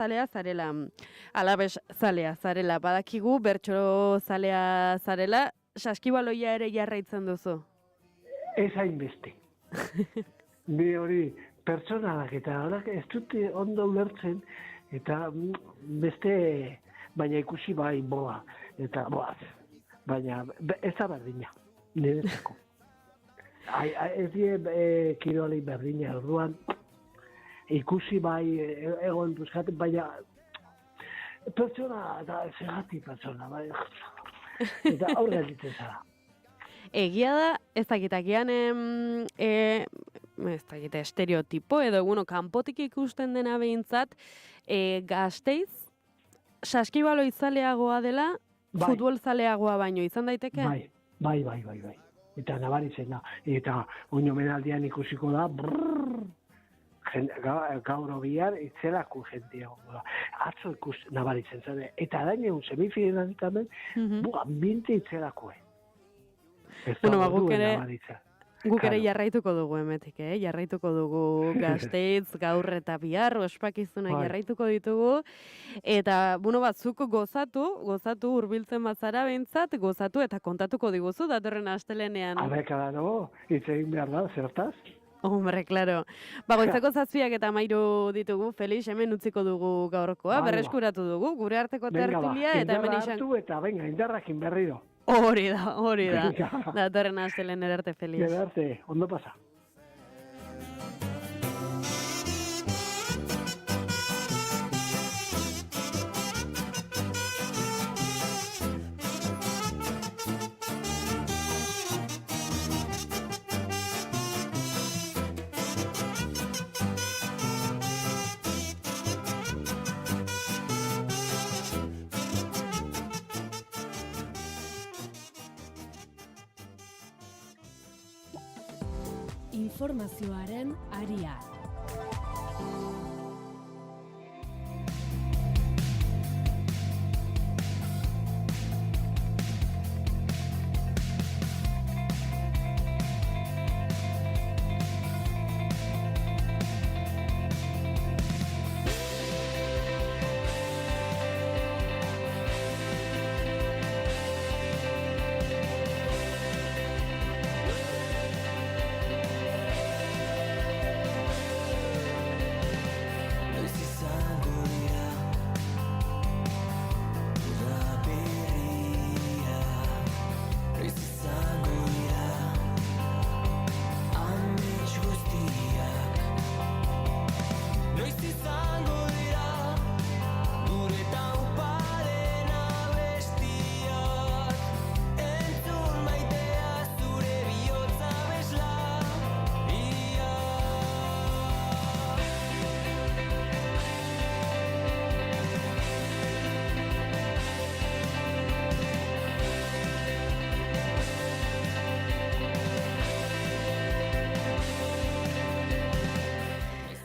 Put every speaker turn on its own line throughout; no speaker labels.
zalea zarela, Alabes zalea zarela, badakigu bertso zalea zarela, saskibaloia ere jarraitzen duzu.
Ez hainbeste. Ni hori pertsonalak eta horak ez dute ondo ulertzen eta beste, baina ikusi bai boa eta boaz. Baina ez da berdina, niretzako. Ez die kiroli berdina, orduan ikusi bai egon buskaten, baina pertsona eta zergati pertsona, bai. Eta aurre egiten zara.
Egia da, ez dakitakian, ez dakit, estereotipo edo, kanpotik ikusten dena behintzat, Gasteiz, saskibalo izaleagoa dela, futbol zaleagoa baino, izan daiteke?
Bai. Eta nabaritzen da. Eta oinomenaldian ikusiko da, gaur bihar itzelako jentea. Atzo nabaritzen zen. Eta dain egun semifinalitamen, ambiente itzelako.
Guk ere jarraituko dugu emetik, jarraituko dugu Gasteiz, gaur eta bihar, ospakizuna jarraituko ditugu. Eta, batzuk gozatu hurbiltzen bazara behintzat, gozatu eta kontatuko diguzu datorren astelenean.
Claro, hitz egin behar da, zertaz?
Hombre, claro. Goizako 7 eta 13 ditugu, Felix, hemen utziko dugu gaurkoa, berreskuratu dugu, gure arteko tertulia eta hemen
izan. Indarra hartu eta, indarrakin berriro.
Hori da. Datorren astelen erarte, Felix.
Erarte, ondo pasa.
Informazioaren aria.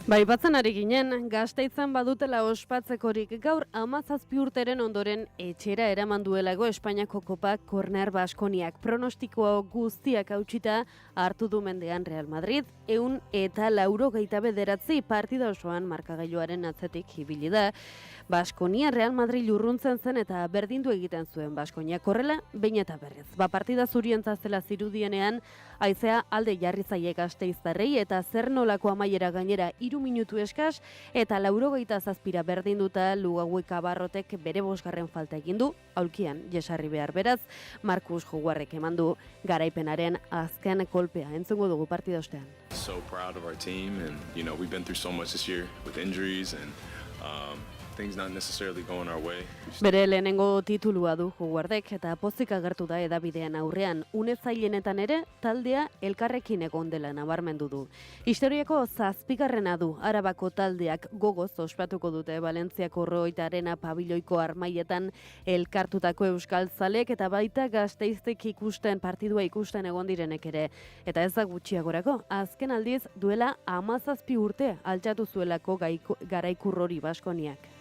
Baipatzen ari ginen, Gasteizen badutela ospatzekorik gaur 17 urteren ondoren etxera eraman duelago Espainiako Kopa Korner Baskoniak. Pronostikoa guztiak hautsita hartu du mendean Real Madrid, 189 partida osoan markagailuaren atzetik ibili da. Baskonia Real Madrid urruntzen zen eta berdindu egiten zuen Baskonia korrela, behin eta berriz. Partida zurientza zela zirudienean, haizea alde jarri zaie Gasteiztarrei eta zer nolako amaiera gainera 3 minutu eskas eta 87 berdinduta Lugauek Abarrotek bere 5. falta egin du, aulkian jesarri behar beraz, Markus Joguarrek eman du garaipenaren azken kolpea. Entzungo dugu partida ostean.
So proud of our team and we've been through so much this year with injuries and things not necessarily going our way.
Bere lehenengo titulua du Joguardek eta pozik agertu da edabidean aurrean, une zailenetan ere taldea elkarrekin egon dela nabarmendu du. Historiako 7. du Arabako taldeak gogoz ospatuko dute Valentziako Roita Arena pabiloiko armaietan elkartutako euskal zalek eta baita Gasteiztek ikusten partidua ikusten egon direnek ere. Eta ez da gutxiagorako, azken aldiz duela 17 urte altxatu zuelako garaikurrori Baskoniak.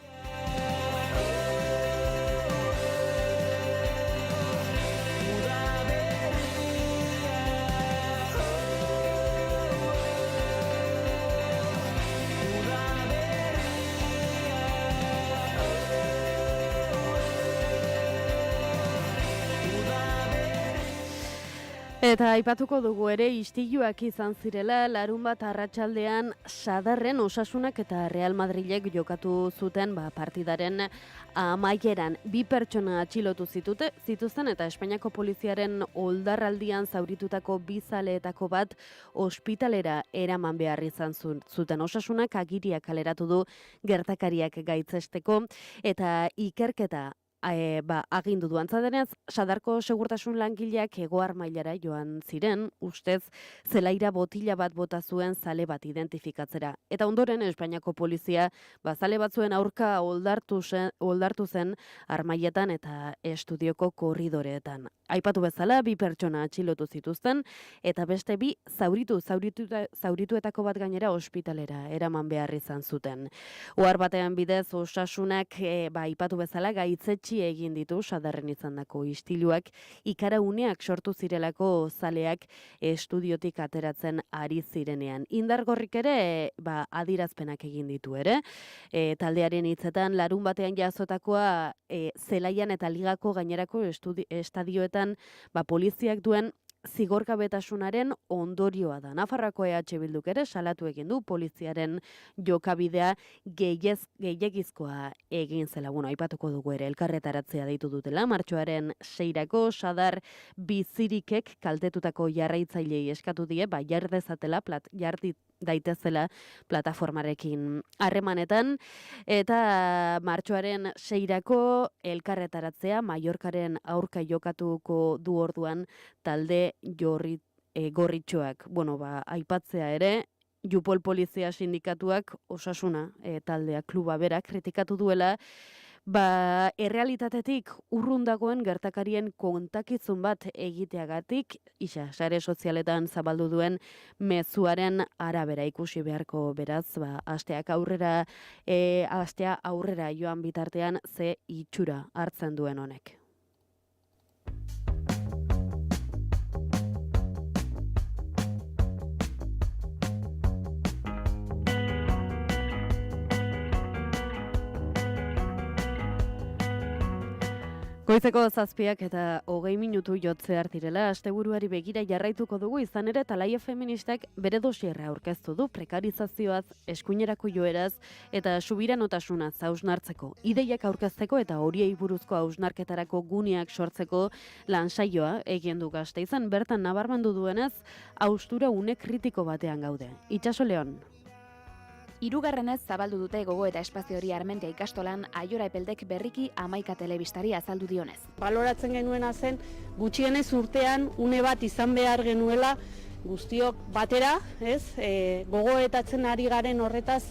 Eta aipatuko dugu ere istiluak izan zirela larunbat arratsaldean Sadarren Osasunak eta Real Madrilek jokatu zuten partidaren amaieran 2 pertsona atxilotu zituzten eta Espainiako poliziaren oldarraldian zauritutako 2 zaleetako bat ospitalera eraman behar izan zuten. Osasunak agiria kaleratu du gertakariak gaitzesteko eta ikerketa agindu du. Antza denez, Sadarko segurtasun langileak Hego Armailara joan ziren, ustez zelaira botila bat bota zuen zale bat identifikatzera. Eta ondoren Espainiako polizia zale batzuen aurka oldartu zen Armailetan eta Estudioko korridoreetan. Aipatu bezala 2 pertsona atxilotu zituzten eta beste 2 zaurituetako bat gainera ospitalera eraman behar izan zuten. Ohar batean bidez Osasunak aipatu bezala gaitzetsi egin ditu Sadarren izandako istiluak ikarauneak sortu zirelako zaleak estudiotik ateratzen ari zirenean. Indargorrik ere adirazpenak egin ditu ere. Taldearen hitzetan larun batean jazotakoa zelaian eta ligako gainerako estadioetan poliziak duen zigorgabetasunaren ondorioa da. Nafarroako EH Bilduk ere salatu egin du poliziaren jokabidea gehiegizkoa egin zela. Aipatuko dugu ere elkarretaratzea deitu dutela. Martxoaren 6-ako Sadar bizirikek kaltetutako jarraitzailei eskatu die, jar dezatela, daitezela plataformarekin harremanetan, eta martxoaren 6-ako elkarretaratzea Mallorcaren aurka jokatuko du orduan talde gorritxoak. Aipatzea ere, Jupol Polizia Sindikatuak Osasuna taldea kluba berak kritikatu duela errealitatetik urrun dagoen gertakarien kontakizun bat egiteagatik, sare sozialetan zabaldu duen mezuaren arabera ikusi beharko beraz, astea aurrera joan bitartean ze itxura hartzen duen honek. Goizeko 7 eta 20 minutu jotze hartirela, asteburuari begira jarraituko dugu, izan ere Talaia Feministak bere dosierra aurkeztu du prekarizazioaz, eskuinerako joeraz eta subiranotasunaz hausnartzeko, ideiak aurkezteko eta horiei buruzko hausnarketarako guneak sortzeko lansaioa egin du Gasteizan. Bertan nabarmendu duenez, haustura une kritiko batean gaude. Itxaso Leon.
Hirugarrenez zabaldu dute Gogo eta Espazio hori Armentia ikastolan Aiora Epeldek berriki 11 telebistari azaldu dionez.
Baloratzen genuena zen gutxienez urtean une bat izan behar genuela guztiok batera, gogoetatzen ari garen horretaz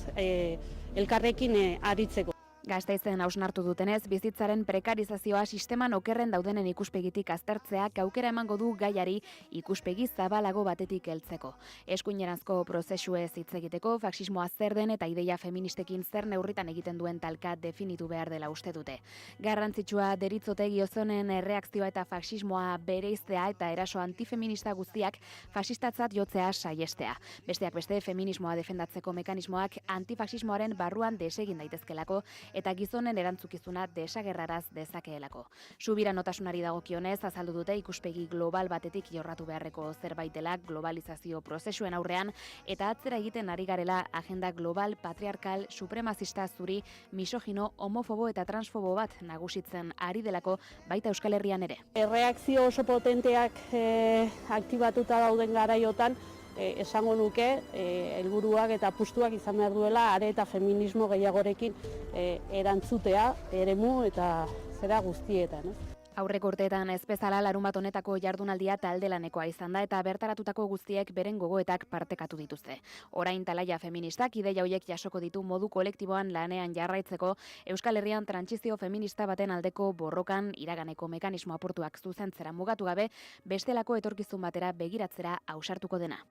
elkarrekin aritzeko.
Gasteizen hausnartu dutenez, bizitzaren prekarizazioa sisteman okerren daudenen ikuspegitik aztertzeak aukera emango du gaiari ikuspegi zabalago batetik heltzeko. Eskuinerazko prozesuez hitz egiteko, faxismoa zer den eta ideia feministekin zer neurritan egiten duen talka definitu behar dela uste dute. Garrantzitsua deritzote Giozonen erreakzioa eta faxismoa bereiztea eta eraso antifeminista guztiak faxistatzat jotzea saiestea. Besteak beste, feminismoa defendatzeko mekanismoak antifaxismoaren barruan desegin daitezkelako eta gizonen erantzukizuna desagerraraz dezakeelako. Subiranotasunari dagokionez azaldu dute ikuspegi global batetik jorratu beharreko zerbaitela globalizazio prozesuen aurrean eta atzera egiten ari garela agenda global, patriarkal, supremazista zuri, misogino, homofobo eta transfobo bat nagusitzen ari delako baita Euskal Herrian ere.
Erreakzio oso potenteak aktibatuta dauden garaiotan, esango nuke, helburuak eta apustuak izan behar duela are eta feminismo gehiagorekin erantzutea, eremu eta zera guztietan.
Aurreko urteetan ez bezala larunbat honetako jardunaldia taldelanekoa izan da eta bertaratutako guztiek beren gogoetak partekatu dituzte. Orain Talaia Feministak ideia horiek jasoko ditu modu kolektiboan lanean jarraitzeko Euskal Herrian trantsizio feminista baten aldeko borrokan iraganeko mekanismo apurtuak zuzentzera mugatu gabe bestelako etorkizun batera begiratzera ausartuko dena.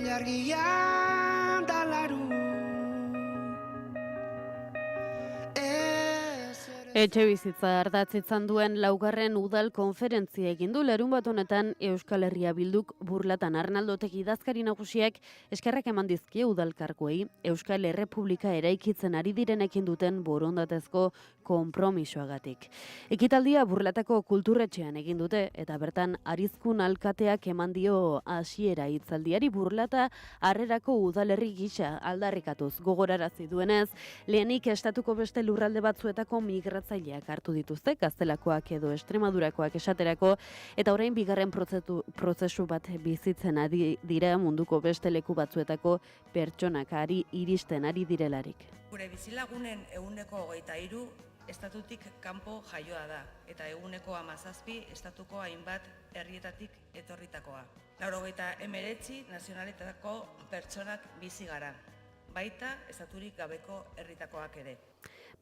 Ilargian da laru
Etxe bizitza ardatz izan duen laugarren udal konferentzia egin du larunbat honetan Euskal Herria Bilduk Burlatan Arnaldotek idazkari nagusiak eskerrak eman dizkie udalkarguei Euskal Errepublika eraikitzen ari direnekin duten borondatezko konpromisoagatik. Ekitaldia Burlatako kulturretxean egin dute eta bertan Arizkun alkateak eman dio hasiera hitzaldiari Burlata harrerako udalerri gisa aldarrikatuz gogorarazi duenez, lehenik estatuko beste lurralde batzuetako migratzaileak hartu dituzte, Gaztelakoak edo Extremadurakoak esaterako, eta orain bigarren prozesu bat bizitzen ari dira munduko beste leku batzuetako pertsonak iristen ari direlarik.
Gure bizilagunen 23% estatutik kanpo jaioa da, eta 17% estatuko hainbat herrietatik etorritakoa. 89 nazionaletako pertsonak bizi gara, baita estaturik gabeko herritakoak ere.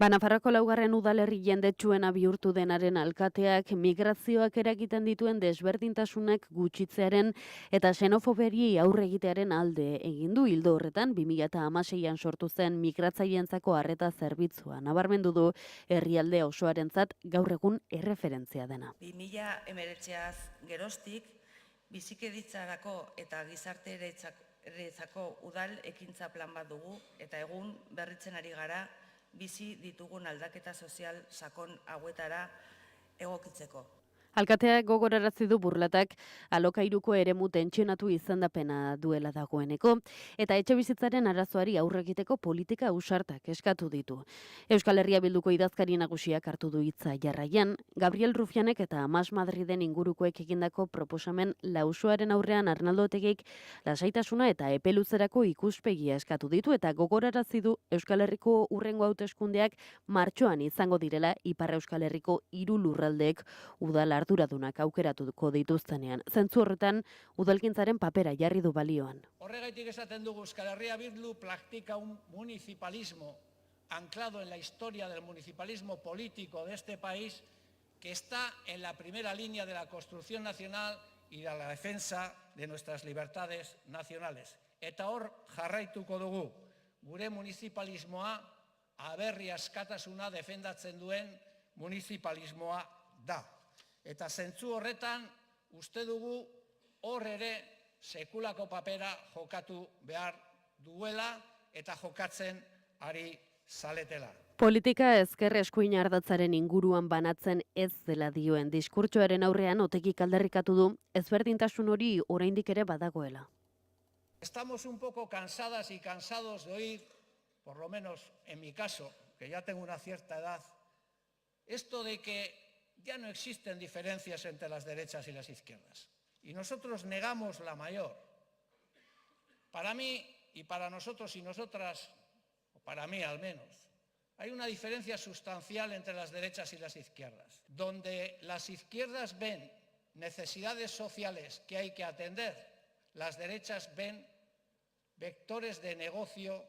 Nafarroako laugarren udalerri jendetsuena bihurtu denaren alkateak migrazioak eragiten dituen desberdintasunak gutxitzearen eta xenofoberiei aurre egitearen alde egin du ildo horretan 2016an sortu zen migratzailentzako arreta zerbitzua. Nabarmendu du herrialde osoarentzat gaur egun erreferentzia dena.
2019az geroztik bizikidetza eta gizartearentzako udal ekintza plan bat dugu eta egun berritzen ari gara bizi ditugun aldaketa sozial sakon hauetara egokitzeko.
Alkateak gogorarazi du Burlatak alokairuko eremu tentsionatu izendapena duela dagoeneko eta etxebizitzaren arazoari aurre egiteko politika ausartak eskatu ditu. Euskal Herria Bilduko idazkari nagusiak hartu du hitza jarraian, Gabriel Rufianek eta Mas Madriden ingurukoek egindako proposamen lausoaren aurrean Arnaldo Otegik lasaitasuna eta epe luzerako ikuspegia eskatu ditu eta gogorarazi du Euskal Herriko hurrengo hauteskundeak martxoan izango direla Ipar Euskal Herriko 3 lurraldeek udal arduradunak aukeratuko dituztenean. Zentzu horretan, udalgintzaren papera jarri du balioan.
Horregaitik esaten dugu Euskal Herria Bildu practica un municipalismo anclado en la historia del municipalismo político de este país que está en la primera línea de la construcción nacional y de la defensa de nuestras libertades nacionales. Eta hor jarraituko dugu, gure municipalismoa aberri askatasuna defendatzen duen municipalismoa da. Eta zentzu horretan, uste dugu hor ere sekulako papera jokatu behar duela eta jokatzen ari zaletela.
Politika ezker eskuin ardatzaren inguruan banatzen ez dela dioen diskurtsoaren aurrean Otegik aldarrikatu du ezberdintasun hori oraindik ere badagoela.
Estamos un poco cansadas y cansados de oír, por lo menos en mi caso, que ya tengo una cierta edad, esto de que ya no existen diferencias entre las derechas y las izquierdas. Y nosotros negamos la mayor. Para mí y para nosotros y nosotras, o para mí al menos, hay una diferencia sustancial entre las derechas y las izquierdas. Donde las izquierdas ven necesidades sociales que hay que atender, las derechas ven vectores de negocio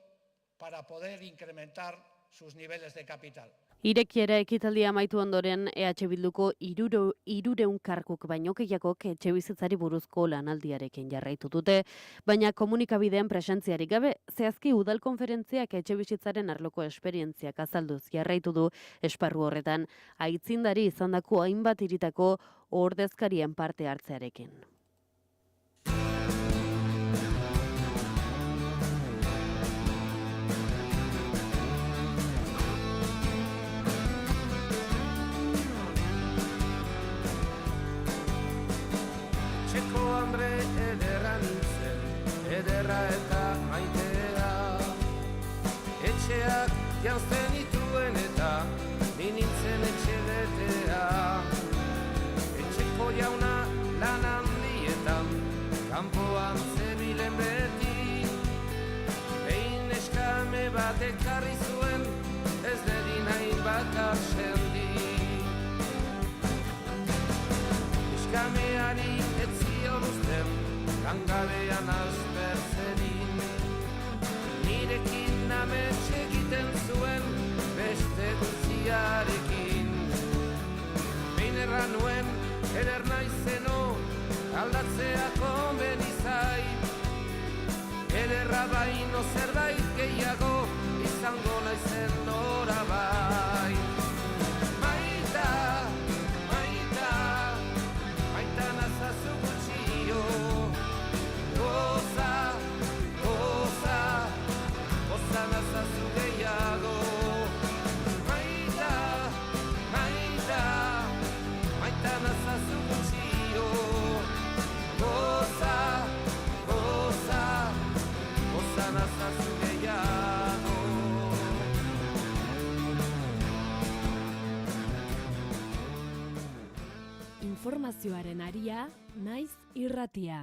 para poder incrementar sus niveles de capital.
Irekiera ekitaldia amaitu ondoren EH Bilduko 300 karguk baino gehiagok etxebizitzari buruzko lanaldiarekin jarraitu dute, baina komunikabidean presentziarik gabe, zehazki udal konferentziak etxebizitzaren arloko esperientziak azalduz jarraitu du esparru horretan, aitzindari izandako hainbat hiritako ordezkarien parte hartzearekin.
Hambre ederra nintzen, ederra eta maitea. Etxeak jantzen ituen eta nintzen etxe betea. Etxeko jauna lan handietan, kanpoan zebilen beti. Behin eskame bat ekarri zuen, ez dedin hainbat arsendi. Eskameari etzion langabean aspertzerin, nirekin amets egiten zuen beste guztiarekin. Behin erran nuen, eder naizeno, aldatzea konbeni zait. Ederra baino zerbait gehiago, izango naizen norabai.
Informazioaren aria, naiz irratia.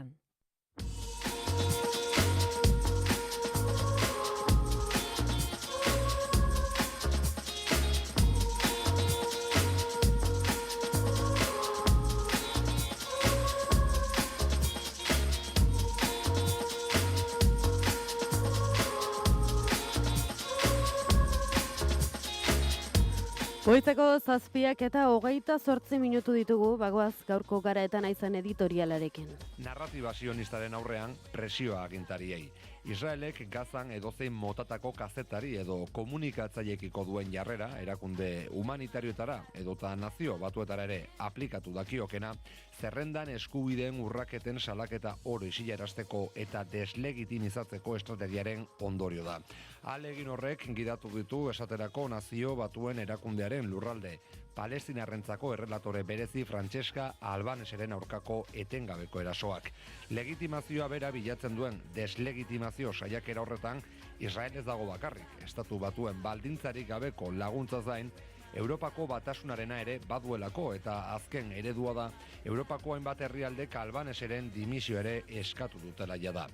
Goizeko 7 eta 28 minutu ditugu, bagoaz gaurko Gara eta Naizan editorialarekin.
Narratiba sionistaren aurrean presioa agintariei. Israelek Gazan edozein motatako kazetari edo komunikatzaileekiko duen jarrera, erakunde humanitarioetara edota nazio batuetara ere aplikatu dakiokena, zerrendan eskubideen urraketen salaketa oro isilarazteko eta deslegitimizatzeko estrategiaren ondorio da. Ahalegin horrek gidatu ditu esaterako nazio batuen erakundearen lurralde, Palestinarrentzako errelatore berezi Francesca Albaneseren aurkako etengabeko erasoak. Legitimazioa bera bilatzen duen deslegitimazio saiakera horretan, Israel ez dago bakarrik. Estatu batuen baldintzarik gabeko laguntza zain, Europako batasunarena ere baduelako eta azken eredua da Europako hainbat herrialdek Albaneseren dimisio ere eskatu dutela jada.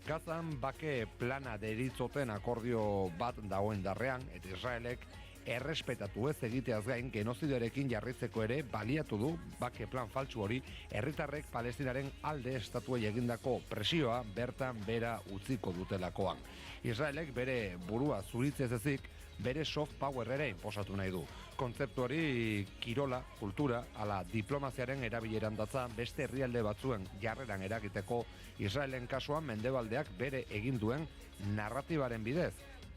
Gazan bake plana deritzoten akordio bat dagoen darrean eta Israelek errespetatu ez egiteaz gain genozidioarekin jarritzeko ere baliatu du bake plan faltsu hori herritarrek Palestinaren alde estatuei egindako presioa bertan bera utziko dutelakoan. Israelek bere burua zuritzez ezik bere soft power ere inposatu nahi du. Kontzeptu hori kirola, kultura, ala diplomaziaren erabileran datza beste herrialde batzuen jarreran eragiteko Israelen kasuan mendebaldeak bere egin duen narratibaren bidez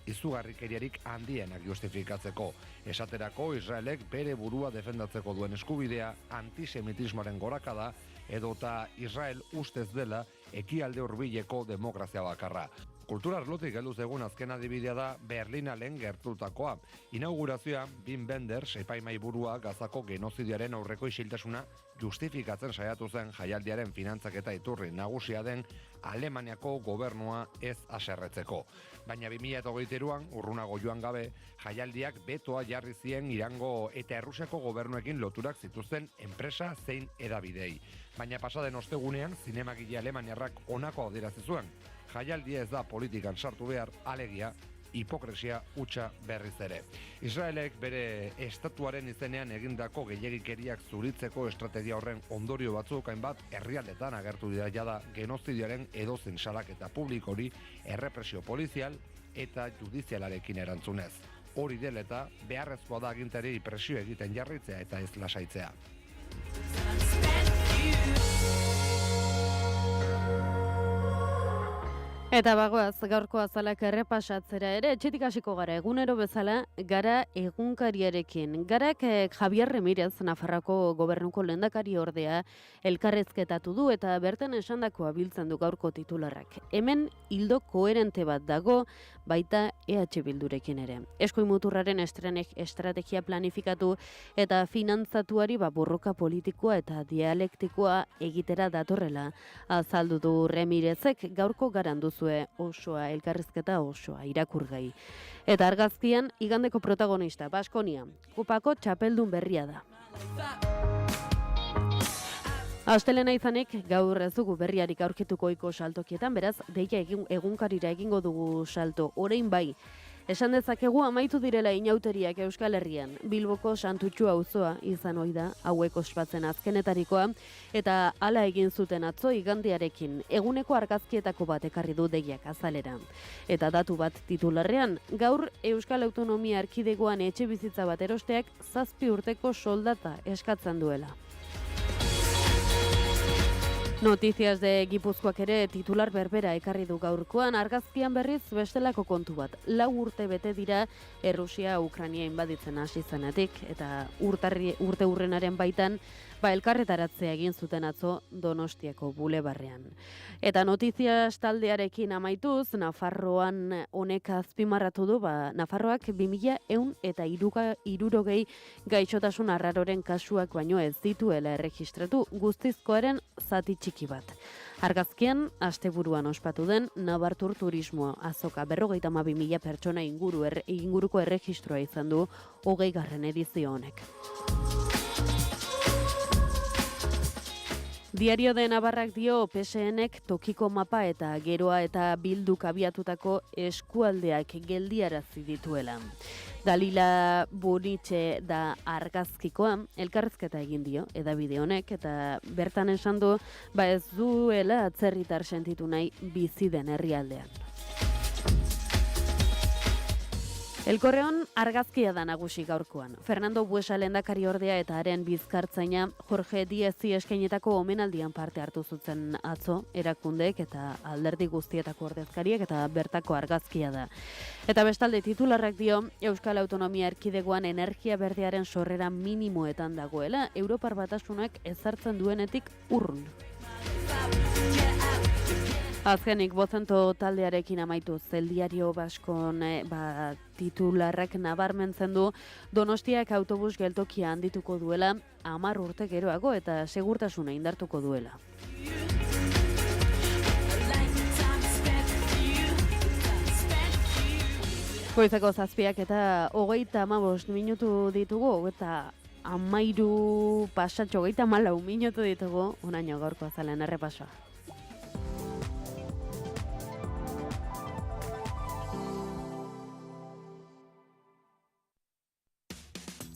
izugarrikeriarik handienak justifikatzeko. Esaterako Israelek bere burua defendatzeko duen eskubidea antisemitismoaren gorakada edota Israel ustez dela ekialde hurbileko demokrazia bakarra. Kultura arlotik helduz egun azken adibidea da Berlinalen gertutakoa. Inaugurazioa Wim Wenders epaimai burua Gazako genozidiaren aurreko isiltasuna justifikatzen saiatu zen jaialdiaren finantzaketa iturri nagusia den Alemaniako gobernua ez haserretzeko. Baina 2023an urrunago joan gabe jaialdiak betoa jarri zien Irango eta Errusiako gobernuekin loturak zituzten enpresa zein hedabidei. Baina pasaden ostegunean zinemagile alemaniarrak honako adierazi zuen. Jaialdia ez da politikan sartu behar, alegia, hipokresia hutsa berriz ere. Israelek bere estatuaren izenean egindako gehiegikeriak zuritzeko estrategia horren ondorio batzuk hainbat herrialdetan agertu dira jada genozidioaren edozein salaketa publikori errepresio polizial eta judizialarekin erantzunez. Hori dela eta beharrezkoa da agintari presio egiten jarritzea eta ez lasaitzea.
Eta bagoaz, gaurko azalak errepasatzera ere, etxetik hasiko gara egunero bezala, Gara egunkariarekin. Garak Javier Remirez, Nafarroako gobernuko lehendakari ordea, elkarrezketatu du eta bertan esandakoa biltzen du gaurko titularrak. Hemen ildo koherente bat dago, baita EH Bildurekin ere. Eskoi muturraren estrategia planifikatu eta finantzatuari borroka politikoa eta dialektikoa egitera datorrela. Azaldu du Remirezek gaurko garanduzue osoa, elkarrizketa osoa, irakurgai. Eta argazkian, igandeko protagonista, Baskonia, Kopako txapeldun berria da. Astelena izanik, gaur ez dugu berriarik aurkituko ohiko saltokietan, beraz, deia egunkarira egingo dugu salto, orain bai. Esan dezakegu amaitu direla inauteriak Euskal Herrian. Bilboko Santutxu auzoa izan ohi da hauek ospatzen azkenetarikoa eta hala egin zuten atzo igandiarekin. Eguneko argazkietako bat ekarri du deiak azalera. Eta datu bat titularrean, gaur Euskal Autonomia Erkidegoan etxe bizitza bat erosteak 7 urteko soldata eskatzen duela. Noticias de Gipuzkoak ere titular berbera ekarri du gaurkoan, argazkian berriz bestelako kontu bat. 4 urte bete dira Errusia Ukraina inbaditzen hasi zenetik eta urte urrenaren baitan elkarretaratzea egin zuten atzo Donostiako bulebarrean. Eta Noticias taldearekin amaituz, Nafarroan honek azpimarratu du, Nafarroak 2160 gaixotasun arraroren kasuak baino ez dituela erregistratu, guztizkoaren zati txiki bat. Argazkian, asteburuan ospatu den Nabartur Turismoa azoka 52.000 pertsona inguruko erregistroa izan du 20. edizio honek. Diario de Navarrak dio PSNek tokiko mapa eta geroa eta bilduk abiatutako eskualdeak geldiarazi dituela. Dalila Bonitxe da argazkikoa, elkarrezketa egin dio hedabide honek eta bertan esan du ez duela atzerritar sentitu nahi bizi den herrialdean. El Correon argazkia da nagusi gaurkoan. Fernando Buesa lehendakari ordea eta haren bizkartzaina Jorge Diezi eskainetako omenaldian parte hartu zuten atzo erakundeek eta alderdi guztietako ordezkariek eta bertako argazkia da. Eta bestalde titularrak dio Euskal Autonomia Erkidegoan energia berdearen sorrera minimoetan dagoela, Europar Batasunak ezartzen duenetik urrun. Azkenik, Bozento taldearekin amaitu El Diario Baskon titularrak nabarmentzen du Donostiak autobus geltokia handituko duela 10 urte geroago eta segurtasuna indartuko duela. Goizeko 7 eta 35 minutu ditugu eta 13 pasatxo 34 minutu ditugu unaino gaurko azalen errepasoa.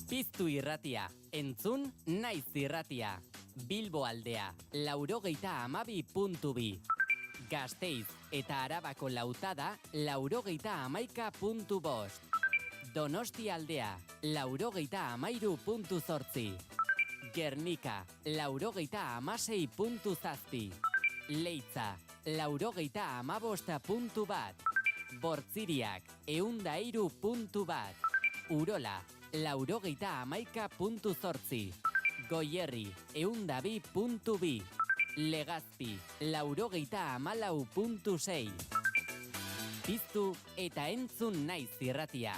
Piztu irratia, entzun naiz irratia. Bilbo aldea, 92.2. Gasteiz eta Arabako lautada, 91.5. Donosti aldea, 93.8. Gernika, 90.6.7. Leitza, 90.5.1. Bortziriak, 103.1. Urola, 90.11.8. Goierri, 102.2. Legazpi, 90.14.6. Piztu eta entzun naiz irratia.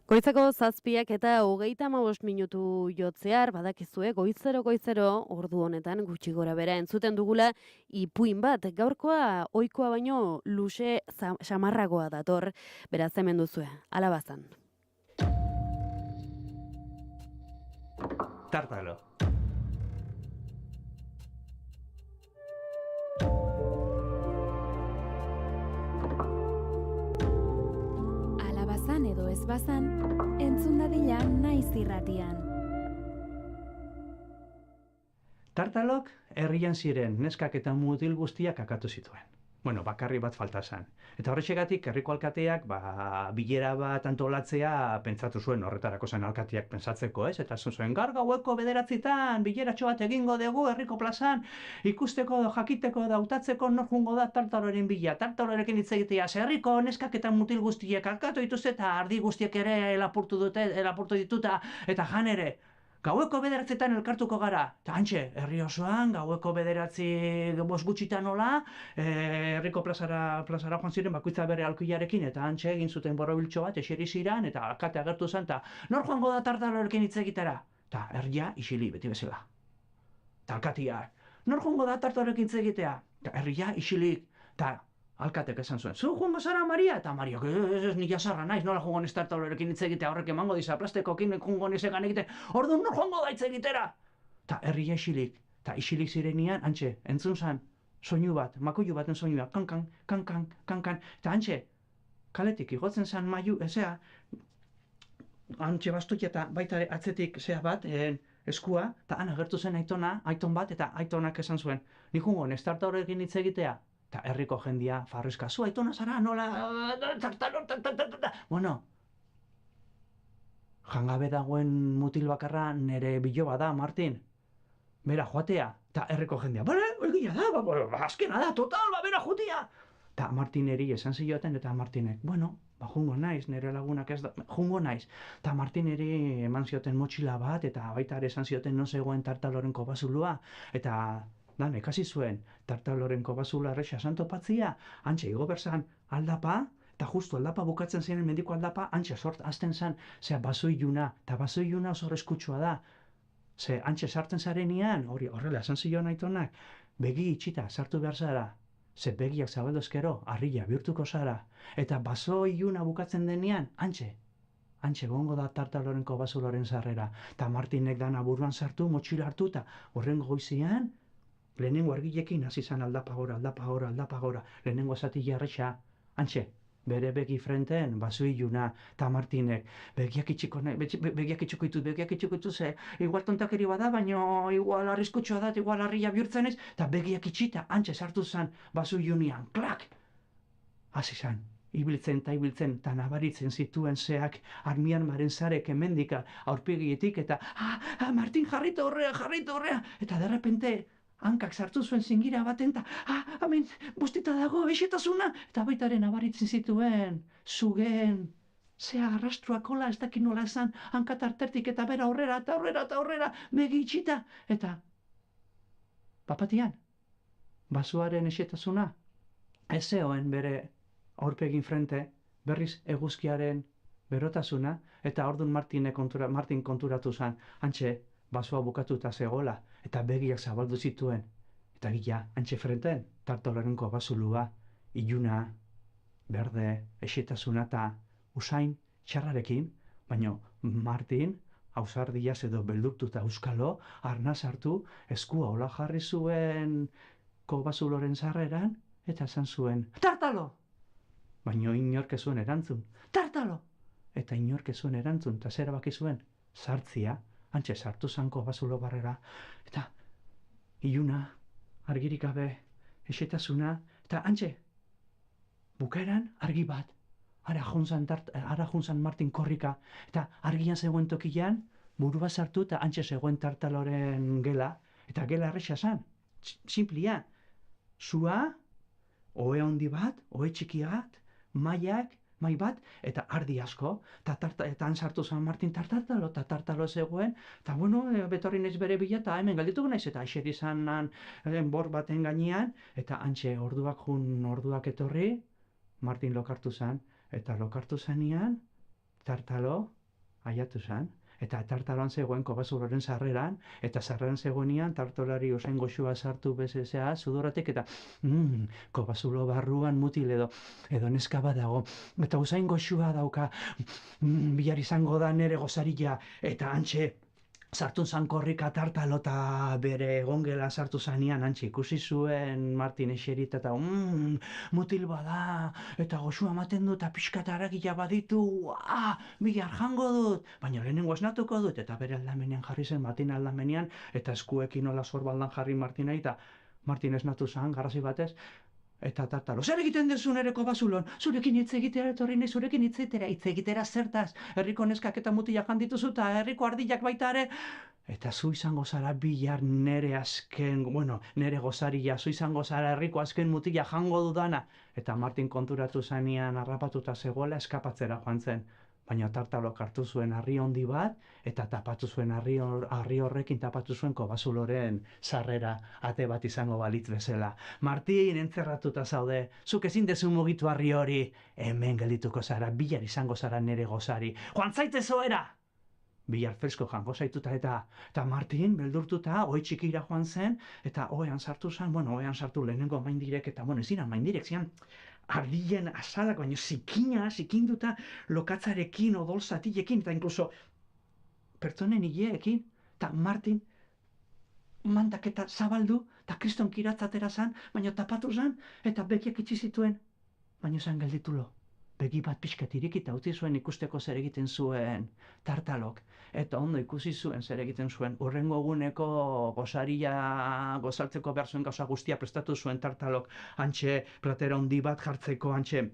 Goizeko 7 eta 35 minutu jotzear, badakizue, goizero ordu honetan gutxi gora bera entzuten dugula ipuin bat. Gaurkoa ohikoa baino luze samarragoa dator, beraz hemen duzue, alabazan.
Tartalo.
Alabazan edo ez bazan, entzun dadila naiz irratian.
Tartalok herrian ziren neskak eta mutil guztiak akatu zituen. Bueno, bakarri bat falta zen. Eta horrexegatik herriko alkateak bilera bat antolatzea pentsatu zuen, horretarako zen alkateak pentsatzeko, ez? Eta zuen gaur gaueko 9 bileratxo bat egingo dugu herriko plazan, ikusteko edo jakiteko edo hautatzeko nor jungo da tartaloren bila. Tartalorekin hitz egitea, herriko neskak eta mutil guztiek alkatu dituzte eta ardi guztiek ere lapurtu dituta eta jan ere. Gaueko 9 elkartuko gara, eta hantxe, herri osoan, gaueko 9 bost gutxitan nola, herriko plazara joan ziren bakoitza bere alkuiarekin, eta hantxe egin zuten borobiltxo bat, eseri ziren, eta alkate agertu zen, eta nor joango da tartalorekin hitz egitera? Eta herria isili beti bezala. Eta alkatiak, nor joango da tartalorekin hitz egitea? Eta herria isilik, eta alkatek esan zuen, zu joango zara Maria? Eta Mario, ez nik jasarra naiz, nola joango niz tartalorekin hitz egitea, horrek emango diza plastekokin joango nizegan egiten, orduan nor joango da hitz egitera? Eta herria isilik, eta isilik zirenian, hantxe, entzun zan, soinu bat, makuilu baten soinua, kankan, kankan, kankan, eta hantxe, kaletik igotzen zan maiu, hantxe bastukia eta baita atzetik bat, eskua, eta han agertu zen aiton bat, eta aitonak esan zuen, nik joango niz tartalorekin hitz egitea? Eta herriko jendia farrizka, zu aitona zara, nola, bueno, jangabe dagoen mutil bakarra nere biloba da, Martin, bera joatea, eta herriko jendia, bale, egina da, azkena da, total, bera joatea. Eta Martineri esan zioten, eta Martinek, bueno, jungo naiz, nire lagunak ez da, jungo naiz. Eta Martineri eman zioten motxila bat, eta baita ere esan zioten no zegoen tartaloren kobazulua, eta dan, ekasi zuen, tartaloren kobazula erresa santopatzia, hantxe igo berzan aldapa, eta justu aldapa bukatzen ziren mendiko aldapa, hantxe azten zen, zera basoiluna, eta basoiluna oso reskutsua da. Ze hantxe sartzen zarenian, horrela esan zion aitonak, begi itxita sartu behar zara, ze begiak zabaldozkero, harria bihurtuko zara, eta basoiluna bukatzen denean, hantxe, Antxe gongo da tartaloren kobazuloren sarrera. Ta Martinek dana buruan sartu, motxila hartu, eta horrengo goizian, lehenengo argilekin hasi zan aldapagora. Lehenengo zati jarretxa, antxe, bere begi frenten, basu iluna, ta Martinek, begiak itxuko ditu, ze, igual tontakeri bada, baino igual arriskutxoa da, igual harria bihurtzen ez, eta begiak itxita, antxe sartu zan, basu ilunian, klak! Hasi zan, ibiltzen, eta nabaritzen zituen zeak armian maren zarek emendika aurpegietik, eta, Martin, jarritu horrea, eta derrepente, hankak sartu zuen zingira baten, eta, hemen, bustita dago, esetasuna, eta baitaren nabaritzen zituen, zugen, zea arrastruakola, ez dakin nola esan, hankat artertik, eta bera aurrera, begi itxita, eta, papatian, basoaren esetasuna, ez zeoen bere aurpegin frente, berriz eguzkiaren berotasuna, eta ordun Martin konturatu zen, antxe, basoa bukatuta zegoela, eta begiak zabaldu zituen, eta gila, antxe frenten, tartolorenko basulua, iluna, berde, esetasuna eta usain txarrarekin, baina Martin, ausardiaz edo beldurtuta euskalo, arnaz hartu, eskua hola jarri zuen kobasuloren sarreran, eta esan zuen, tartalo! Baina inork ez zuen erantzun, tartalo! Eta inork ez zuen erantzun, eta zer baki zuen, sartzia, antxe sartu zanko basulo barrera, eta iluna, argirik gabe, esetasuna, eta antxe, bukaeran argi bat, ara junzan Martin korrika, eta argian zegoen tokian, burua sartu eta antxe zegoen tartaloren gela, eta gela erresa zan, simplia, zua, ohe handi bat, ohe txiki bat, mai bat, eta ardi asko, eta han sartu zan Martin tartalo zegoen, eta bueno, betorri naiz bere bila, eta hemen galdituko naiz, eta aixeri zanan bor baten gainean, eta antxe orduak etorri, Martin lokartu zan, eta lokartu zanean, tartalo aiatu zan, eta tartaloan zegoen kobazuloren sarreran, eta sarreran zegoenean tartolari osain goxua sartu bezesea sudorratek, eta kobazulo barruan mutil edo neska bat dago, eta osain goxua dauka, bihar izango da nere gozaria, eta antxe, sartu zan korrika tartalo eta bere egongela sartu zanean, antxe ikusi zuen Martin eserita eta mutil bada, eta goxua ematen du, eta pixkat haragia baditu, bihar jango dut, baina lehenengo esnatuko dut, eta bere aldamenean jarri zen, Martin aldamenean, eta eskuekin nola sorbaldan jarri Martina, eta Martin esnatu zen, garrasi batez, eta tartalo, zer egiten duzu nereko basulon? Zurekin hitz egitera etorri nahi, zurekin hitz egitera zertaz, herriko neskak eta mutilak handituzu eta herriko ardilak baita ere, eta zu izango zara bihar nere gozaria, zu izango zara herriko azken mutila jango dudana, eta Martin konturatu zanean harrapatuta zegoela eskapatzera joan zen, baina tartalok hartu zuen harri handi bat, eta tapatu zuen harri horrekin tapatu zuen kobazuloren sarrera ate bat izango balitz bezala. Martin, entzerratuta zaude, zuk ezin dezu mugitu harri hori, hemen geldituko zara, bihar izango zara nere gozari. Joan zaitez ohera! Bihar fresko jango zaituta eta Martin, beldurtuta, ohe txikira joan zen, eta ohean sartu zen, ohean sartu lehenengo maindirek, eta ezin maindirek zian, ardien azalak, baina zikinduta lokatzarekin, odol zatilekin, eta inkluso pertsonen hileekin, eta Martin mandaketa zabaldu, eta kriston kiratzatera zan, baina tapatu zan, eta begiak itxi zituen, baina zan gelditulo. Begi bat pixkat irikita utzi zuen ikusteko zer egiten zuen tartalok. Eta ondo ikusi zuen zer egiten zuen. Urrengo eguneko gozaria gozaltzeko behar zuen gauza guztia prestatu zuen tartalok. Antxe platera handi bat jartzeko, antxe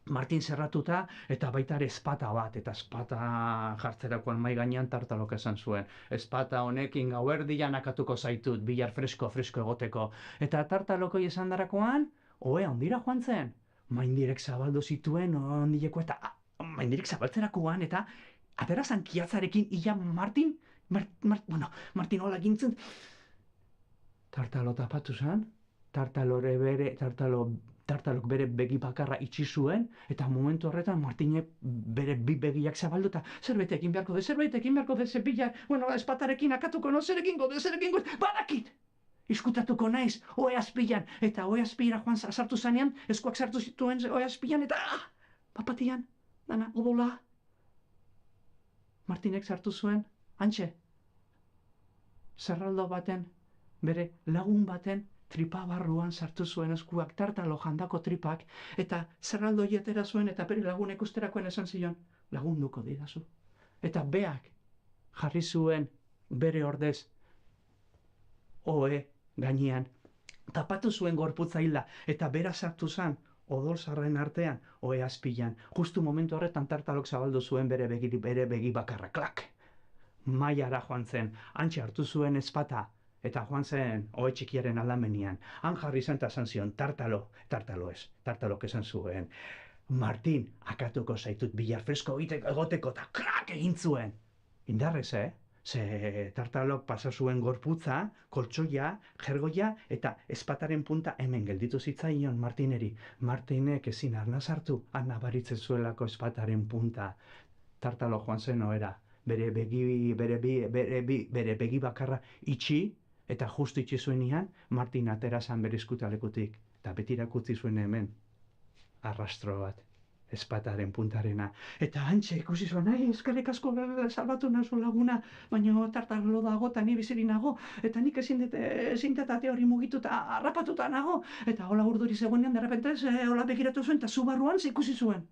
Martin zerratuta, eta baita ere espata bat, eta espata jartzerakoan mai gainean tartalok esan zuen. Espata honekin gauerdian akatuko zaitut, bihar fresko egoteko. Eta tartaloko esan darakoan, ohe handira joan zen. Maindirek zabaldu zituen, ondileko, eta maindirek zabaltzerakoan, eta aterazan kiatzarekin, ia Martin hola gintzen. Tartalo tapatu zen, tartalok bere begi bakarra itxi zuen, eta momentu horretan Martinek bere bi begiak zabaldu, eta zerbait egin beharko de, zepila, espatarekin akatuko, zer egingo de, badakit! Iskutatuko naiz, ohe azpilan, eta ohe azpira joan sartu zanean, eskuak sartu zituen ohe azpilan, eta papatian, dana, odola. Martinek sartu zuen, hantxe, zerraldo baten, bere lagun baten tripa barruan sartu zuen eskuak, tartalo jandako tripak, eta zerraldo hietera zuen, eta bere lagunek usterakoen esan zion, lagunduko didazu. Eta beak jarri zuen bere ordez, ohe gainean, tapatu zuen gorputza hilda, eta bera sartu zen, odol zarren artean, ohe azpilan. Justu momentu horretan tartalok zabaldu zuen bere begi bakarra, klak! Maiara joan zen, hantxe hartu zuen ezpata, eta joan zen ohe txikiaren aldamenean. Han jarri zen eta esan zion, tartalok esan zuen. Martin, akatuko zaitut bilar fresko egoteko, eta klak egin zuen. Indarrez, Ze tartalok pasa zuen gorputza, koltsoia, jergoia, eta ezpataren punta hemen gelditu zitzaion Martineri. Martinek ezin arnaz hartu, nabaritzen zuelako ezpataren punta. Tartalo joan zen ohera, bere begi bakarra itxi, eta justu itxi zuenean, Martin atera zan bere eskutalekutik, eta betirak utzi zuen hemen, arrastro bat. Ezpataren puntarena. Eta hantxe ikusi zuen, eskerrik asko salbatu nazu laguna, baina tartalo dago eta ni biziri nago, eta nik ezin dut ate hori mugitu eta harrapatuta nago. Eta hola urduri zegoenean, derrepentez, hola begiratu zuen, eta zu barruan ikusi zuen.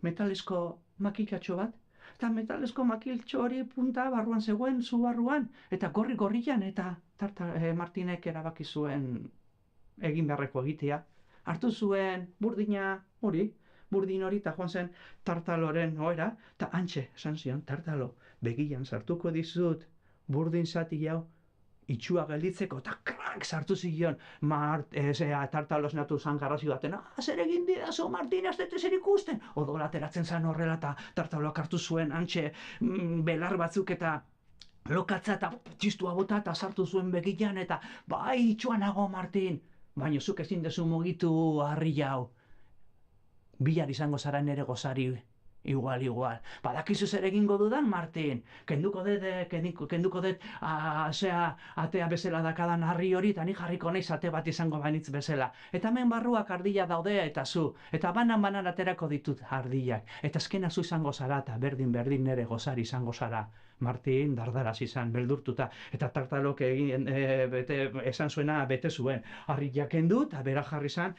Metalesko makiltxo bat, eta metalesko makiltxo hori punta barruan zegoen, zu barruan, eta gorri-gorrian, eta Martinek erabaki zuen egin beharreko egitea. Hartu zuen burdin hori, eta joan zen tartaloren ohera, eta hantxe, esan zion, tartalo, begian sartuko dizut, burdin zati hau, itxua gelditzeko, eta krak sartu zion, tartalo esnatu zan garrazi baten, zer egin didazu, Martin, ez dut ezer ikusten, odol ateratzen zan horrela, eta tartaloak hartu zuen, hantxe, belar batzuk eta lokatza eta txistua bota, eta sartu zuen begian, eta bai, itxua nago, Martin, baina zuk ezin dezu mugitu harri hau. Bihar izango zara nere gozari, igual. Badakizu zer egingo dudan, Martin? Kenduko dut atea bezala dakadan harri hori, eta ni jarriko naiz ate bat izango banitz bezala. Eta hemen barruak ardila daude eta zu, eta banan aterako ditut ardiak. Eta azkena zu izango zara, eta berdin nere gozari izango zara. Martin dardaraz izan, beldurtuta, eta tartalok esan zuena bete zuen. Harriak kendu, eta bera jarri zan,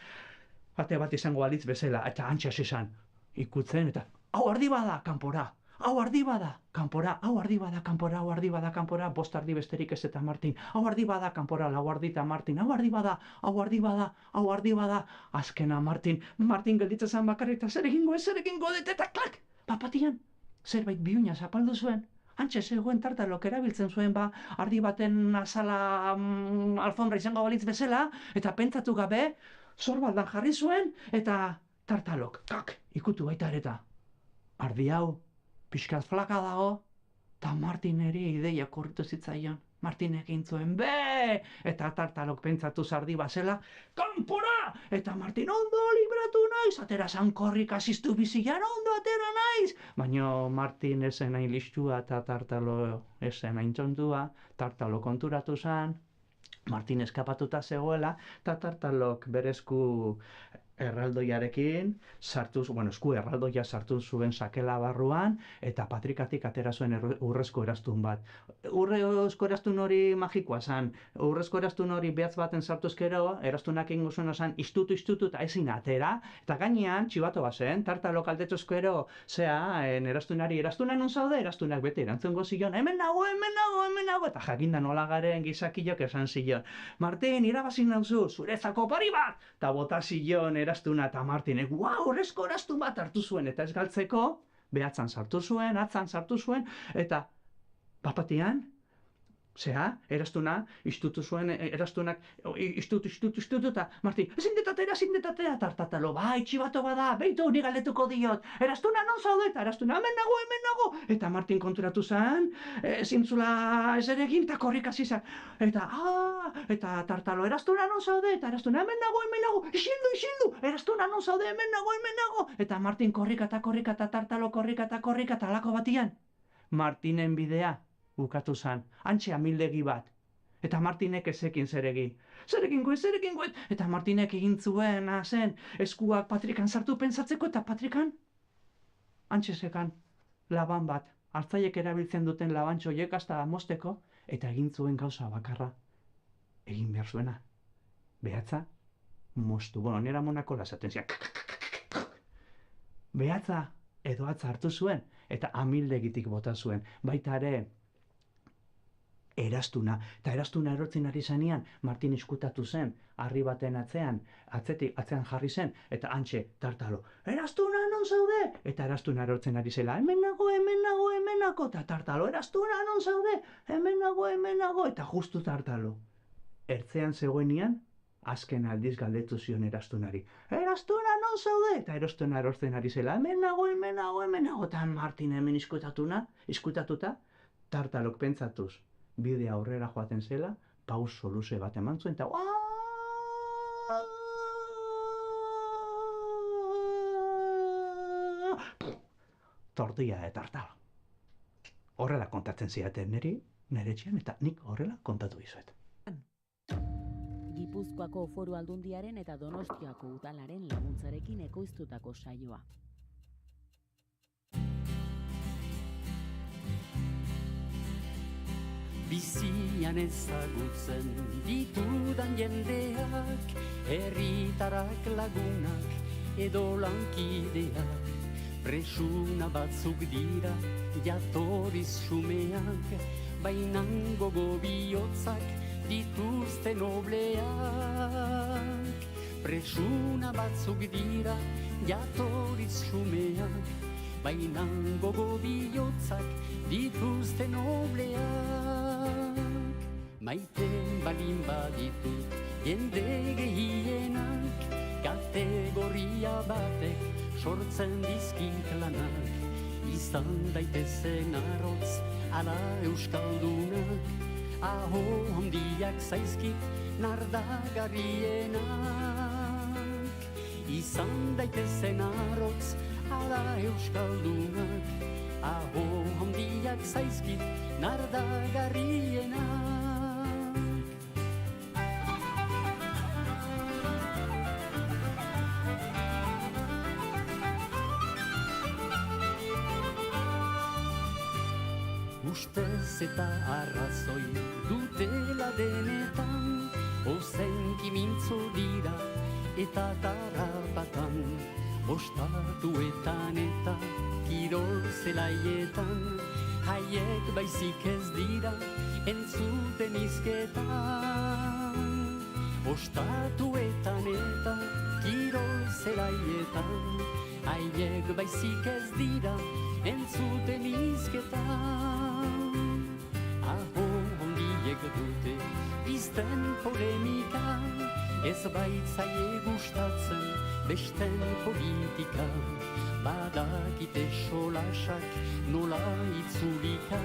ate bat izango balitz bezala, eta antxas izan, ikutzen, eta hau ardi bada, kanpora, hau ardi bada, kanpora, bost ardi besterik ez eta Martin, hau ardi bada, kanpora, lau ardi eta Martin, hau ardi bada, azkena Martin gelditzen zan bakarrik, eta zer egingo dut, eta klak, papatian, zerbait biuina zapaldu zuen, hantxe zegoen tartalok erabiltzen zuen ardi baten azala alfombra izango balitz bezala, eta pentsatu gabe, zorbaldan jarri zuen, eta tartalok, kak, ikutu baita areta. Ardi hau, pixkat flaka dago, eta Martineri ideia korritu zitzaion. Martinek egin zuen, eta tartalok pentsatu zardi bazela, kanpora! Eta Martin, ondo libratu naiz, atera zan korrik asiztu bizian, ondo atera naiz! Baina Martin esen hain listua eta tartalo esen hain txontua, tartalo konturatu zan, Martin eskapatuta zegoela, eta tartalok berezku erraldoiarekin, esku erraldoia sartu zuen sakela barruan, eta patrikatik atera zuen urrezko eraztun bat. Urrezko eraztun hori magikoa zan, urrezko eraztun hori behatz baten sartu ezkero, eraztunak egingo zuen zan, istutu, eta ezin atera, eta gainean, txibato bazen, tartalok aldetzu ezkero, eraztuna non zaude, eraztunak bete erantzungo zion, hemen nago, eta jakinda nola garen gizakilok esan zion, Martin, irabazi nauzu, zurezako pari bat, eta bota zion eraztuna eta Martinek, horrezko eraztun bat hartu zuen, eta ez galtzeko, behatzan sartu zuen, eta papatian, eraztuna, istutu zuen, eraztunak, istutu, eta Martin, ezin detatea, tartatalo, txibato bada, beitu, ni galdetuko diot, eraztuna non zaude, eta eraztuna, hemen nago, eta Martin konturatu zen, ezin zula ezer egin, eta korrik hasi zen, eta tartalo, eraztuna non zaude, eta eraztuna, hemen nago, isildu, eraztuna non zaude, hemen nago, eta Martin korrika, tartalo korrika, eta alako batian, Martinen bidea, bukatu zan, hantxe amildegi bat. Eta Martinek ezekin zer egin. Zer egingo, eta Martinek egin zuen eskuak patrikan sartu pentsatzeko, eta patrikan hantxe zekan laban bat, hartzaiek erabiltzen duten labantxoiek hasta mozteko, eta egin zuen gauza bakarra. Egin behar zuena. Behatza, moztu. Bueno, nera monako lasaten zian. Behatza edo hatza hartu zuen, eta amildegitik bota zuen. Baita ere, erastuna. Eta erastuna erotzen ari zenean, Martin iskutatu zen, harri baten atzean jarri zen, eta hantxe tartalo. Erastuna non zaude? Eta erastuna erortzen ari zela. Hemen nago, eta tartalo. Erastuna non zaude? Hemen nago, eta justu tartalo. Ertzean zegoenian, azken aldiz galdetu zion erastunari. Erastuna non zaude? Eta erastuna erortzen ari zela. Hemen nago, eta Martin hemen iskutatuta, tartalok pentsatuz. Bidea aurrera joaten zela, pauso luze bat eman zuen, eta tortilla eta tartalo. Horrela kontatzen zidaten nire etxean, eta nik horrela kontatu dizuet.
Gipuzkoako Foru Aldundiaren eta Donostiako Udalaren laguntzarekin ekoiztutako saioa.
Bizian ezagutzen ditudan jendeak, herritarak lagunak edo lankideak, presuna batzuk dira jatorriz xumeak, bainan gogo bihotzak dituzte nobleak. Presuna batzuk dira jatorriz xumeak, bainan gogo bihotzak dituzte nobleak. Maiten balin baditut jende gehienak, kategoria batek sortzen dizkit lanak, izan daitezen arrotz ala euskaldunak, aho handiak zaizkit nardagarrienak. Izan daitezen arrotz ala euskaldunak, aho handiak zaizkit nardagarrienak. Ustez eta arrazoi dutela denetan, ozenki mintzo dira eta tarrapatan, ostatuetan eta kirol zelaietan, haiek baizik ez dira entzuten izketan. Ostatuetan eta kirol zelaietan, haiek baizik ez dira entzuten izketan. Aho hondiek dute bizten polemika, ez baitzaie gustatzen besten politika. Badakite solasak nola itzulika,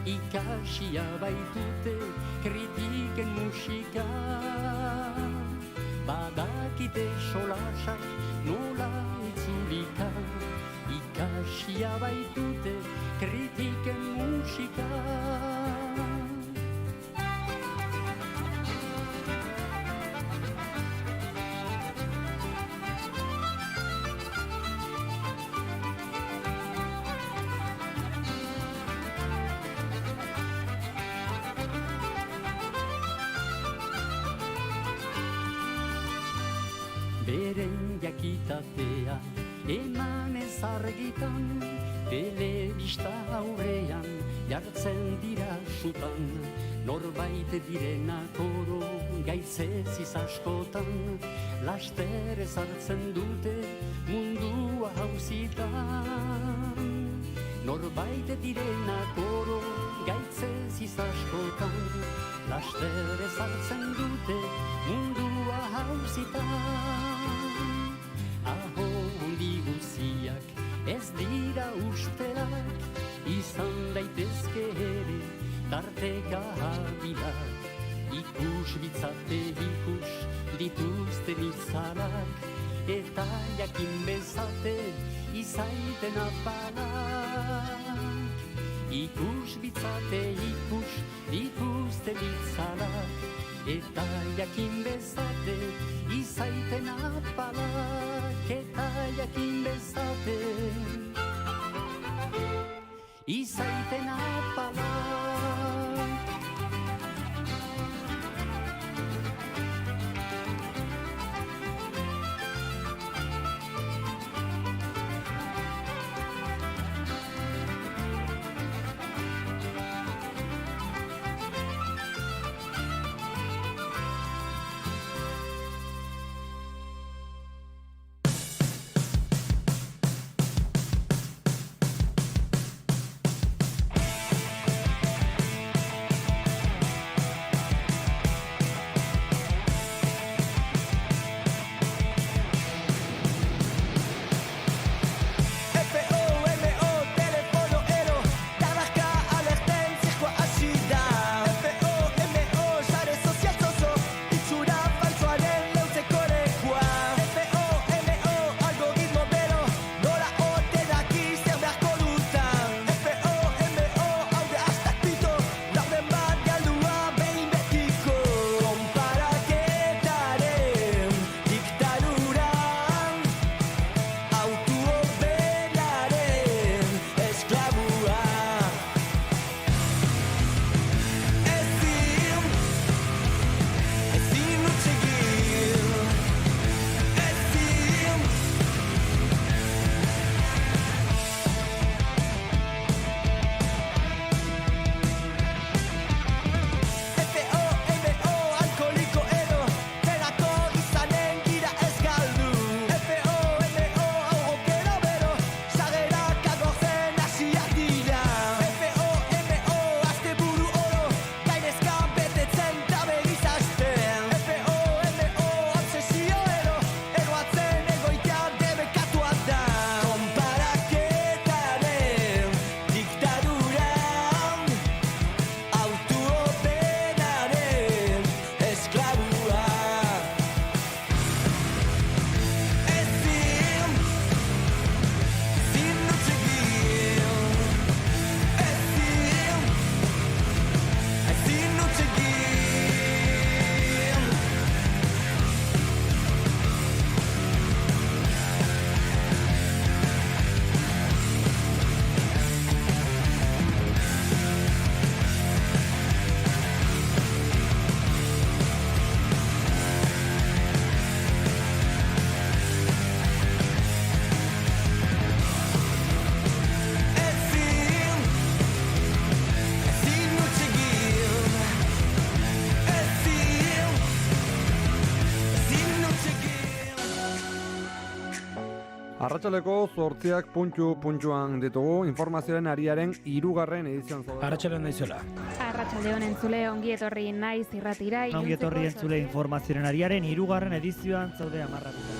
ikasia baitute kritiken musika. Badakite solasak nola itzulika, ikasia baitute kritiken musika. Beren jakitatea eman ez argitan, telebista aurrean jartzen dira sutan, norbait direnak oro gaitzez askotan, laster ezartzen dute mundua hauzitan. Norbait direnak oro gaitzez askotan, laster ezartzen dute mundua hauzitan. Aho hondi guziak ez dira ustelak, izan daitezke ere tarteka habilak. Ikus bitzate ikus dituzten itzalak, eta jakin bezate izaiten apalak. Ikus bitzate ikus dituzten itzalak, eta jakin bezate izaiten apalak, eta jakin bezate.
Arratsaleko 8 puntuan ditugu informazioaren ariaren 3. edizioan zaude.
Arratsaldeon daizuela.
Arratsaldeon entzule, ongi etorri naiz irratira.
Ongi etorri entzule informazioaren ariaren 3. edizioan zaude amarratuta.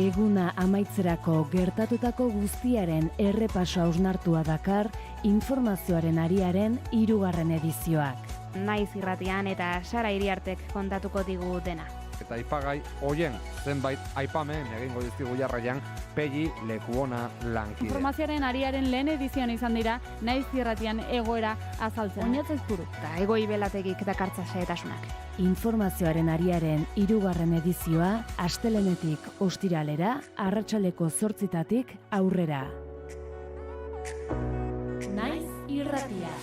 Eguna amaitzerako gertatutako guztiaren errepaso hausnartua dakar informazioaren ariaren 3. edizioak.
Naiz irratian eta Sara Iriartek kontatuko digu dena.
Eta aipagai hoien zenbait aipamen egingo dizkigu jarraian Pegi Lekuona lankide.
Informazioaren ariaren lehen edizioan izan dira naiz irratian egoera azaltzen. Oinatzezpuru.
Eta egoi belategik dakartza xehetasunak.
Informazioaren ariaren 3. edizioa astelenetik ostiralera arratsaldeko 8:00 aurrera.
Naiz irratia.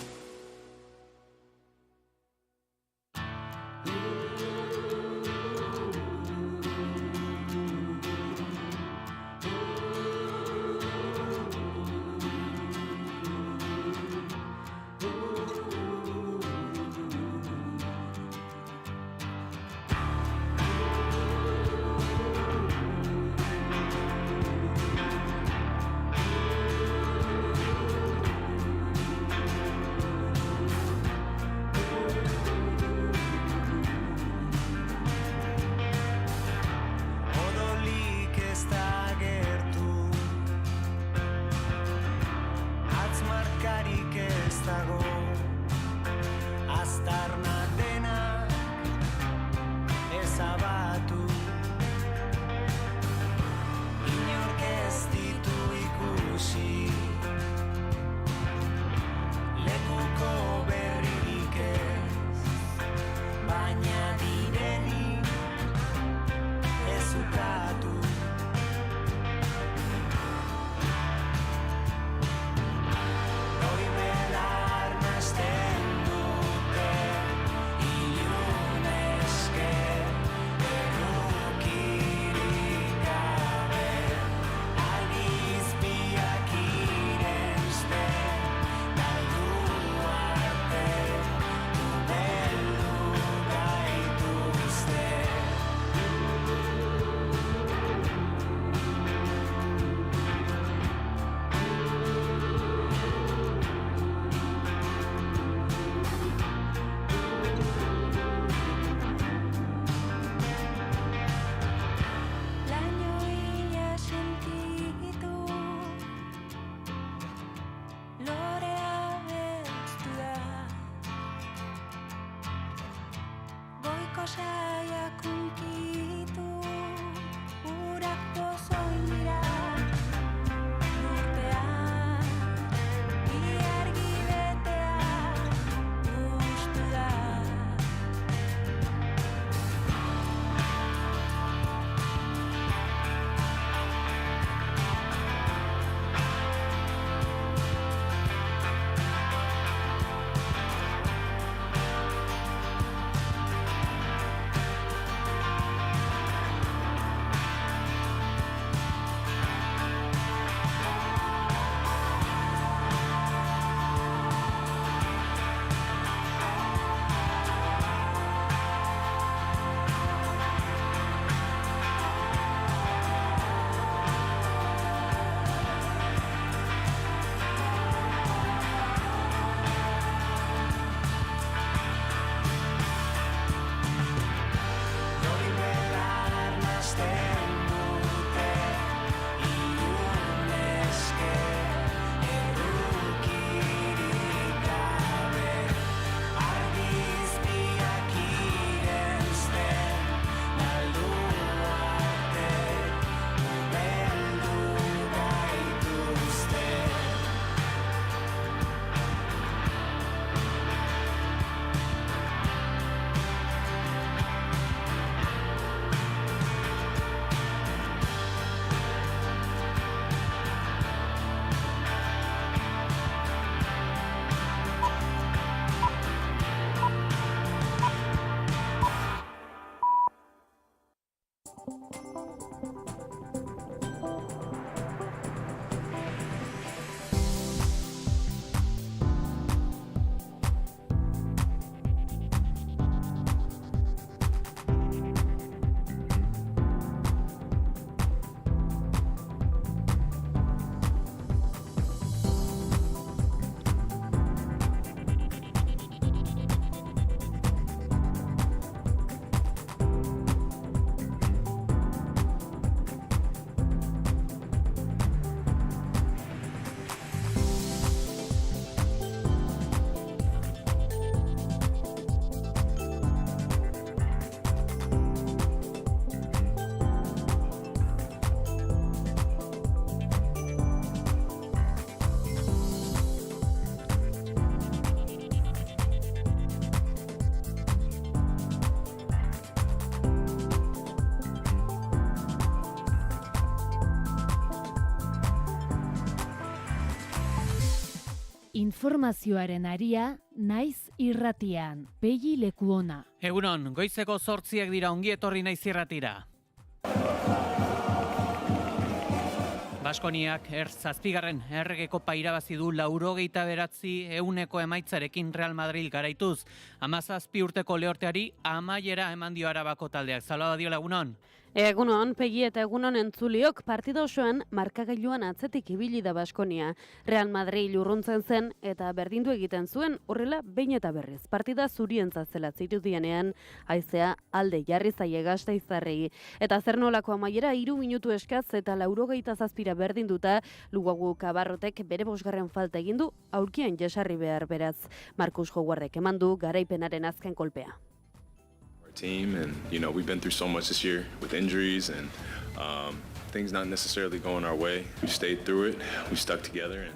Informazioaren aria, Naiz Irratian, Pegi Lekuona.
Egunon, goizeko 8 dira, ongi etorri Naiz Irratira. Baskoniak zazpigarren errege kopa irabazi du 89% emaitzarekin Real Madrid garaituz. 17 urteko lehorteari amaiera eman dio Arabako taldeak. Salvador egunon.
Egunon, Pegi eta egunon entzuliok partida osoan markagailuan atzetik ibili da Baskonia. Real Madrid urruntzen zen eta berdindu egiten zuen horrela behin eta berriz. Partida zurientzat zela zirudienean haizea alde jarri zaie Gasteiztarrei. Eta zer nolako amaiera 3 minutu eskaz eta 87 berdinduta Lugagu Kabarrotek bere 5. falta egin du aurkian jesarri behar beraz. Markus Howardek eman du garaipenaren azken kolpea.
Team, and we've been through so much this year with injuries and things not necessarily going our way. We stayed through it. We stuck together.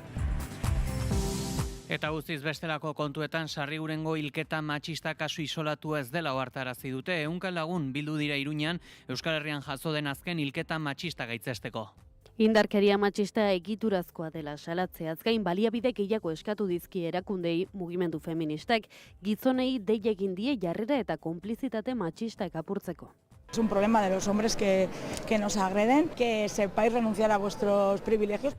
Eta guztiz bestelako kontuetan Sarrigurengo hilketa matxista kasu isolatu ez dela ohartarazi dute. 100 lagun bildu dira Iruñan Euskal Herrian jazo den azken hilketa matxista gaitzesteko.
Indarkeria matxista egiturazkoa dela salatzeaz gain baliabide gehiago eskatu dizki erakundei mugimendu feministak, gizonei dei egin die jarrera eta konplizitate matxistak apurtzeko.
Es un problema de los hombres que nos agreden, que sepáis renunciar a vuestros privilegios.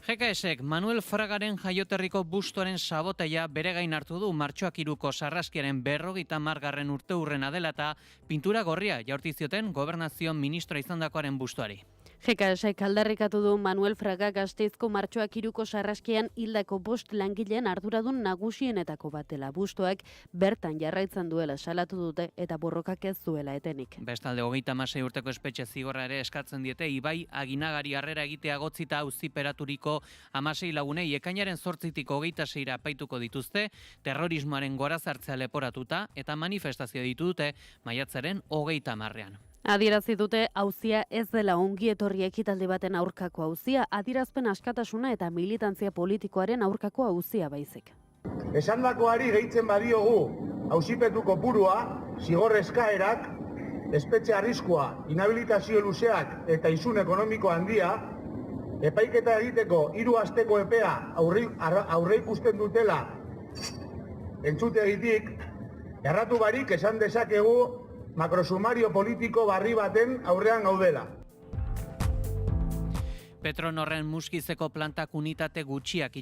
GKSek Manuel Fragaren jaioterriko bustoaren saboteia bere gain hartu du martxoak 3ko sarraskiaren 50. urteurrena dela eta pintura gorria jaurti zioten gobernazio ministro izandakoaren bustoari.
GKSek aldarrikatu du Manuel Fraga Gasteizko martxoak 3ko sarraskian hildako 5 langileen arduradun nagusienetako batela. Bustoak bertan jarraitzen duela salatu dute eta borrokak ez duela etenik.
Bestalde 36 urteko espetxe zigorra ere eskatzen diete Ibai Aginagari harrera egitea gotzita auziperaturiko 16 lagunei ekainaren 8tik 26ra apaituko dituzte, terrorismoaren gorazartzea leporatuta eta manifestazio ditu dute maiatzaren 30ean.
Adierazi dute auzia ez dela ongi etorri ekitaldi baten aurkako auzia, adierazpen askatasuna eta militantzia politikoaren aurkako auzia baizik.
Esandakoari gehitzen badiogu auzipetu kopurua, zigor eskaerak, espetxe arriskua, inhabilitazio luzeak eta isun ekonomiko handia, epaiketa egiteko 3 asteko epea aurre ikusten dutela entzutegitik, erratu barik esan dezakegu makrosumario politiko barri baten aurrean gaudela.
Petronorren Muskizeko plantak unitate guztiak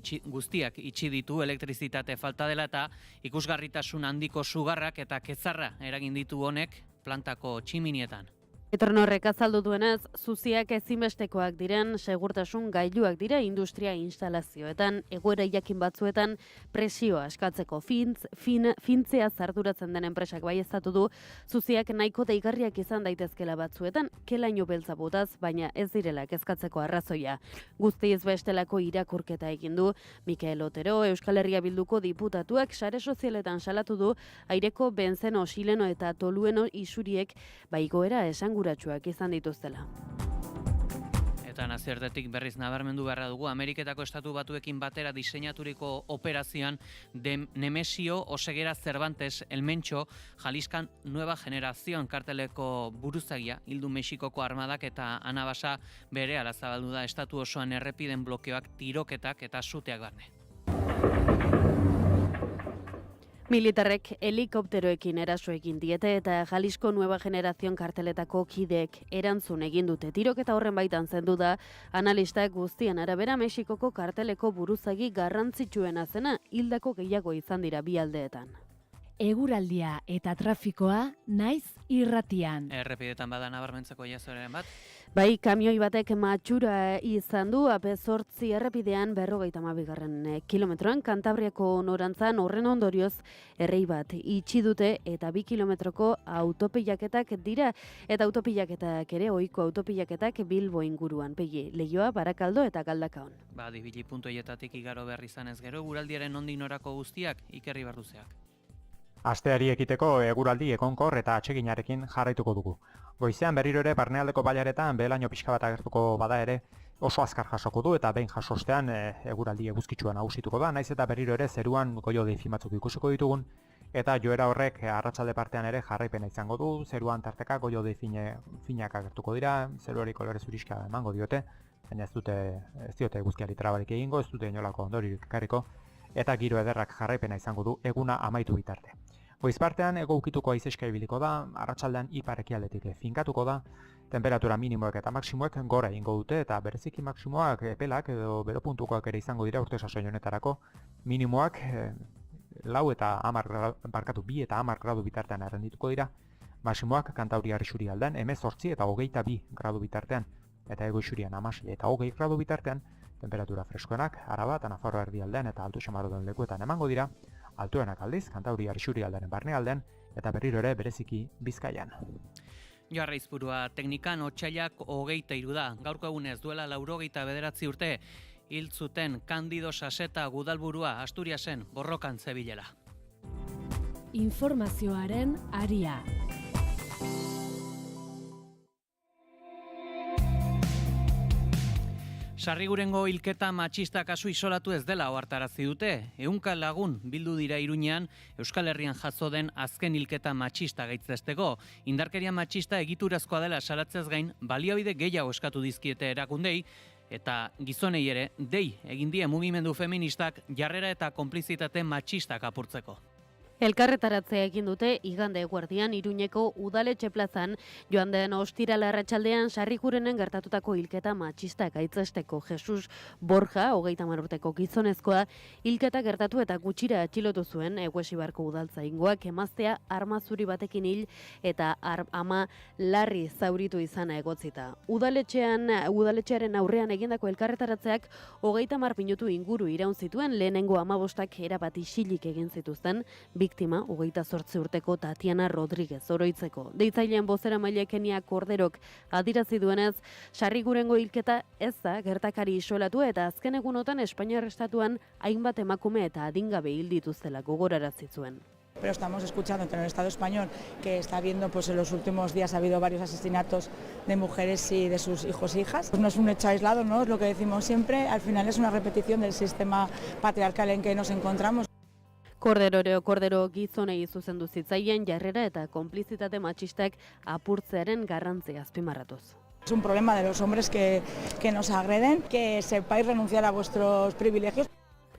itxi ditu elektrizitate falta dela eta ikusgarritasun handiko sugarrak eta kezarra eragin ditu honek plantako tximinietan.
Petronorrek azaldu duenez, zuziak ezinbestekoak diren segurtasun gailuak dira industria instalazioetan, egoera jakin batzuetan presioa eskatzeko fintzea zarduratzen den enpresak baieztatu du, zuziak nahiko deigarriak izan daitezkela batzuetan, kelaino beltza botaz, baina ez direla kezkatzeko arrazoia. Guztiz bestelako irakurketa egin du, Mikel Otero, Euskal Herria Bilduko diputatuak sare sozialetan salatu du, aireko benzeno, xileno eta tolueno isuriek baigoera esanguratsuak izan dituztela.
Eta nazioartetik berriz nabarmendu beharra dugu, Ameriketako Estatu Batuekin batera diseinaturiko operazioan Nemesio Oseguera Cervantes Elmentxo Jaliskan Nueva Generación karteleko buruzagia hildu Mexikoko armadak eta anabasa berehala zabaldu da estatu osoan errepiden blokeoak, tiroketak eta suteak barne.
Militarrek helikopteroekin eraso egin diete eta Jalisco Nueva Generación karteletako kideek erantzun egin dute. Tiroketa horren baitan zendu da analistak guztien arabera Mexikoko karteleko buruzagi garrantzitsuena zena, hildako gehiago izan dira bi aldeetan.
Eguraldia eta trafikoa Naiz Irratian.
Errepidetan bada nabarmentzeko jazoren bat?
Bai, kamioi batek matxura izan du AP8 errepidean 52. kilometroan Kantabriako norantzan horren ondorioz errei bat itxi dute eta 2 kilometroko autopilaketak dira eta autopilaketak ere ohiko autopilaketak Bilbo inguruan Pegi, Leioa, Barakaldo eta Galdakaon.
Dibili puntoietatik igaro behar izanez gero eguraldiaren nondik norako guztiak Ikerri Barduzeak.
Asteari ekiteko eguraldi egonkor eta atseginarekin jarraituko dugu. Goizean berriro ere barnealdeko bailaretan behelaino pixka bat agertuko bada ere oso azkar jasoko du eta behin jasostean eguraldi eguzkitsua nagusituko da, naiz eta berriro ere zeruan goio-deifi batzuk ikusiko ditugun eta joera horrek arratsalde partean ere jarraipena izango du, zeruan tarteka goio-dei finak agertuko dira, zeruari kolore zuriska emango diote, baina ez diote eguzkiari trabarik egingo, ez dute inolako ondoriorik ekarriko, eta giro ederrak jarraipena izango du eguna amaitu bitarte. Goiz partean, ego ukituko haizeska ibiliko da, arratsaldean ipar-ekialdetik finkatuko da, temperatura minimoek eta maksimoek gora egingo dute, eta bereziki maksimoak epelak edo beropuntukoak ere izango dira urte sasoi honetarako, minimoak 2 eta 10 gradu bitartean errendituko dira, maksimoak Kantauriar isurialdean 18 eta 22 gradu bitartean, eta Ego Isurian 16 eta 20 gradu bitartean, temperatura freskoenak Araba eta Nafarroa erdialdean eta Altu Xamarroden lekuetan emango dira, altuenak aldiz Kantauriar isurialdearen barnealdean eta berriro ere bereziki Bizkaian.
Joarra Izpurua, teknikan otsailak 23 da, gaurko egunez duela 89 urte, hil zuten Kandido Saseta Gudalburua Asturiasen borrokan zebilela.
Informazioaren aria.
Sarrigurengo hilketa matxista kasu isolatu ez dela ohartarazi dute. 100 lagun bildu dira Iruñean Euskal Herrian jazo den azken hilketa matxista gaitzesteko. Indarkeria matxista egiturazkoa dela salatzez gain, baliabide gehiago eskatu dizkiete erakundei, eta gizonei ere dei egin die mugimendu feministak jarrera eta konplizitate matxistak apurtzeko.
Elkarretaratzea egin dute igande eguerdian Iruñeko udaletxe plazan, joan den ostiral arratsaldean Sarrigurenen gertatutako hilketa matxista gaitzesteko. Jesus Borja, 30 urteko gizonezkoa, hilketa gertatu eta gutxira atxilotu zuen Eguesibarko udaltzaingoak emaztea arma zuri batekin hil eta ama larri zauritu izana egotzita. Udaletxearen aurrean egindako elkarretaratzeak 30 minutu inguru iraun zituen, lehenengo 15 erabat isilik egin zituzten, biktima, 28 urteko Tatiana Rodríguez oroitzeko. Deitzaileen bozeramaile Kenia Korderok adirazi duenez, Sarrigurengo hilketa ez da gertakari isolatu eta azken egunotan Espainiar estatuan hainbat emakume eta adingabe hil dituztela gogorarazi zuen.
Pero estamos escuchando en el Estado español que está habiendo, pues en los últimos días ha habido varios asesinatos de mujeres y de sus hijos e hijas. Pues no es un hecho aislado, ¿no? Es lo que decimos siempre, al final es una repetición del sistema patriarcal en que nos encontramos.
Kordero gizonei zuzendu zitzaien jarrera eta konplizitate matxistak apurtzearen garrantzia azpimarratuz.
Es un problema de los hombres que nos agreden, que sepáis renunciar a vuestros privilegios.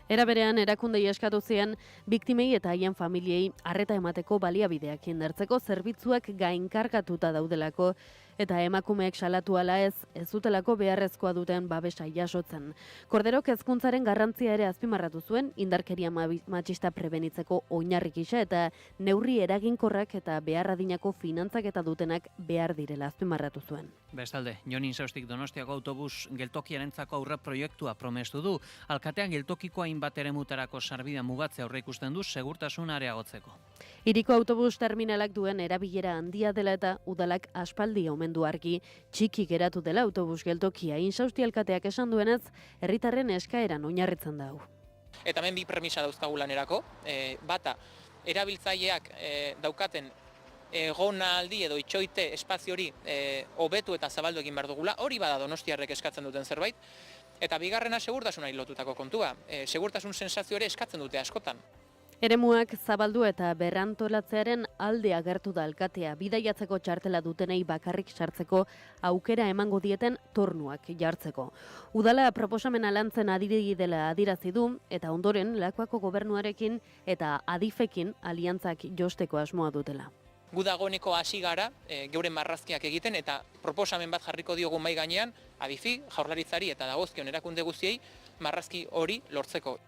Era berean erakundei eskatu zien biktimei eta haien familiei arreta emateko baliabideak indartzeko zerbitzuak gainkargatuta daudelako eta emakumeek salatu ala ez dutelako beharrezkoa duten babesa jasotzen. Korderok hezkuntzaren garrantzia ere azpimarratu zuen indarkeria matxista prebenitzeko oinarri gisa eta neurri eraginkorrak eta beharradinako finantzaketa dutenak behar direla azpimarratu zuen.
Bestalde, Jon Insaustik Donostiako autobus geltokiarentzako aurre proiektua promestu du. Alkatean geltokiko hainbat eremutarako sarbidea mugatzea aurreikusten du segurtasun areagotzeko.
Hiriko autobus terminalak duen erabilera handia dela eta udalak aspaldi omendu argi txiki geratu dela autobus geltokia. Insausti alkateak esan duenez, herritarren eskaeran oinarritzen da hau.
Eta hemen bi premisa dauzkagu lanerako, bata, erabiltzaileak daukaten egonaldi edo itxoite espazio hori hobetu eta zabaldu egin behar dugula, hori bada donostiarrek eskatzen duten zerbait, eta bigarrena segurtasunari lotutako kontua, segurtasun sensazio ere eskatzen dute askotan.
Eremuak zabaldu eta berrantolatzearen alde agertu da alkatea, bidaiatzeko txartela dutenei bakarrik sartzeko aukera emango dieten tornuak jartzeko. Udala proposamena lantzen adiri dela adirazi du eta ondoren Lakuako gobernuarekin eta Adifekin aliantzak josteko asmoa dutela.
Gu dagoeneko hasi gara geuren marrazkiak egiten eta proposamen bat jarriko diogu mahai gainean Adifi, Jaurlaritzari eta dagozkion erakunde guztiei marrazki hori lortzeko.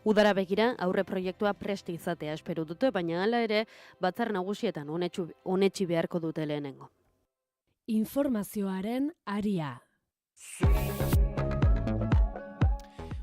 Udara begira aurre proiektua prest izatea espero dute, baina hala ere batzar nagusietan onetsi beharko dute lehenengo.
Informazioaren aria.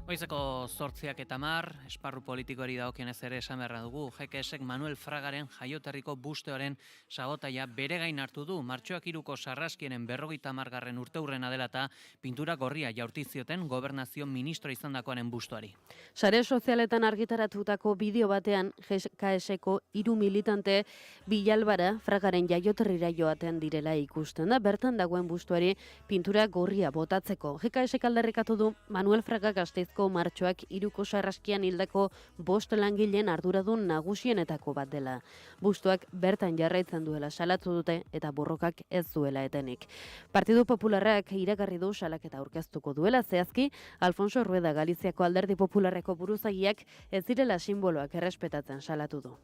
Goizeko 8:10, esparru politikoari dagokionez ere esan beharra dugu, GKSek Manuel Fragaren jaioterriko busteoren sabotaia bere gain hartu du. Martxoak 3ko sarraskienen 50. urteurrena dela eta pintura gorria jaurti zioten gobernazio ministro izandakoaren bustoari.
Sare sozialetan argitaratutako bideo batean GKSeko 3 militante Bilalbara Fragaren jaioterrira joaten direla ikusten da, bertan dagoen bustoari pintura gorria botatzeko. GKSek aldarrikatu du Manuel Fraga Gasteizko Frantziako martxoak 3ko sarraskian hildako 5 langileen arduradun nagusienetako bat dela. Bustoak bertan jarraitzen duela salatu dute eta borrokak ez duela etenik. Partidu Popularrak iragarri du salaketa aurkeztuko duela, zehazki Alfonso Rueda Galiziako Alderdi Popularreko buruzagiak ez direla sinboloak errespetatzen salatu du.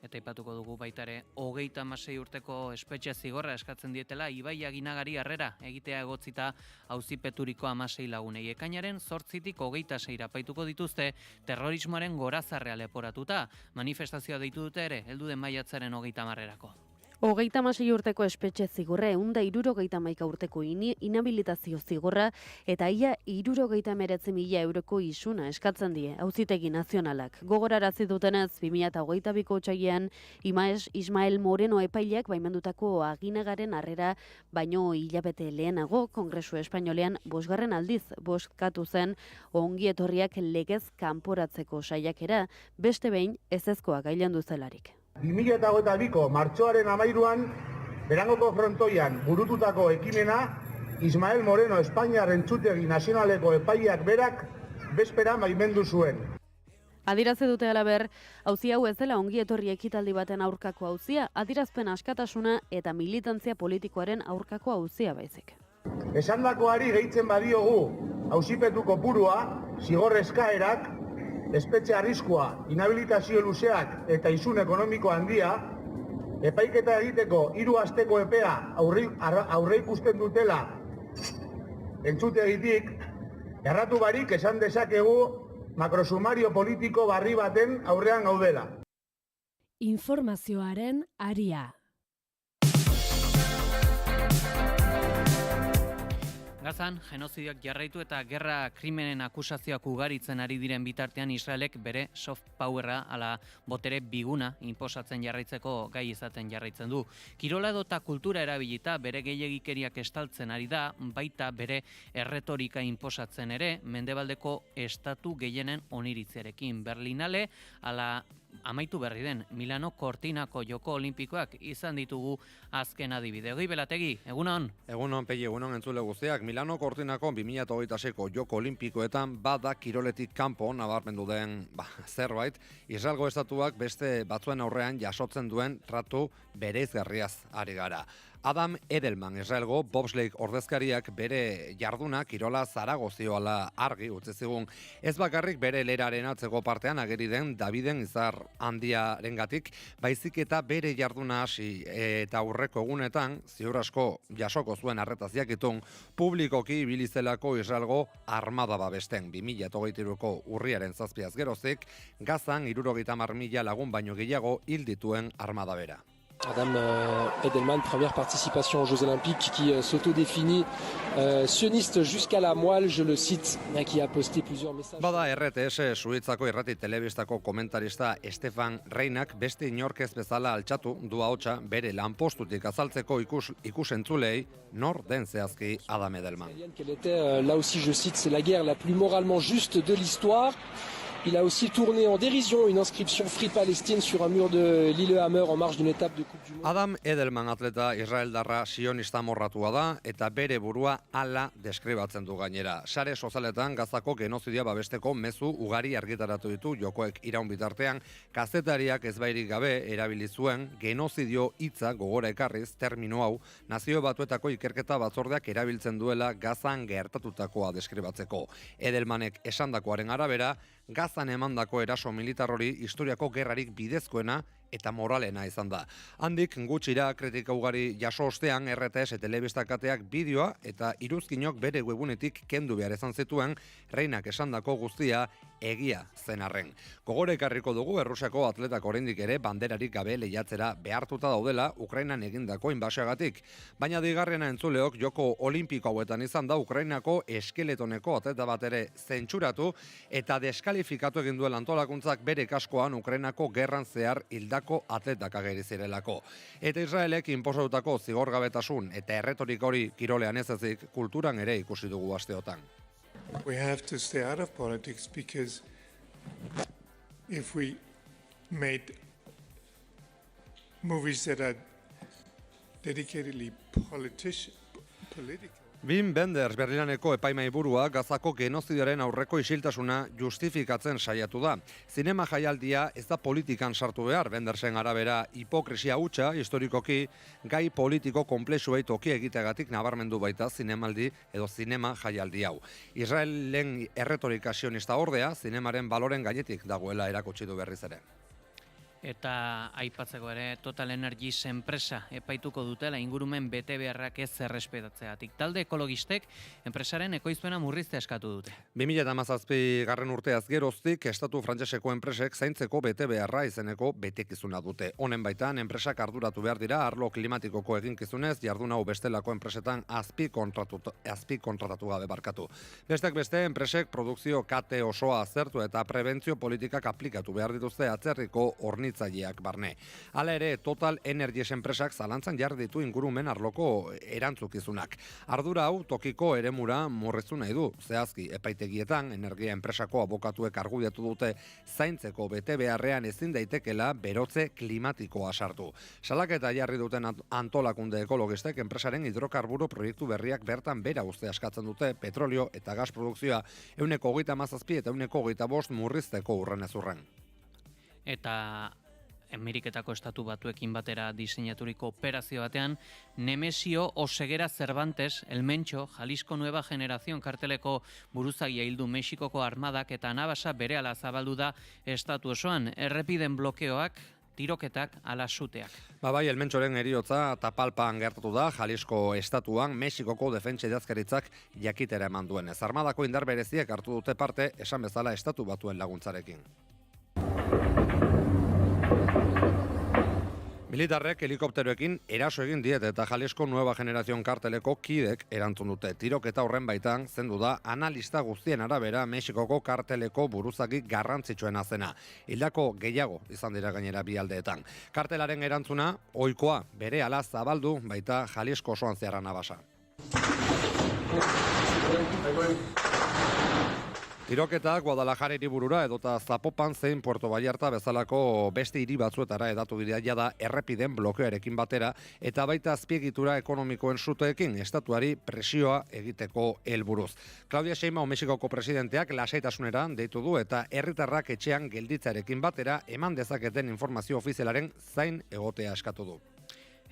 Eta ipatuko dugu baita ere, 36 urteko espetxe zigorra eskatzen dietela Ibai Aginagari harrera egitea egotzita auzipeturiko 16 lagunei. Ekainaren 8tik 26 apaituko dituzte terrorismoaren gorazarrea leporatuta. Manifestazioa deitu dute ere, heldu den maiatzaren 30erako.
36 urteko espetxe zigorra, 171 urteko inhabilitazio zigorra eta ia 69.000 euroko isuna eskatzen die Auzitegi Nazionalak. Gogorarazi dutenez, 2022ko otsailean Ismael Moreno epaileak baimendutako Aginagaren harrera baino hilabete lehenago Kongresu Espainolean 5. aldiz bozkatu zen ongi etorriak legez kanporatzeko saiakera, beste behin ezezkoa gailendu zelarik.
2022ko martxoaren 13an, Berangoko frontoian burututako ekimena, Ismael Moreno Espainiar Entzutegi Nazionaleko epaileak berak bezperan baimendu zuen.
Adiraze dute alaber, auzi hau ez dela ongi etorri ekitaldi baten aurkako auzia, adirazpen askatasuna eta militantzia politikoaren aurkako auzia baizik.
Esandakoari gehitzen badiogu, auzipetu kopurua, zigor eskaerak, espetxe arriskua, inhabilitazio luzeak eta isun ekonomiko handia, epaiketa egiteko 3 asteko epea aurre ikusten dutela entzutegitik, erratu barik esan dezakegu makrosumario politiko barri baten aurrean gaudela.
Informazioaren aria.
Gazan, genozidioak jarraitu eta gerra krimenen akusazioak ugaritzen ari diren bitartean Israelek bere soft powerra ala botere biguna inposatzen jarraitzeko gai izaten jarraitzen du. Kirola edota kultura erabilita bere gehiegikeriak estaltzen ari da, baita bere erretorika inposatzen ere, mendebaldeko estatu gehienen oniritzerekin. Berlinale ala amaitu berri den Milano Cortinako Joko Olimpikoak izan ditugu azken adibide. Egi Belategi, egunon?
Egunon, Pei, egunon entzule guztiak. Milano Cortinako 2026ko Joko Olimpikoetan bada kiroletik kanpo nabarmendu den zerbait, Israelgo estatuak beste batzuen aurrean jasotzen duen tratu bereizgarriaz ari gara. Adam Edelman, Israelgo bobsleigh ordezkariak bere jarduna kirola zaragozioala argi utzi zigun. Ez bakarrik bere leraren atzeko partean ageri den Daviden izar handiarengatik, baizik eta bere jarduna hasi eta aurreko egunetan, ziur asko jasoko zuen arretaz jakitun, publikoki ibilizelako Israelgo armada babesten. 2023ko urriaren 7 gerozik, Gazan 70.000 lagun baino gehiago hil dituen armada bera.
Adam Edelman, première participation aux Jeux Olympiques, qui s'autodéfinit sioniste jusqu'à la moelle, je le cite, qui a posté plusieurs messages.
Bada RTS Suitzako irrati telebistako komentarista Stefan Reinak beste inork ez bezala altxatu du ahotsa bere lanpostutik azaltzeko ikusentzulei nor den zehazki Adam Edelman.
Qu'elle était, là aussi je cite, c'est la guerre la plus moralement juste de l'histoire. Il a aussi tourné en dérision une inscription Free Palestine sur un mur de Lillehammer en marge d'une étape de Coupe du Monde.
Adam Edelman atleta israeldarra sionista morratua da eta bere burua hala deskribatzen du gainera. Sare sozialetan Gazako genozidia babesteko mezu ugari argitaratu ditu jokoek iraun bitartean, kazetariak ezbairik gabe erabili zuen genozidio hitza gogora ekarriz termino hau Nazio Batuetako ikerketa batzordeak erabiltzen duela Gazan gertatutakoa deskribatzeko. Edelmanek esandakoaren arabera, Gazan emandako eraso militar hori historiako gerrarik bidezkoena eta moralena izan da. Handik gutxira kritika ugari jaso ostean RTS telebistakateak bideoa eta iruzkinok bere webunetik kendu behar izan zituen Reinak esandako guztia egia zen arren. Gogora ekarriko dugu Errusiako atletak oraindik ere banderarik gabe lehiatzera behartuta daudela Ukrainan egindako inbasioagatik. Baina digarrena entzuleok Joko Olimpiko hauetan izan da Ukrainako eskeletoneko atleta bat ere zentsuratu eta deskalifikatu egin duen antolakuntzak bere kaskoan Ukrainako gerran zehar hildako atletak ageri zirelako. Eta Israelek inposatutako zigorgabetasun eta erretorik hori kirolean ez ezik kulturan ere ikusi dugu asteotan.
We have to stay out of politics because if we made movies that are dedicatedly political.
Wim Wenders Berlineko epaimahaiburua Gazako genozidoaren aurreko isiltasuna justifikatzen saiatu da. Zinema jaialdia ez da politikan sartu behar, Wendersen arabera hipokresia hutsa historikoki gai politiko konplexuei toki egiteagatik nabarmendu baita zinemaldi edo zinema jaialdi hau. Israelen erretorika sionista ordea, zinemaren baloren gainetik dagoela erakutsi du berriz ere.
Eta aipatzeko ere Total Energies enpresa epaituko dutela ingurumen betebeharrak ez errespetatzeagatik. Talde ekologistek enpresaren ekoizpena murriztea eskatu dute.
2017 garren urteaz geroztik estatu frantseseko enpresek zaintzeko betebeharra izeneko betekizuna dute. Honen baitan enpresak arduratu behar dira arlo klimatikoko eginkizunez jardun hau bestelako enpresetan azpi kontratatu gabe barkatu. Bestek beste enpresek produkzio kate osoa aztertu eta prebentzio politikak aplikatu behar dituzte atzerriko hornitzaileak barne. Hala ere, Total Energies enpresak zalantzan jar ditu ingurumen arloko erantzukizunak. Ardura hau tokiko eremura murriztu nahi du. Zehazki, epaitegietan energia enpresako abokatuek argudiatu dute zaintzeko bete beharrean ezin daitekela berotze klimatikoa sartu. Salaketa jarri duten antolakunde ekologistek enpresaren hidrokarburo proiektu berriak bertan bera uztea eskatzen dute petrolio eta gas produkzioa 137 eta 125 murrizteko urrenez urren.
Eta Ameriketako estatu batuekin batera diseinaturiko operazio batean, Nemesio Oseguera Cervantes, El Mencho, Jalisco Nueva Generación karteleko buruzagia hildu Mexikoko armadak eta anabasa berehala zabaldu da estatu osoan, errepiden blokeoak, tiroketak ala suteak.
Bai, El Menchoren heriotza Tapalpan gertatu da, Jalisco estatuan Mexikoko defentsa idazkaritzak jakitera eman duenez. Armadako indar bereziek hartu dute parte, esan bezala estatu batuen laguntzarekin. Militarrek helikopteroekin eraso egin diete eta Jalisco Nueva Generación karteleko kidek erantzun dute. Tiroketa horren baitan zendu da analista guztien arabera Mexikoko karteleko buruzagi garrantzitsuena zena. Hildako gehiago izan dira gainera bi aldeetan. Kartelaren erantzuna ohikoa berehala zabaldu baita Jalisco osoan zehar anabasa. Tiroketak Guadalajara hiriburura edota Zapopan zein Puerto Vallarta bezalako beste hiri batzuetara hedatu dira jada errepiden blokeoarekin batera eta baita azpiegitura ekonomikoen suteekin estatuari presioa egiteko helburuz. Claudia Sheinbaum Mexikoko presidenteak lasaitasunera deitu du eta herritarrak etxean gelditzarekin batera eman dezaketen informazio ofizialaren zain egotea eskatu du.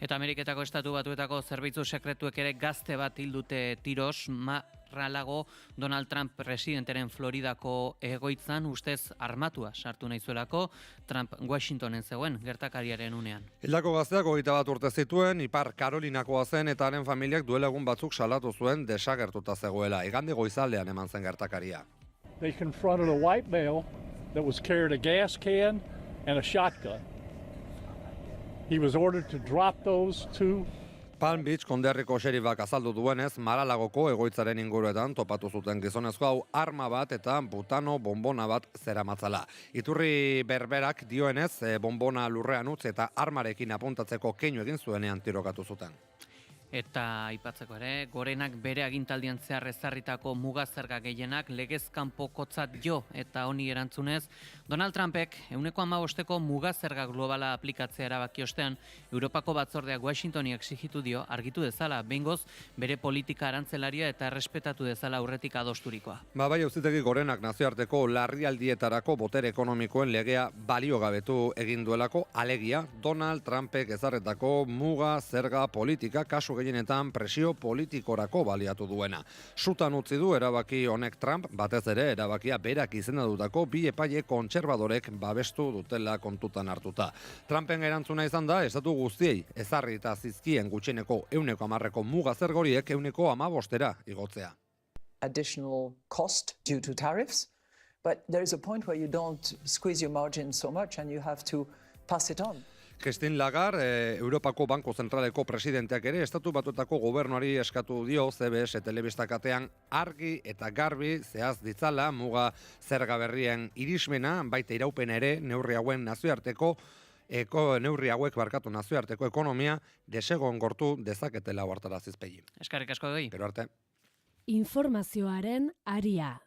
Eta Ameriketako estatu batuetako zerbitzu sekretuek ere gazte bat hildute tiroz, Mar-a-Lago Donald Trump presidenteren Floridako egoitzan ustez armatua sartu nahi zuelako, Trump Washingtonen zegoen gertakariaren unean.
Hildako gazteak 21 urte zituen, Ipar Karolinakoa zen eta haren familiak duela egun batzuk salatu zuen desagertuta zegoela. Igande goizaldean eman zen gertakaria.
They confronted a white male that was carried a gas can and a shotgun. He was ordered to drop those two.
Palm Beach konderriko xerifak azaldu duenez, Mar-a-Lagoko egoitzaren inguruetan topatu zuten gizonezko hau arma bat eta butano bonbona bat zeramatzala. Iturri berberak dioenez, bonbona lurrean utzi eta armarekin apuntatzeko keinu egin zuenean tirokatu zuten.
Eta aipatzeko ere, Gorenak bere agintaldian zehar ezarritako mugazerga gehienak legez kanpokotzat jo eta honi erantzunez, Donald Trumpek 115ko mugazerga globala aplikatzea erabaki ostean, Europako batzordeak Washingtoni exigitu dio argitu dezala, behingoz bere politika arantzelaria eta errespetatu dezala aurretik adosturikoa.
Bai, auzitegi Gorenak nazioarteko larrialdietarako botere ekonomikoen legea baliogabetu egin duelako, alegia Donald Trumpek ezarretako muga zerga politika kasu gehienetan presio politikorako baliatu duena. Sutan utzi du erabaki honek Trump, batez ere erabakia berak izendatutako bi epaile kontserbadorek babestu dutela kontutan hartuta. Trumpen erantzuna izan da, estatu guztiei ezarri eta zizkien gutxieneko 110ko muga zergoriek 115era igotzea.
Additional cost due to tariffs, but there is a point where you don't squeeze your margin so much and you have to pass it on.
Christine Lagarde, Europako Banko Zentraleko presidenteak ere estatu batuetako gobernuari eskatu dio CBS telebistakatean argi eta garbi zehaz ditzala muga zerga berrien irismena, baita iraupena ere neurri hauen nazioarteko nazioarteko ekonomia desegongortu dezaketela ohartaraziz pegi.
Eskerrik asko doi.
Gero arte.
Informazioaren aria.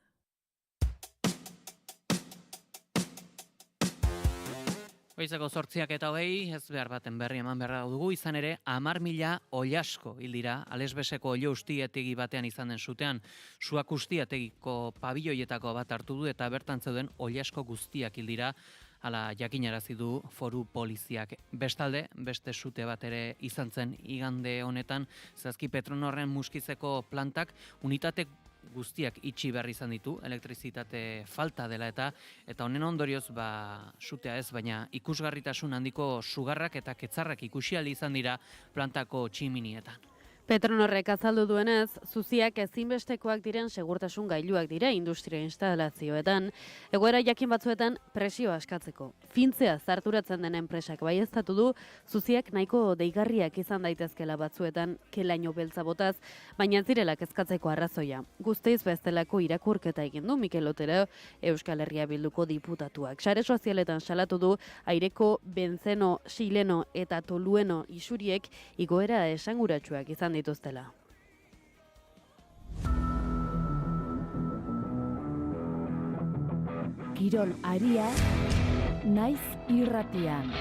Goizeko 8:20, ez behar baten berri eman beharra dugu, izan ere 10.000 oilasko hil dira Alesbeseko olio ustiategi batean izan den sutean. Suak ustiategiko pabilloietako bat hartu du eta bertan zeuden oilasko guztiak hil dira, hala jakinarazi du Foru Poliziak. Bestalde, beste sute bat ere izan zen igande honetan, Zazki Petronorren Muskizeko plantak unitate guztiak itxi behar izan ditu, elektrizitate falta dela eta honen ondorioz sutea ez, baina ikusgarritasun handiko sugarrak eta ketzarrak ikusi ahal izan dira plantako tximinietan.
Petronorrek azaldu duenez, zuziak ezinbestekoak diren segurtasun gailuak dira industria instalazioetan, egoera jakin batzuetan presioa askatzeko. Fintzea zarturatzen den enpresak baieztatu du, zuziak nahiko deigarriak izan daitezkela batzuetan kelaino beltza botaz, baina ez direla kezkatzeko arrazoia. Guztiz bestelako irakurketa egin du Mikel Otero, Euskal Herria Bilduko diputatuak. Sare sozialetan salatu du aireko benzeno, xileno eta tolueno isuriek igoera esanguratsuak izan dituztela.
Kirol aria, naiz irratian.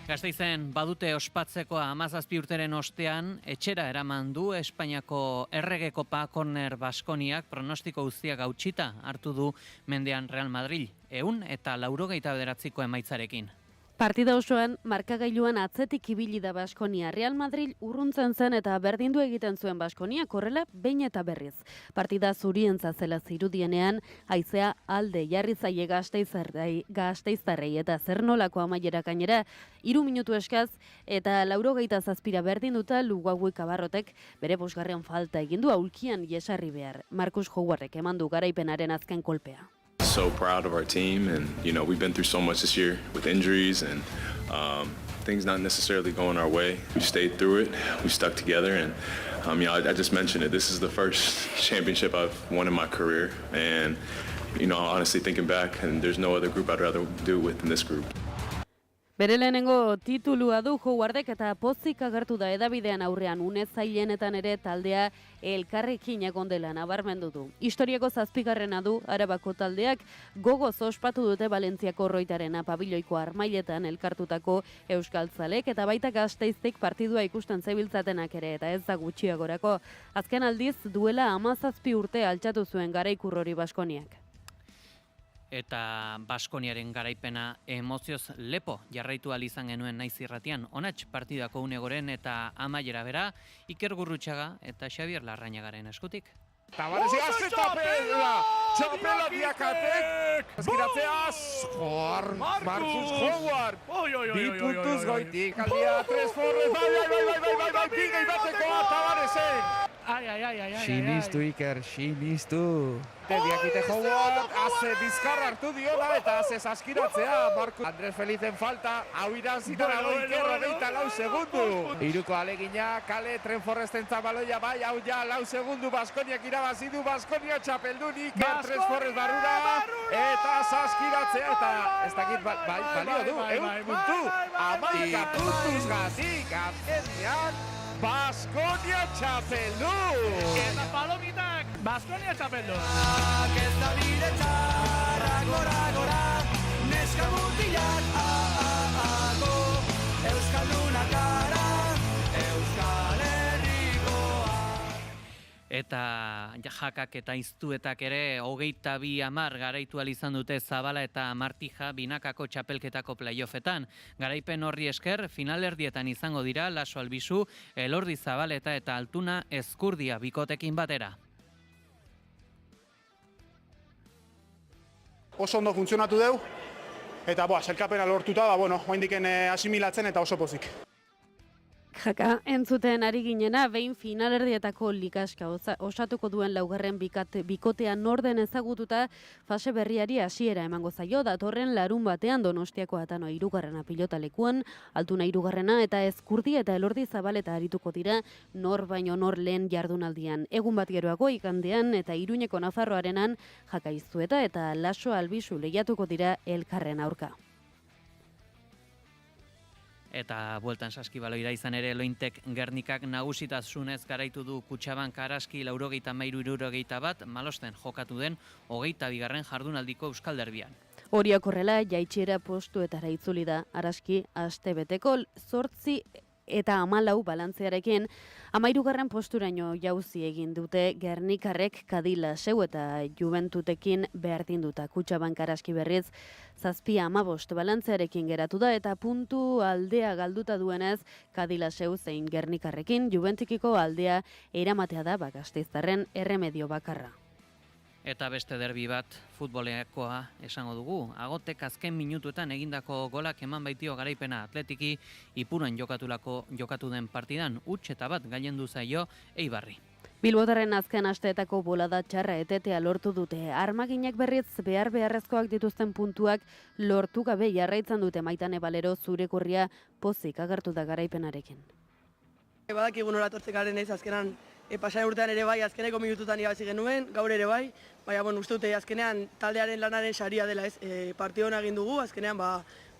Gasteizen badute ospatzeko 17 urteren ostean, etxera eraman du Espainiako Errege Kopa Korner Baskoniak pronostiko guztiak hautsita hartu du mendean Real Madrid, 189ko emaitzarekin.
Partida osoan, markagailuan atzetik ibili da Baskonia. Real Madrid urruntzen zen eta berdindu egiten zuen Baskonia, korrela behin eta berriz. Partida zurientza zela zirudienean, haizea alde jarri zaie Gasteiztarrei eta zer nolako amaiera gainera, 3 minutu eskaz eta 87 berdinduta Lugaui Kabarrotek bere bosgarren falta egin du aulkian jesarri behar. Markus Howardek eman du garaipenaren azken kolpea.
So proud of our team, and we've been through so much this year with injuries and things not necessarily going our way. We stayed through it, we stuck together, and I just mentioned it. This is the first championship I've won in my career, and honestly thinking back, and there's no other group I'd rather do it with than this group.
Bere lehenengo titulua du Howardek eta pozik agertu da edabidean aurrean une zailenetan ere taldea elkarrekin egon dela nabarmendu du. Historiako 7. du Arabako taldeak gogoz ospatu dute Valentziako Roitarena pabiloiko armailetan elkartutako euskaltzalek eta baita Gasteiztik partidua ikusten zebiltzatenak ere eta ez da gutxiagorako. Azken aldiz duela 17 urte altxatu zuen garaikur hori Baskoniak.
Eta Baskoniaren garaipena emozioz lepo jarraitu ahal izan genuen naiz irratian. Onats partidako unegoren eta amaiera bera, Iker Gurrutxaga eta Xabier Larrañagaren eskutik.
Tabarez egazte txapela diakatek, ezkiratzeaz, Markus Howard, 2 puntuz goitik, aldia 3 forrez, bai, bigei batekoa Tabarezen.
Sinistu, Iker, sinistu.
Diakite Howard, haze bizkarra hartu diola eta haze saskiratzea. Andres Felizen falta, hau irazita dago Iker 24 segundu. Iruko alegina, kale, Tren Forrestentza baloia bai, hau ja 4 segundu Baskoniak irabazi du, Baskonia txapeldun Iker, Tren Forrest barrura, eta saskiratzea, eta ez dakit balio du, 1 puntu, 11 puntuz gatik, azkenean, Baskonia txapeldun!
Eta palomitak, Baskonia txapeldun!
Ez da bide txarra, gora, neska mutilak, Euskaldunak gara, Euskal Herrikoa.
Eta jakak eta iztuetak ere 22 garaitu ahal izan dute Zabala eta Martija binakako txapelketako playoffetan. Garaipen horri esker, finalerdietan izango dira Laso Albizu, Elordi Zabaleta eta Altuna Ezkurdia bikotekin batera.
Oso ondo funtzionatu deu, eta sailkapena lortuta, oraindiken asimilatzen eta oso pozik.
Jaka, entzuten ari ginena, behin finalerdietako ligaska osatuko duen laugarren bikotea norden ezagututa fase berriari hasiera emango zaio, datorren larun batean Donostiako Atano 3. pilotalekuan, Altuna 3. eta Ezkurdia eta Elordi Zabaleta arituko dira nor baino nor lehen jardunaldian. Egun bat geroago igandean eta Iruñeko Nafarroarenan Jaka Iztueta eta Laso Albizu lehiatuko dira elkarren aurka.
Eta bueltan saskibaloira izan ere Lointek Gernikak nagusitasunez garaitu du Kutxabank Araski 83-61 Malosten jokatu den 22. jardunaldiko Euskal Derbian.
Horiak horrela, jaitsiera postuetara itzuli da Araski astebeteko 8 eta 14 balantzearekin 13. posturaino jauzi egin dute Gernikarrek Kadilaseu eta Juventutekin berdinduta. Kutxabank Araski berriz 7-15 balantzearekin geratu da eta puntu aldea galduta duenez Kadilaseu zein Gernikarrekin Juventukiko aldea eramatea da Gasteiztarren erremedio bakarra.
Eta beste derbi bat futbolekoa esango dugu. Agotek azken minutuetan egindako golak eman baitio garaipena Atletiki Ipuruan jokatu den partidan 1-1 gailendu zaio Eibarri.
Bilbotarren azken asteetako bolada txarra etetea lortu dute. Armaginek berriz beharrezkoak dituzten puntuak lortu gabe jarraitzen dute Maitane Balero zurekurria pozik agertu da garaipenarekin.
Badakigu nola tortzekaren ez azkenan pasaren urtean ere bai azkeneko minututan irabazi genuen, gaur ere bai, baina uste dute azkenean taldearen lanaren saria dela ez, partio hona egin dugu, azkenean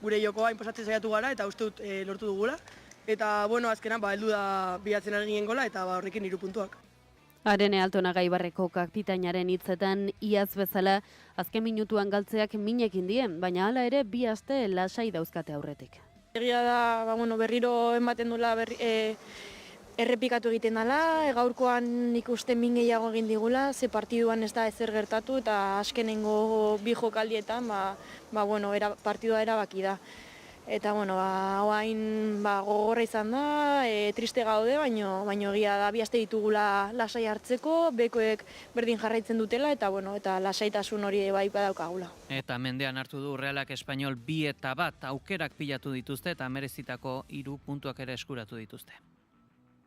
gure jokoa inposatzen saiatu gara eta uste dut lortu dugula. Eta azkenean heldu da bilatzen egin gola eta horrekin 3 puntuak.
Arene Altonaga Ibarreko kapitainaren hitzetan iaz bezala azken minutuan galtzeak minekin dien, baina hala ere 2 aste lasai dauzkate aurretik.
Egia da, berriro ematen dula errepikatu egiten dela, gaurkoan ikusten min gehiago egin digula, ze partiduan ez da ezer gertatu eta azkenengo 2 jokaldietan partidua erabaki da. Eta hain gogorra izan da, triste gaude, baina egia da 2 aste ditugula lasai hartzeko, bekoek berdin jarraitzen dutela eta lasaitasun hori bai badaukagula.
Eta mendean hartu du Realak Espainol 2-1 aukerak pilatu dituzte eta merezitako 3 puntuak ere eskuratu dituzte.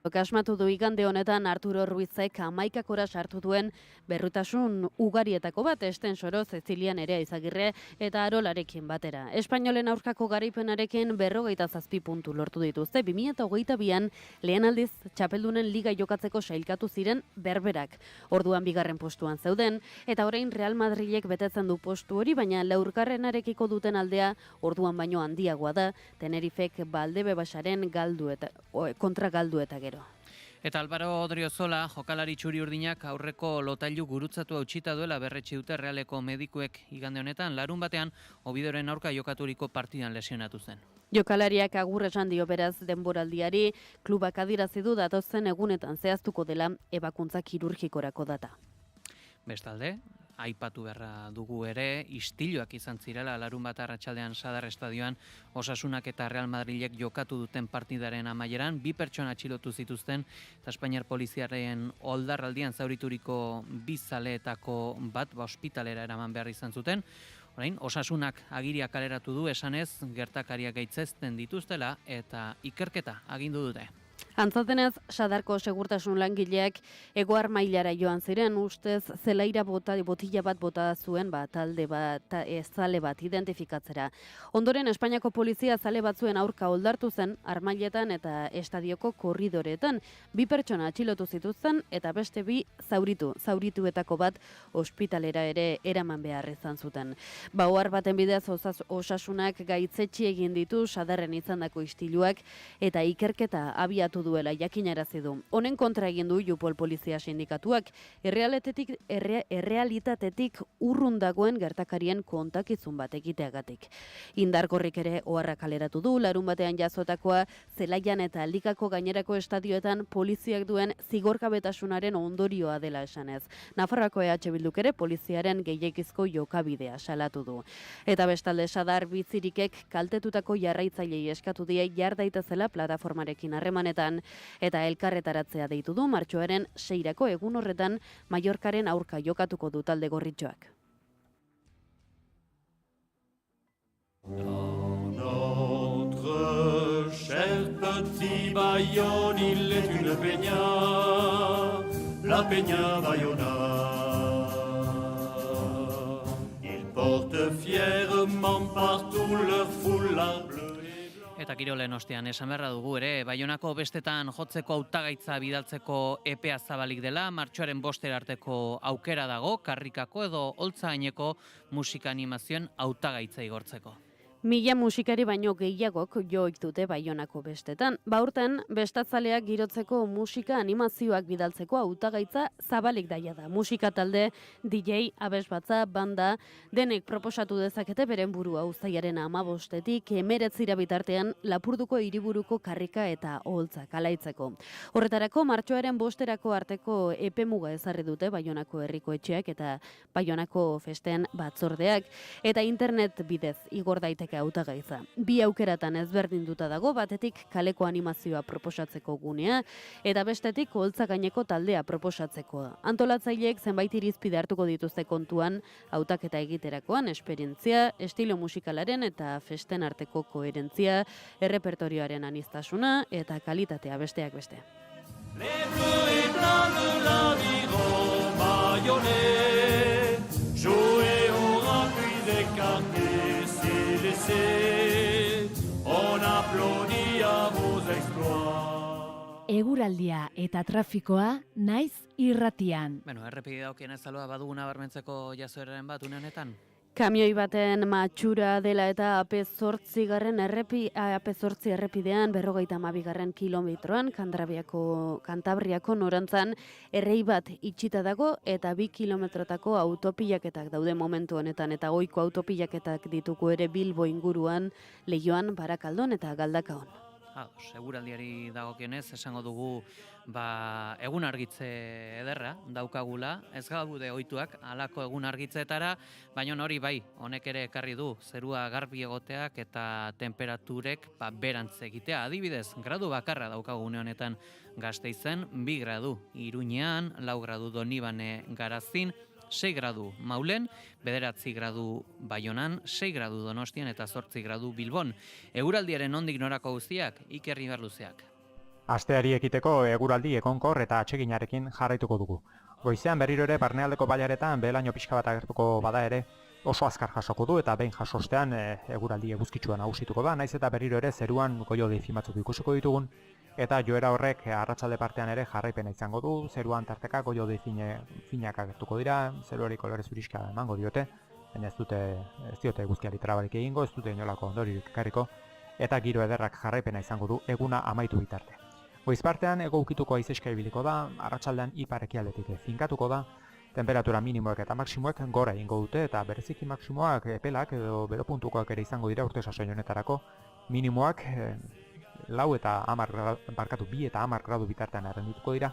Asmatu du igande honetan Arturo Ruizek 11 sartu duen berrutasun ugarietako bat Estensoro, Zezilian ere Izagirre eta Arolarekin batera. Espainolen aurkako garaipenarekin 57 puntu lortu dituzte. 2022an lehen aldiz txapeldunen liga jokatzeko sailkatu ziren berberak. Orduan 2. postuan zeuden eta orain Real Madrilek betetzen du postu hori, baina laurkarrenarekiko duten aldea orduan baino handiagoa da. Tenerifek Valdebebasaren kontra galdu eta gero.
Eta Álvaro Odriozola, jokalari txuri urdinak aurreko lotailu gurutzatu hautsita duela berretsi dute Realeko medikuek igande honetan, larun batean Obidoren aurka jokaturiko partidan lesionatu zen.
Jokalariak agur esan dio beraz denboraldiari, klubak adierazi du datozen egunetan zehaztuko dela ebakuntza kirurgikorako data.
Bestalde, aipatu beharra dugu ere, istiluak izan zirela larun bat arratsaldean Sadar estadioan Osasunak eta Real Madrilek jokatu duten partidaren amaieran, 2 pertsona atxilotu zituzten eta Espainiar poliziaren oldarraldian zaurituriko 2 zaleetako bat ospitalera eraman behar izan zuten. Orain, Osasunak agiria kaleratu du esanez gertakariak gaitzesten dituztela eta ikerketa agindu dute.
Antzatenez, Sadarko segurtasun langileak Egoar mailara joan ziren, ustez zelaira botila bat bota zuen talde bat, zale bat identifikatzera. Ondoren, Espainiako polizia zale batzuen aurka oldartu zen, armailetan eta estadioko korridoretan. 2 pertsona atxilotu zituzten eta beste 2 zaurituetako bat ospitalera ere eraman behar izan zuten. Ohar baten bidez Osasunak gaitzetsi egin ditu Sadarren izandako istiluak eta ikerketa abiatu duela jakinarazi du. Honen kontra egin du Jupol polizia sindikatuak, errealitatetik urrun dagoen gertakarien kontakizun bat egiteagatik. Indarkorrik ere oharra kaleratu du, larun batean jazotakoa Zelaian eta Ligako gainerako estadioetan poliziak duen zigorgabetasunaren ondorioa dela esanez. Nafarroako EH Bilduk ere poliziaren gehiegizko jokabidea salatu du. Eta bestalde Sadar bizirikek kaltetutako jarraitzailei eskatu die jar daitezela plataformarekin harremanetan eta elkarretaratzea deitu du martxoaren 6 egun horretan Mallorcaren aurka jokatuko du talde gorritxoak.
Notre cher petit Bayonne, il est une peña, la peña Bayona. Ils portent fièrement partout leur foulard bleu.
Eta kirolen ostean esan beharra dugu ere, Baionako bestetan jotzeko hautagaitza bidaltzeko epea zabalik dela, martxoaren 5 arteko aukera dago, karrikako edo holtza gaineko musika animazioen hautagaitza igortzeko.
Mila musikari baino gehiagok joik dute Baionako bestetan. Baurten, bestatzaleak girotzeko musika animazioak bidaltzeko hautagaitza zabalik daia da. Musika talde, DJ, abesbatza, banda, denek proposatu dezakete beren burua uztailaren 15-etik 19 bitartean Lapurduko hiriburuko karrika eta oholtzak alaitzeko. Horretarako, martxoaren 5 arteko epemuga ezarri dute Baionako herriko etxeak eta Baionako festen batzordeak, eta internet bidez igor daiteke hautagaitza. Bi aukeratan ezberdinduta dago, batetik kaleko animazioa proposatzeko gunea, eta bestetik oholtza gaineko taldea proposatzeko. Antolatzaileek zenbait irizpide hartuko dituzte kontuan hautaketa egiterakoan, esperientzia, estilo musikalaren eta festen arteko koherentzia, errepertorioaren aniztasuna eta kalitatea besteak beste.
Les bleus et blancs de l'aviron bayonnais, jouer aura puis écarté, c'est laissé, on applaudit à vos exploits.
Eguraldia eta trafikoa naiz irratian.
Errepide daukien ezaloa baduguna barmentzeko jazoeraren bat une honetan?
Kamioi baten matxura dela eta AP8 errepidean 52 kilometroan Kantabriako norantzan errei bat itxita dago eta 2 kilometrotako autopilaketak daude momentu honetan, eta goiko autopilaketak dituko ere Bilbo inguruan, Leioan, Barakaldon eta Galdakaon.
Seguraldiari dagokionez esango dugu egun argitze ederra daukagula, ez gaude ohituak halako egun argitzeetara, baina hori bai, honek ere ekarri du zerua garbi egoteak eta temperaturek berantz egitea. Adibidez, gradu bakarra daukagu une honetan Gasteizen, 2 gradu Iruñean, 4 gradu Donibane Garazin, 6 gradu Maulen, 9 gradu Baionan, 6 gradu Donostian eta 8 gradu Bilbon. Eguraldiaren nondik norako guztiak, Iker Ibarluzeak.
Asteari ekiteko eguraldi egonkor eta atseginarekin jarraituko dugu. Goizean berriro ere barnealdeko bailaretan behelaino pixka bat agertuko bada ere oso azkar jasoko du, eta behin jasostean eguraldi eguzkitsua nagusituko da, naiz eta berriro ere zeruan goio-deifi batzuk ikusiko ditugun, eta joera horrek arratsalde partean ere jarraipena izango du, zeruan tarteka goio-deifi finak agertuko dira, zeruari kolore zuriska emango diote, baina ez diote eguzkiari trabarik egingo, ez dute inolako ondoriorik ekarriko, eta giro ederrak jarraipena izango du eguna amaitu bitarte. Goiz partean ego ukituko haizeska ibiliko da, arratsaldean ipar-ekialdetik finkatuko da, temperatura minimoek eta maksimoek gora egingo dute, eta bereziki maksimoak epelak edo beropuntukoak ere izango dira urte sasoi honetarako, minimoak 2 eta 10 gradu bitartean errendituko dira,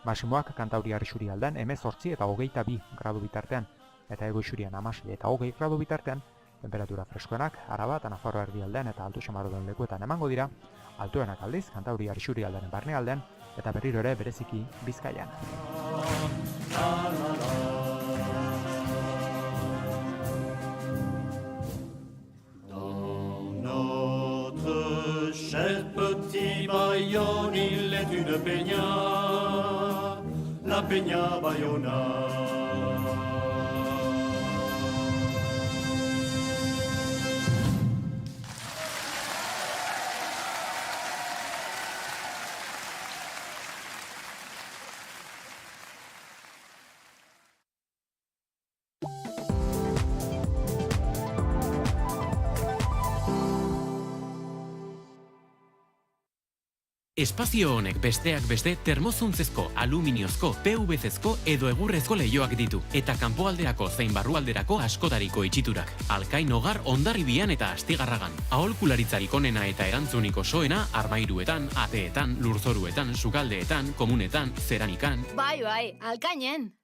maksimoak Kantauriar isurialdean 18 eta 22 gradu bitartean, eta Ego isurian 16 eta 20 gradu bitartean, temperatura freskoenak Araba eta Nafarroa erdialdean eta Altu Xamarroden lekuetan emango dira, altuenak aldiz Kantauriar isurialdearen barnealdean eta berriro ere bereziki Bizkaian.
Cher petit Bayonne, il est une peña, la peña Bayona.
Espazio honek besteak beste termozuntzezko, aluminiozko, PVC-ezko edo egurrezko leihoak ditu, eta kanpoalderako zein barrualderako askotariko itxiturak. Alkain Hogar Hondarribian eta Astigarragan. Aholkularitzarik onena eta erantzuniko soena armairuetan, ateetan, lurzoruetan, sukaldeetan, komunetan, zeranikan.
Bai, Alkainen!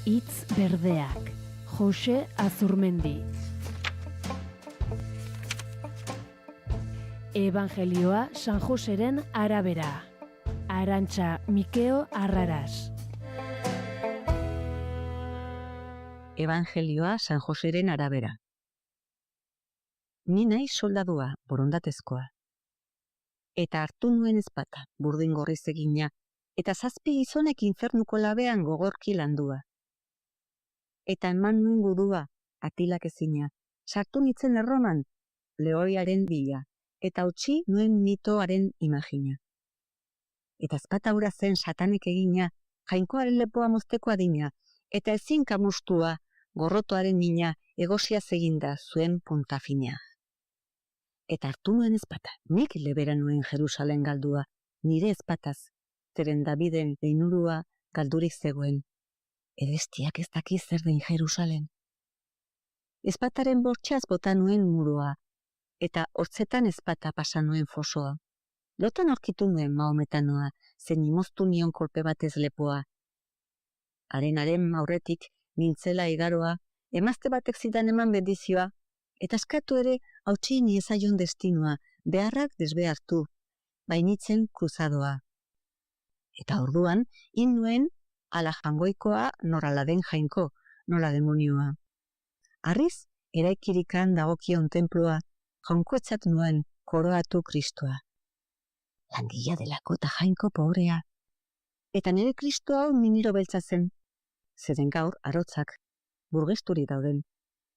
Hitz berdeak. Jose Azurmendi. Evangelioa San Joseren arabera. Arantxa Mikeo Arraras.
Evangelioa San Joseren arabera. Ni naiz soldadua, borondatezkoa. Eta hartu nuen ezpata, burdin gorriz egina, eta 7 gizonek infernuko labean gogorki landua. Eta eman nuen gudua, atilak ezina, sartu nitzen Erroman, lehoiaren bila, eta utzi nuen mitoaren imagina. Eta ezpata hura zen satanek egina, jainkoaren lepoa mozteko adina, eta ezin kamustua, gorrotoaren mina egosia eginda zuen puntafina. Eta hartu nuen ezpata, nik lebera nuen Jerusalen galdua, nire ezpataz, zeren Daviden deinurua galdurik zegoen. Edestiak ez daki zer den Jerusalen. Ezpataren bortxaz bota nuen muroa, eta hortzetan ezpata pasa nuen fosoa. Lotan aurkitu nuen Mahometanoa, zen imoztu nion kolpe batez lepoa. Haren aurretik nintzela igaroa, emazte batek zidan eman bendizioa, eta eskatu ere hautsi niezaion destinua, beharrak desbehartu, bainitzen kruzadoa. Eta orduan, nuen ala jangoikoa norala den jainko, nola demonioa. Arriz, eraikirikan dagokion tenplua, jaunkoetzat nuen koroatu Kristoa. Langila delako eta jainko pobrea. Eta nire Kristo hau miniro beltza zen, zeren gaur arotzak, burgesturi dauden.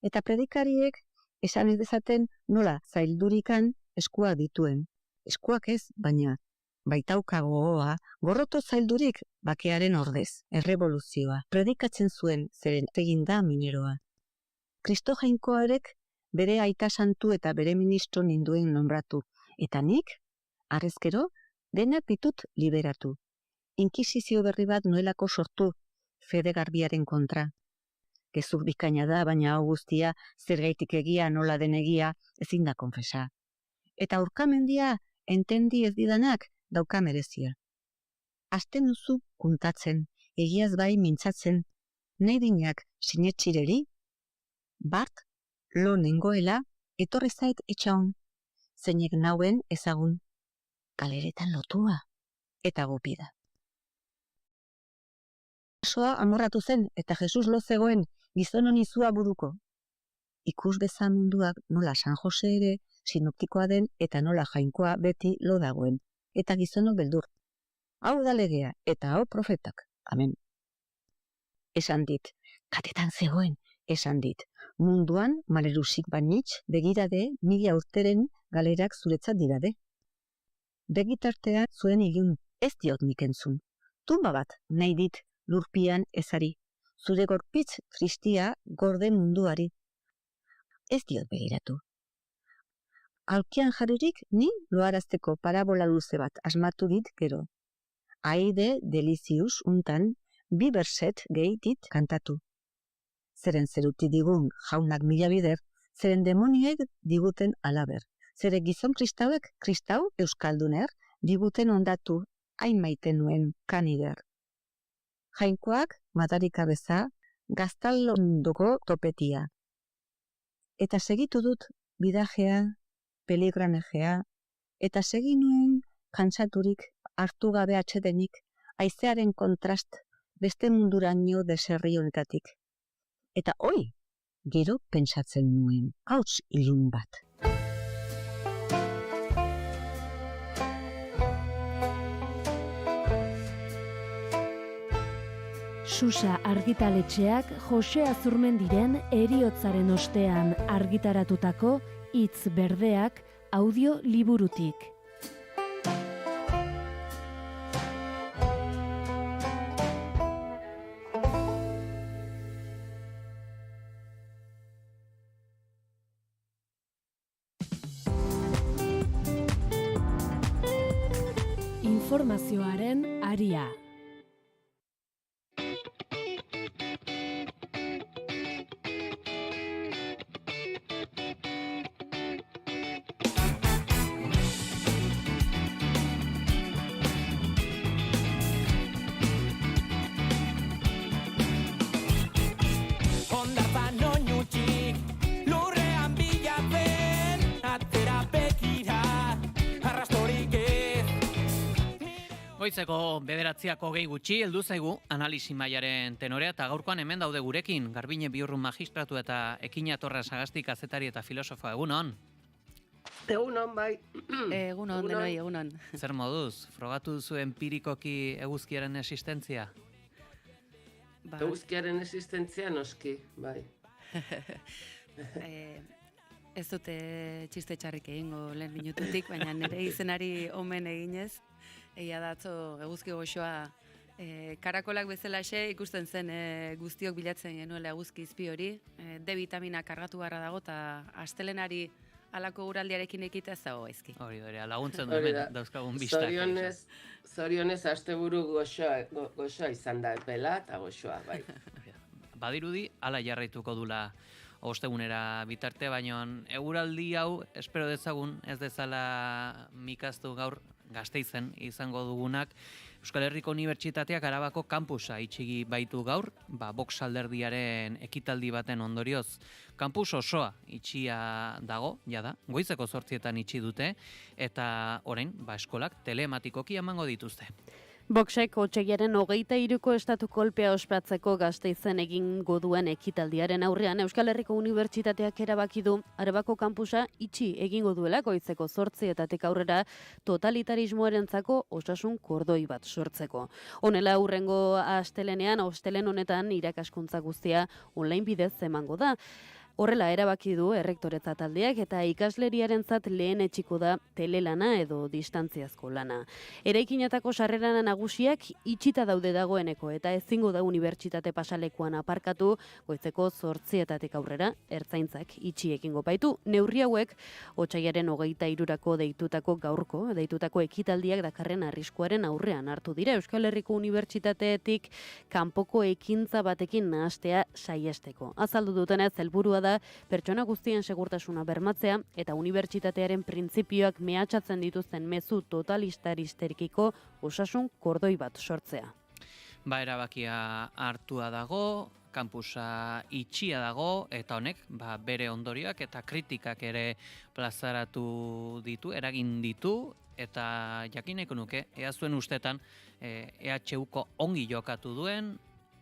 Eta predikariek esan ez dezaten nola zaildurikan eskuak dituen. Eskuak ez, baina baitauka gogoa, gorroto zaildurik bakearen ordez, errevoluzioa. Predikatzen zuen zeren egin da mineroa. Kristo jainkoarek bere aita santu eta bere ministro ninduen nombratu. Eta nik, arrezkero, denak ditut liberatu. Inkisizio berri bat nuelako sortu, fede garbiaren kontra. Gezur bikaina da, baina hau guztia, zergaitik egia nola den egia, ezin da konfesa. Eta aurkamendia, entendi ez didanak, dauka merezia. Azten duzu kuntatzen, egiaz bai mintzatzen, nahi dinak sinetxireri, bart, lo nengoela, etorri zait etxaun, zeinek nauen ezagun, kaleretan lotua, eta gupida. Soa amorratu zen, eta Jesus lo zegoen, gizon honi zua buruko. Ikus bezan munduak nola San Jose ere, sinoptikoa den, eta nola jainkoa beti lo dagoen, eta gizonok beldur. Hau da legea, eta hau profetak. Amen. Esan dit, katetan zegoen, esan dit, munduan malerusik banitz begirade 1000 urteren galerak zuretzat dirade. Begitartean zuen ilun, ez diot nik entzun. Tumba bat nahi dit lurpian ezari, zure gorpitz kristia gorde munduari. Ez diot begiratu. Alkian jarririk ni loarazteko parabola luze bat asmatu dit gero. Aide delizius untan 2 berset gehi dit kantatu. Zeren zeruti digun jaunak mila bider, zeren demonioek diguten alaber. Zere gizon kristauek, kristau euskalduner, diguten ondatu hain maite nuen kanider. Jainkoak madarika beza, gaztalondoko topetia. Eta segitu dut bidajea, peligranejea, eta segi nuen kantsaturik hartu gabe atsedenik, haizearen kontrast beste munduraino deserri honetatik. Eta hoi, gero pentsatzen nuen, hauts ilun bat.
Susa argitaletxeak Jose Azurmendiren heriotzaren ostean argitaratutako Hitz berdeak audio liburutik. Informazioaren aria.
Goizeko 9:00 gutxi heldu zaigu analisi mailaren tenorea eta gaurkoan hemen daude gurekin Garbine Biurrun magistratu eta Ekina Torra Sagasti kazetari eta filosofa. Egunon.
Egunon, bai.
Egunon, denoi, egunon.
Zer moduz, frogatu duzu empirikoki eguzkiaren existentzia?
Eguzkiaren existentzia noski, bai.
Ez dute txiste txarrik egingo lehen minututik, baina nire izenari omen eginez, egia datzo eguzki goxoa Karakolak bezalaxe ikusten zen guztiok bilatzen genuela eguzki izpi hori. D vitamina kargatu beharra dago eta astelenari alako uraldiarekin ekitea ez dago gaizki.
Hori laguntzen du hemen dauzkagun bistak.
Zorionez asteburu goxoa izan da, epela eta goxoa, bai.
Badirudi, hala jarraituko dula ostegunera bitarte, baina eguraldi hau espero dezagun ez dezala mikaztu gaur Gasteizen izango dugunak. Euskal Herriko Unibertsitateak Arabako kampusa itxigi baitu gaur, Vox alderdiaren ekitaldi baten ondorioz. Kampus osoa itxia dago, jada, goizeko 8etan itxi dute, eta orain, eskolak telematikoki emango dituzte.
Voxek otsailaren 23ko estatu kolpea ospatzeko Gasteizen egingo duen ekitaldiaren aurrean Euskal Herriko Unibertsitateak erabaki du Arabako kampusa itxi egingo duela goizeko 8etatik aurrera totalitarismoarentzako osasun kordoi bat sortzeko. Honela hurrengo astelenean, ostelehen honetan irakaskuntza guztia online bidez emango da. Horrela erabaki du errektoretza taldeak eta ikasleriarentzat lehen etxiko da telelana edo distantziazko lana. Eraikinetako sarrera nagusiak itxita daude dagoeneko eta ezingo da unibertsitate pasalekuan aparkatu goizeko 8etatik aurrera ertzaintzak itxi egingo baitu. Neurri hauek otsailaren 23rako deitutako ekitaldiak dakarren arriskuaren aurrean hartu dira. Euskal Herriko Unibertsitateetik kanpoko ekintza batekin nahastea saihesteko. Azaldu dutenez helburua da pertsona guztien segurtasuna bermatzea eta unibertsitatearen printzipioak mehatxatzen dituzten mezu totalistaristekiko osasun kordoi bat sortzea.
Erabakia hartua dago, kampusa itxia dago, eta honek bere ondorioak eta kritikak ere plazaratu ditu, eragin ditu, eta jakineko nuke, ea zuen ustetan EHUko ongi jokatu duen,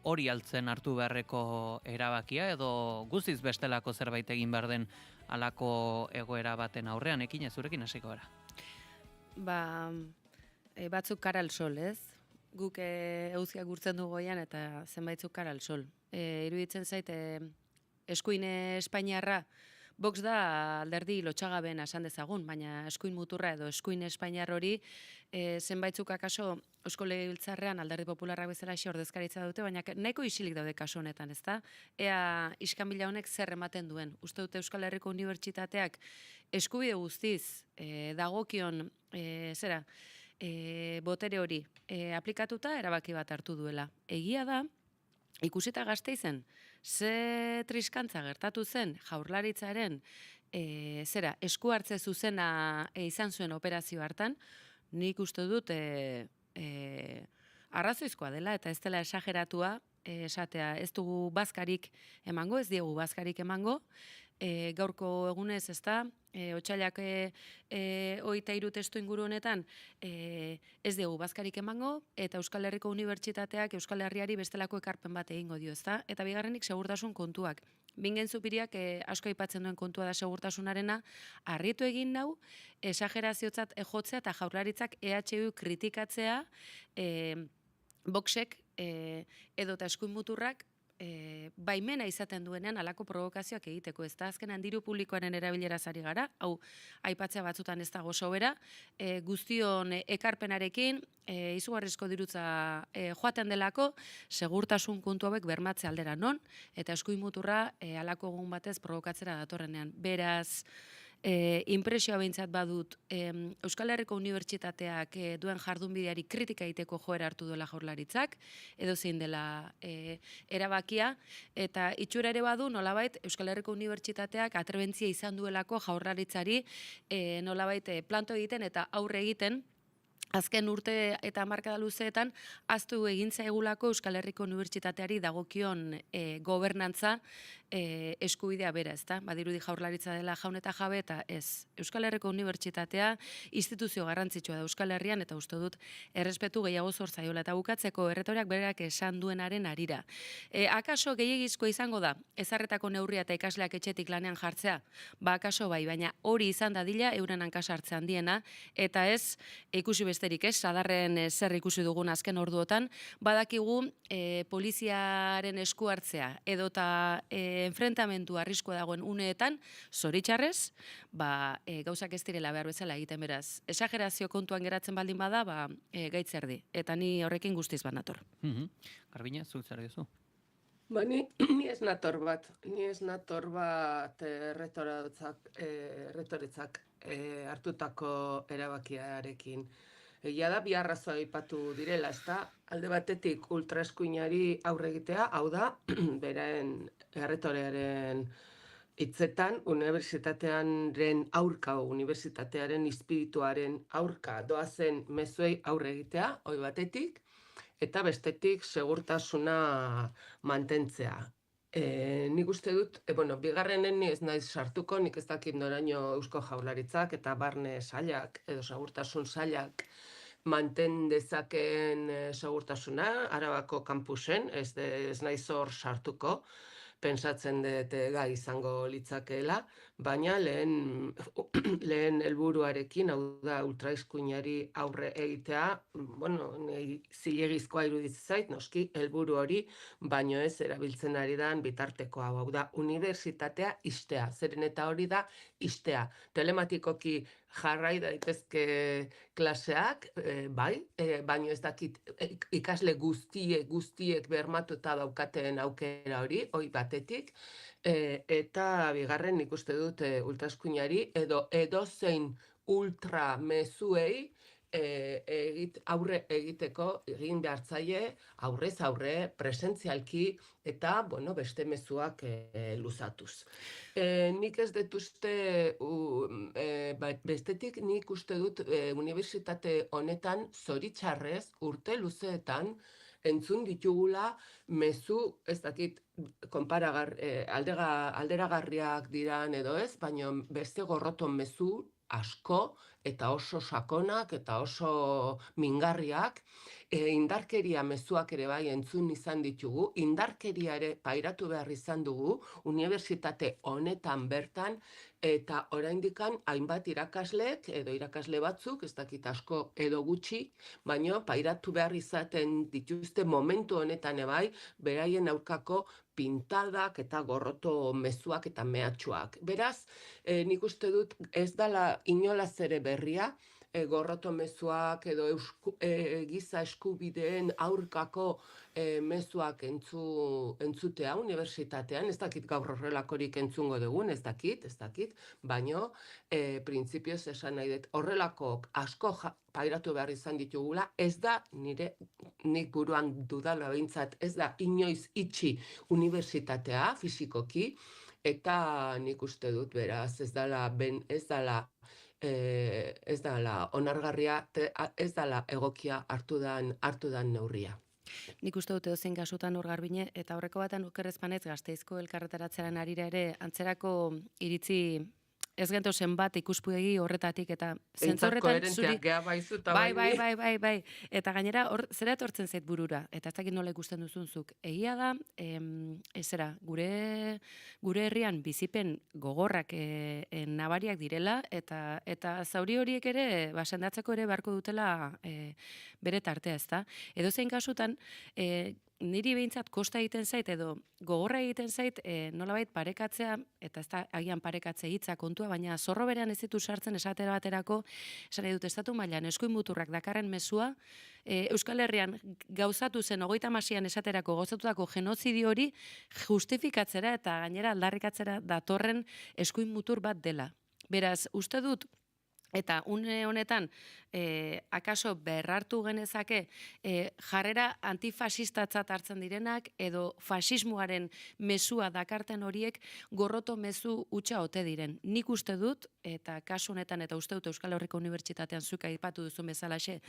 hori altzen hartu beharreko erabakia edo guztiz bestelako zerbait egin behar den halako egoera baten aurrean, ekin zurekin hasiko gara.
Batzuk kara al sol, ez? Guk eguzkiak gurtzen du goian eta zenbaitzuk kara al sol. Iruditzen zait, eskuin Espainiarra, Vox da alderdi lotxagaben esan dezagun, baina eskuin muturra edo eskuin Espainiar hori zenbaitzuk akaso Eusko Legebiltzarrean alderdi popularrak bezala ordezkaritza dute, baina nahiko isilik daude kasu honetan, ezta? Ea iskanbila honek zer ematen duen. Uste dute Euskal Herriko Unibertsitateak eskubide guztiz dagokion botere hori aplikatuta erabaki bat hartu duela. Egia da, ikusita Gasteizen, ze triskantza gertatu zen Jaurlaritzaren esku hartze zuzena izan zuen operazio hartan, nik uste dut arrazoizkoa dela eta ez dela esageratua esatea ez dugu bazkarik emango, ez diegu bazkarik emango, gaurko egunez, ezta, otsailak 23 testu inguru honetan ez diegu bazkarik emango, eta Euskal Herriko Unibertsitateak Euskal Herriari bestelako ekarpen bat egingo dio, ezta? Eta bigarrenik segurtasun kontuak. Bingen Zupiriak asko aipatzen duen kontua da segurtasunarena, harritu egin nau, esageraziotzat jotzea eta Jaurlaritzak EHU kritikatzea, Voxek edota eskuin muturrak baimena izaten duenean halako provokazioak egiteko, ez da azkenan diru publikoaren erabileraz ari gara, hau aipatzea batzutan ez dago sobera, guztion ekarpenarekin, izugarrizko dirutza joaten delako, segurtasun kontu hauek bermatze aldera non, eta eskuin muturra halako egun batez provokatzera datorrenean. Beraz, inpresioa behintzat badut Euskal Herriko Unibertsitateak duen jardunbideari kritika egiteko joera hartu duela Jaurlaritzak, edo zein dela erabakia, eta itxura ere badu nolabait Euskal Herriko Unibertsitateak atrebentzia izan duelako Jaurlaritzari nolabait planto egiten eta aurre egiten, azken urte eta hamarkada luzeetan ahaztu egin zaigulako Euskal Herriko Unibertsitateari dagokion gobernantza eskubidea bera, ezta? Badirudi Jaurlaritza dela jaun eta jabe eta ez. Euskal Herriko Unibertsitatea instituzio garrantzitsua da Euskal Herrian eta uste dut errespetu gehiago zor zaiola eta bukatzeko erretoriak berak esan duenaren harira. Akaso gehiegizko izango da ezarretako neurria eta ikasleak etxetik lanean jartzea? Akaso bai, baina hori izan dadila euren hankasartze handiena eta ez ikusi besterik ez, sadarren zer ikusi dugun azken orduotan, badakigu poliziaren esku hartzea edota enfrentamentu arriskua dagoen uneetan, zoritxarrez, gauzak ez direla behar bezala egiten beraz. Esagerazio kontuan geratzen baldin bada, gaitz erdi. Eta ni horrekin guztiz banator.
Garbine, zuk zer diozu?
Ni ez nator bat erretoretzak hartutako erabakiarekin. Egia da, bi arrazoa aipatu direla, ezta? Alde batetik ultraeskuinari aurre egitea, hau da, beren erretorearen hitzetan, unibertsitatearen aurka, unibertsitatearen espirituaren aurka doazen mezuei aurre egitea, hoi batetik, eta bestetik segurtasuna mantentzea. Nik uste dut, bigarrenen ez naiz sartuko, nik ez dakit noraino Eusko Jaurlaritzak eta barne sailak edo segurtasun sailak manten dezakeen segurtasuna, Arabako kampusen, ez naiz hor sartuko, pentsatzen dut gai izango litzakeela, baina lehen helburuarekin, hau da ultraeskuinari aurre egitea, zilegizkoa iruditzen zait, noski, helburu hori, baino ez erabiltzen ari dan bitarteko hau da, unibertsitatea ixtea, zeren eta hori da ixtea. Telematikoki jarrai daitezke klaseak, baino ez dakit ikasle guztiek bermatuta daukaten aukera hori batetik, eta bigarren nik uste dut ultraeskuinari edozein ultramezuei aurre egiteko egin behartzaile aurrez aurre, presentzialki eta beste mezuak luzatuz. Nik ez dut uste, bestetik nik uste dut unibertsitate honetan zoritxarrez urte luzeetan entzun ditugula mezu, ez dakit, alderagarriak diran edo ez, baina beste gorroton mezu asko eta oso sakonak eta oso mingarriak, indarkeria mezuak ere bai entzun izan ditugu, indarkeria ere pairatu behar izan dugu, unibertsitate honetan bertan, eta oraindikan hainbat irakasleek edo irakasle batzuk, ez dakit asko edo gutxi, baina pairatu behar izaten dituzte momentu honetan ebai, beraien aurkako pintadak eta gorroto mezuak eta mehatxuak. Beraz, nik uste dut ez dala inolaz ere berria, gorroto mezuak edo giza eskubideen aurkako mezuak entzutea unibertsitatean, ez dakit gaur horrelakorik entzungo dugun, ez dakit, baino printzipioz esan nahi dut horrelako asko pairatu behar izan ditugula, ez da nik buruan dudala behintzat, ez da inoiz itxi unibertsitatea fizikoki, eta nik uste dut beraz ez dala onargarria, ez dala egokia hartu dan neurria.
Nik uste dute dozein kasutan hor Garbine, eta horreko batean okerrezpanez Gasteizko elkarretaratzearen arira ere antzerako iritzi ez gento zenbat ikuspegi horretatik eta zentzorretan zuri... Bai. Eta gainera, zera etortzen zait burura, eta ez dakit nola ikusten duzunzuk. Egia da, gure herrian bizipen gogorrak nabariak direla, eta zauri horiek ere, sendatzeko ere beharko dutela bere tartea, ezta? Edozein kasutan, niri behintzat kosta egiten zait edo gogorra egiten zait nolabait parekatzea, eta ez da agian parekatze hitza kontua, baina zorro berean ez ditu sartzen esatera baterako, esan dut estatu mailan eskuin muturrak dakarren mezua, Euskal Herrian gauzatu zen 36an esaterako gauzatutako genozidio hori justifikatzera eta gainera aldarrikatzera datorren eskuin mutur bat dela. Beraz, uste dut, eta une honetan, akaso berrartu genezake jarrera antifasistatzat hartzen direnak edo fasismoaren mezua dakarten horiek gorroto mezu hutsa ote diren. Nik uste dut, eta kasu honetan eta uste dut Euskal Herriko Unibertsitatean zuk aipatu duzun bezalaxe,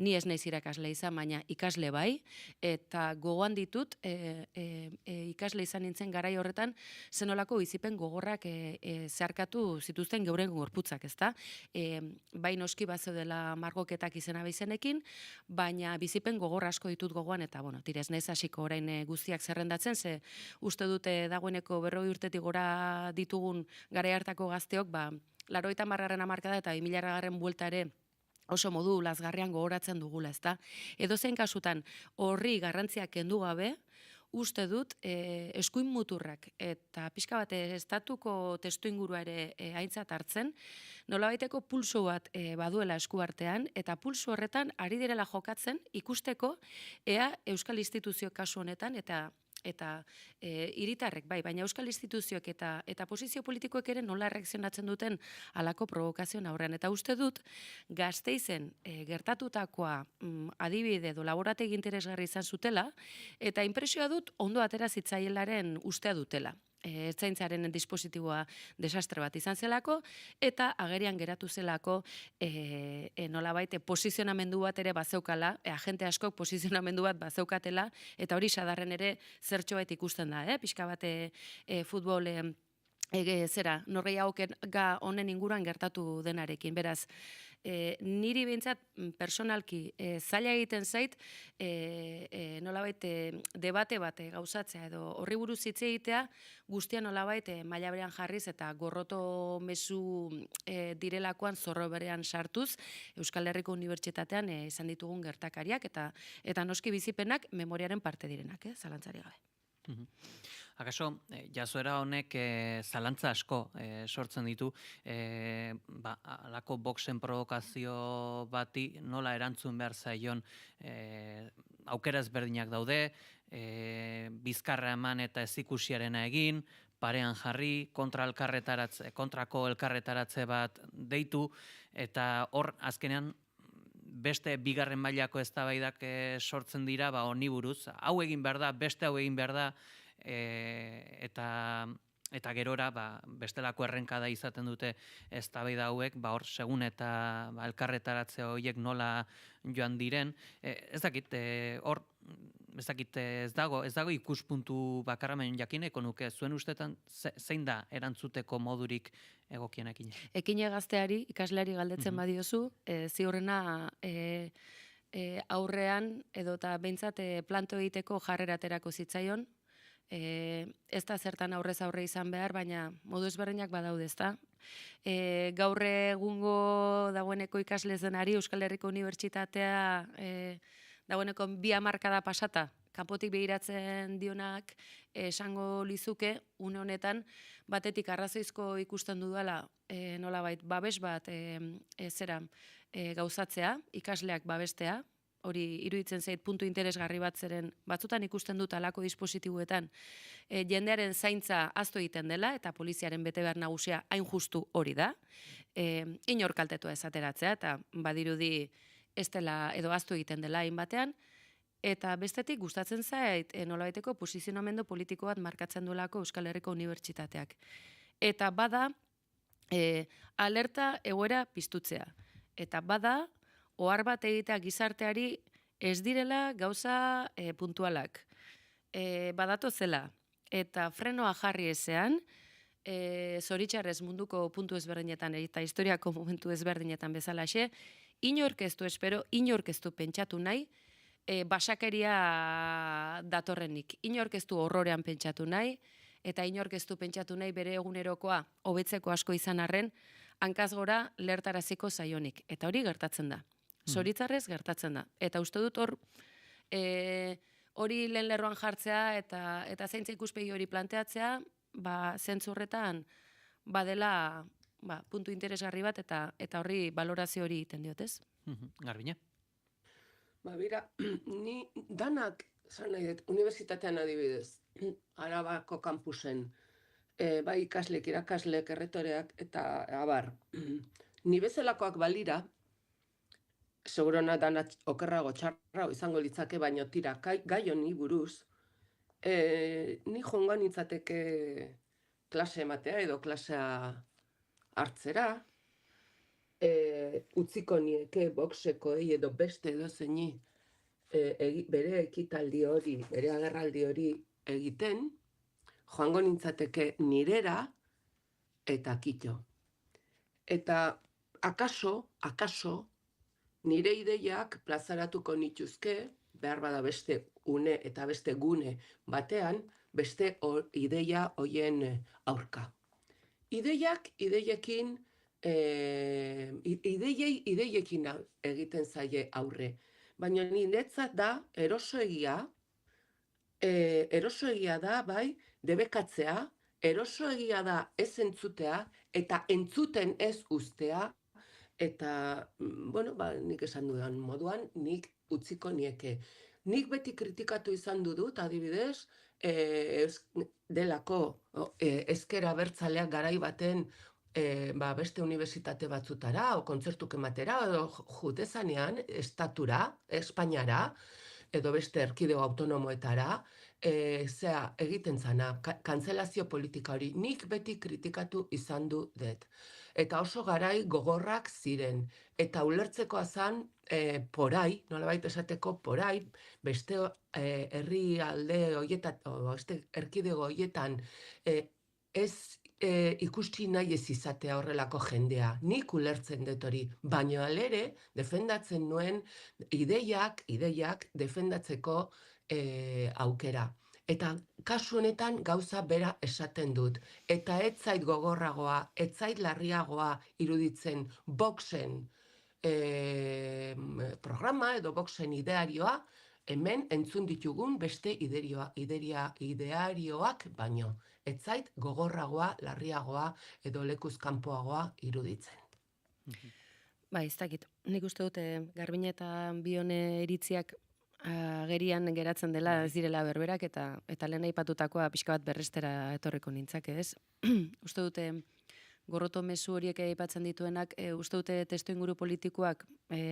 ni ez naiz irakasle izan, baina ikasle bai, eta gogoan ditut ikasle izan nintzen garai horretan zenolako bizipen gogorrak zeharkatu zituzten geuren gorputzak, ezta? Bai noski bazeudela margoketak izena bizenekin, baina bizipen gogor asko ditut gogoan, eta tirez naiz hasiko orain guztiak zerrendatzen, ze uste dute dagoeneko 40 urtetik gora ditugun garai hartako gazteok, 80. hamarkada eta 2000. buelta ere oso modu lazgarrian gogoratzen dugula, ezta? Edozein kasutan horri garrantzia kendu gabe, uste dut eskuin muturrak eta pixka bat estatuko testuingurua ere aintzat hartzen, nolabaiteko pulso bat baduela eskuartean, eta pulso horretan ari direla jokatzen ikusteko ea euskal instituzio kasu honetan eta hiritarrek bai, baina euskal instituzioek eta posizio politikoek ere nola reakzionatzen duten halako provokazioen aurrean. Eta uste dut, Gasteizen gertatutakoa adibide edo laborategi interesgarri izan zutela, eta inpresioa dut ondo atera zitzaielaren ustea dutela. Ertzaintzaren dispositiboa desastre bat izan zelako, eta agerian geratu zelako nolabait posizionamendu bat ere bazeukala, agente askok posizionamendu bat bazeukatela, eta hori sadarren ere zertxoet ikusten da, pixka bat futbol norgehiagoken honen inguruan gertatu denarekin. Beraz, niri behintzat personalki zaila egiten zait nolabait debate bat gauzatzea edo horri buruz hitz egitea guztia nolabait maila berean jarriz eta gorroto mezu direlakoan zorro berean sartuz Euskal Herriko Unibertsitatean izan ditugun gertakariak eta noski bizipenak memoriaren parte direnak, zalantzari gabe.
Akaso, jazoera honek zalantza asko sortzen ditu, alako boxen provokazio bati nola erantzun behar zaion aukera ezberdinak daude, bizkarra eman eta ezikusiarena egin, parean jarri, kontrako elkarretaratze bat deitu, eta hor azkenean beste bigarren mailako eztabaidak sortzen dira, honi buruz, hau egin behar da, beste hau egin behar da, eta gerora bestelako errenkada izaten dute eztabaida hauek, hor segun eta elkarretaratze horiek nola joan diren. Ez dakit, hor, ez dago ikuspuntu bakarramen jakineko nuke, zuen ustetan zein da erantzuteko modurik egokienekin?
Ekine gazteari, ikasleari galdetzen badiozu, ziurrena aurrean edota behintzat planto egiteko jarrera aterako zitzaion, ez da zertan aurrez aurre izan behar, baina modu ezberdinak badaude, ezta? Gaur egungo dagoeneko ikasle zenari Euskal Herriko Unibertsitatea dagoeneko 2 hamarkada pasata, kanpotik begiratzen dionak esango lizuke, une honetan, batetik arrazoizko ikusten dudala nolabait babes bat gauzatzea, ikasleak babestea, hori iruditzen zait puntu interesgarri bat zeren batzutan ikusten dut alako dispositibuetan jendearen zaintza ahaztu egiten dela eta poliziaren betebehar nagusia hain justu hori da. Inor kaltetua ez ateratzea eta badirudi ez dela edo ahaztu egiten dela hainbatean. Eta bestetik gustatzen zait nolabaiteko posizionamendu politiko bat markatzen duelako Euskal Herriko Unibertsitateak. Eta bada alerta egoera piztutzea. Eta bada ohar bat egitea gizarteari ez direla gauza puntualak. Badatu zela, eta frenoa jarri ezean, zoritxarrez munduko puntu ezberdinetan eta historiako momentu ezberdinetan bezalaxe, inork ez du espero, inork ez du pentsatu nahi, basakeria datorrenik. Inork ez du horrorean pentsatu nahi, eta inork ez du pentsatu nahi bere egunerokoa hobetzeko asko izan arren, hankaz gora lertaraziko zaionik. Eta hori gertatzen da. Zoritzarrez gertatzen da. Eta uste dut hori lehen lerroan jartzea eta zaintza ikuspegi hori planteatzea, zentzu horretan badela puntu interesgarri bat eta horri balorazio hori egiten diotez.
Garbine?
Bira, ni danak, zan nahi dut, unibertsitatean adibidez, Arabako kampusen, bai ikaslek, irakaslek, erretoreak eta abar, ni bezalakoak balira, segurona dana okerrago txarrago izango litzake, baino tira gai honi buruz, ni joango nintzateke klase ematea edo klasea hartzera, utziko nieke boxekoei edo beste edo zeini bere ekitaldi hori, bere agerraldi hori egiten, joango nintzateke nirera eta kito. Eta akaso, nire ideiak plazaratuko nituzke, behar bada beste une eta beste gune batean, beste ideia hoien aurka. Ideiekin egiten zaie aurre. Baina niretzat da erosoegia erosoegia da, bai, debekatzea, erosoegia da ez entzutea, eta entzuten ez ustea, eta, bueno, nik esan dudan moduan, nik utziko nieke. Nik beti kritikatu izan dut, adibidez, delako ezker abertzaleak garai baten beste unibertsitate batzutara, o kontzertuk ematera, edo jutezanean, estatura, Espainiara, edo beste erkidego autonomoetara, egiten zana, kantzelazio politika hori, nik beti kritikatu izan dut. Eta oso garai gogorrak ziren. Eta ulertzekoa zan, porai, nolabait esateko porai, beste herrialde horietan, beste erkidego horietan, ez ikusti nahi ez izatea horrelako jendea. Nik ulertzen dut hori, baina alere defendatzen nuen ideiak defendatzeko aukera. Eta kasu honetan gauza bera esaten dut. Eta ez zait gogorragoa, ez zait larriagoa iruditzen Voxen programa edo Voxen idearioa, hemen entzun ditugun beste idearioak baino. Ez zait gogorragoa, larriagoa edo lekuz kanpoagoa iruditzen.
Ba, ez dakit. Nik uste dute Garbine eta Bione iritziak agerian geratzen dela ez direla berberak eta lehen aipatutakoa pixka bat berrestera etorriko nintzake, ez? Uste dute gorroto mezu horiek aipatzen dituenak, uste dute testu inguru politikoak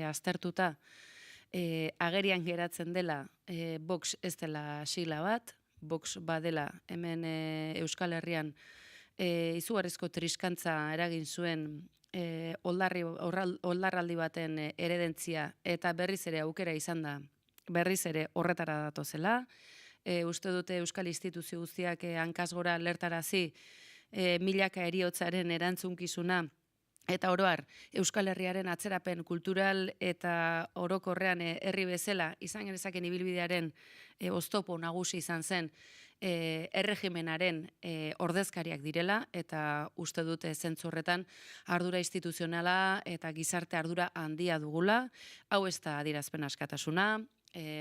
aztertuta agerian geratzen dela Vox ez dela sigla bat, Vox badela hemen Euskal Herrian izugarrizko triskantza eragin zuen oldarraldi baten eredentzia eta berriz ere aukera izan da berriz ere horretara datozela. Uste dute Euskal instituzio guztiak hankasgora lertarazi milaka heriotzaren erantzunkizuna eta oroar Euskal Herriaren atzerapen kultural eta orokorrean herri bezala izan genezaken ibilbidearen oztopo nagusi izan zen erregimenaren ordezkariak direla eta uste dute zentzu horretan ardura instituzionala eta gizarte ardura handia dugula. Hau ez da adierazpen askatasuna,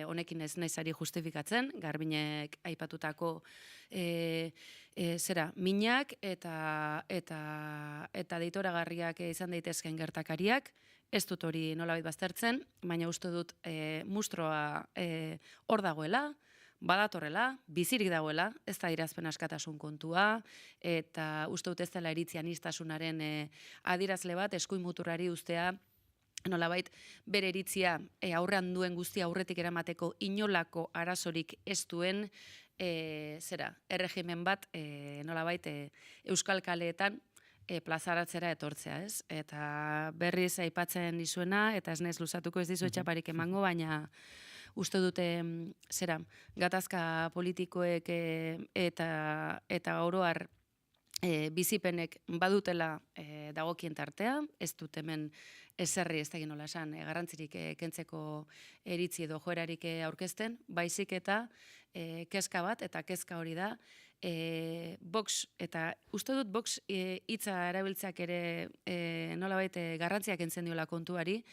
honekin ez naizari justifikatzen, Garbinek aipatutako minak eta deitoragarriak izan daitezken gertakariak, ez dut hori nolabait baztertzen, baina uste dut mustroa hor dagoela, badatorrela, bizirik dagoela, ez da adierazpen askatasun kontua, eta uste dut ez dela iritzi aniztasunaren adierazle bat, eskuin muturrari ustea, nolabait bere iritzia aurrean duen guztia aurretik eramateko inolako arazorik ez duen erregimen bat nolabait Euskal Kaleetan plazaratzera etortzea, ez? Eta berriz aipatzen dizuena, eta ez naiz luzatuko ez dizu etxaparik emango, baina uste dute gatazka politikoek eta oroar bizipenek badutela dagokien tartea, ez dut hemen ezerri ez da nola esan, garrantzirik kentzeko eritzi edo joerarik aurkezten, baizik eta kezka bat, eta kezka hori da, Vox, eta uste dut Vox hitza erabiltzeak ere nolabait garrantziak kentzen diola kontuari,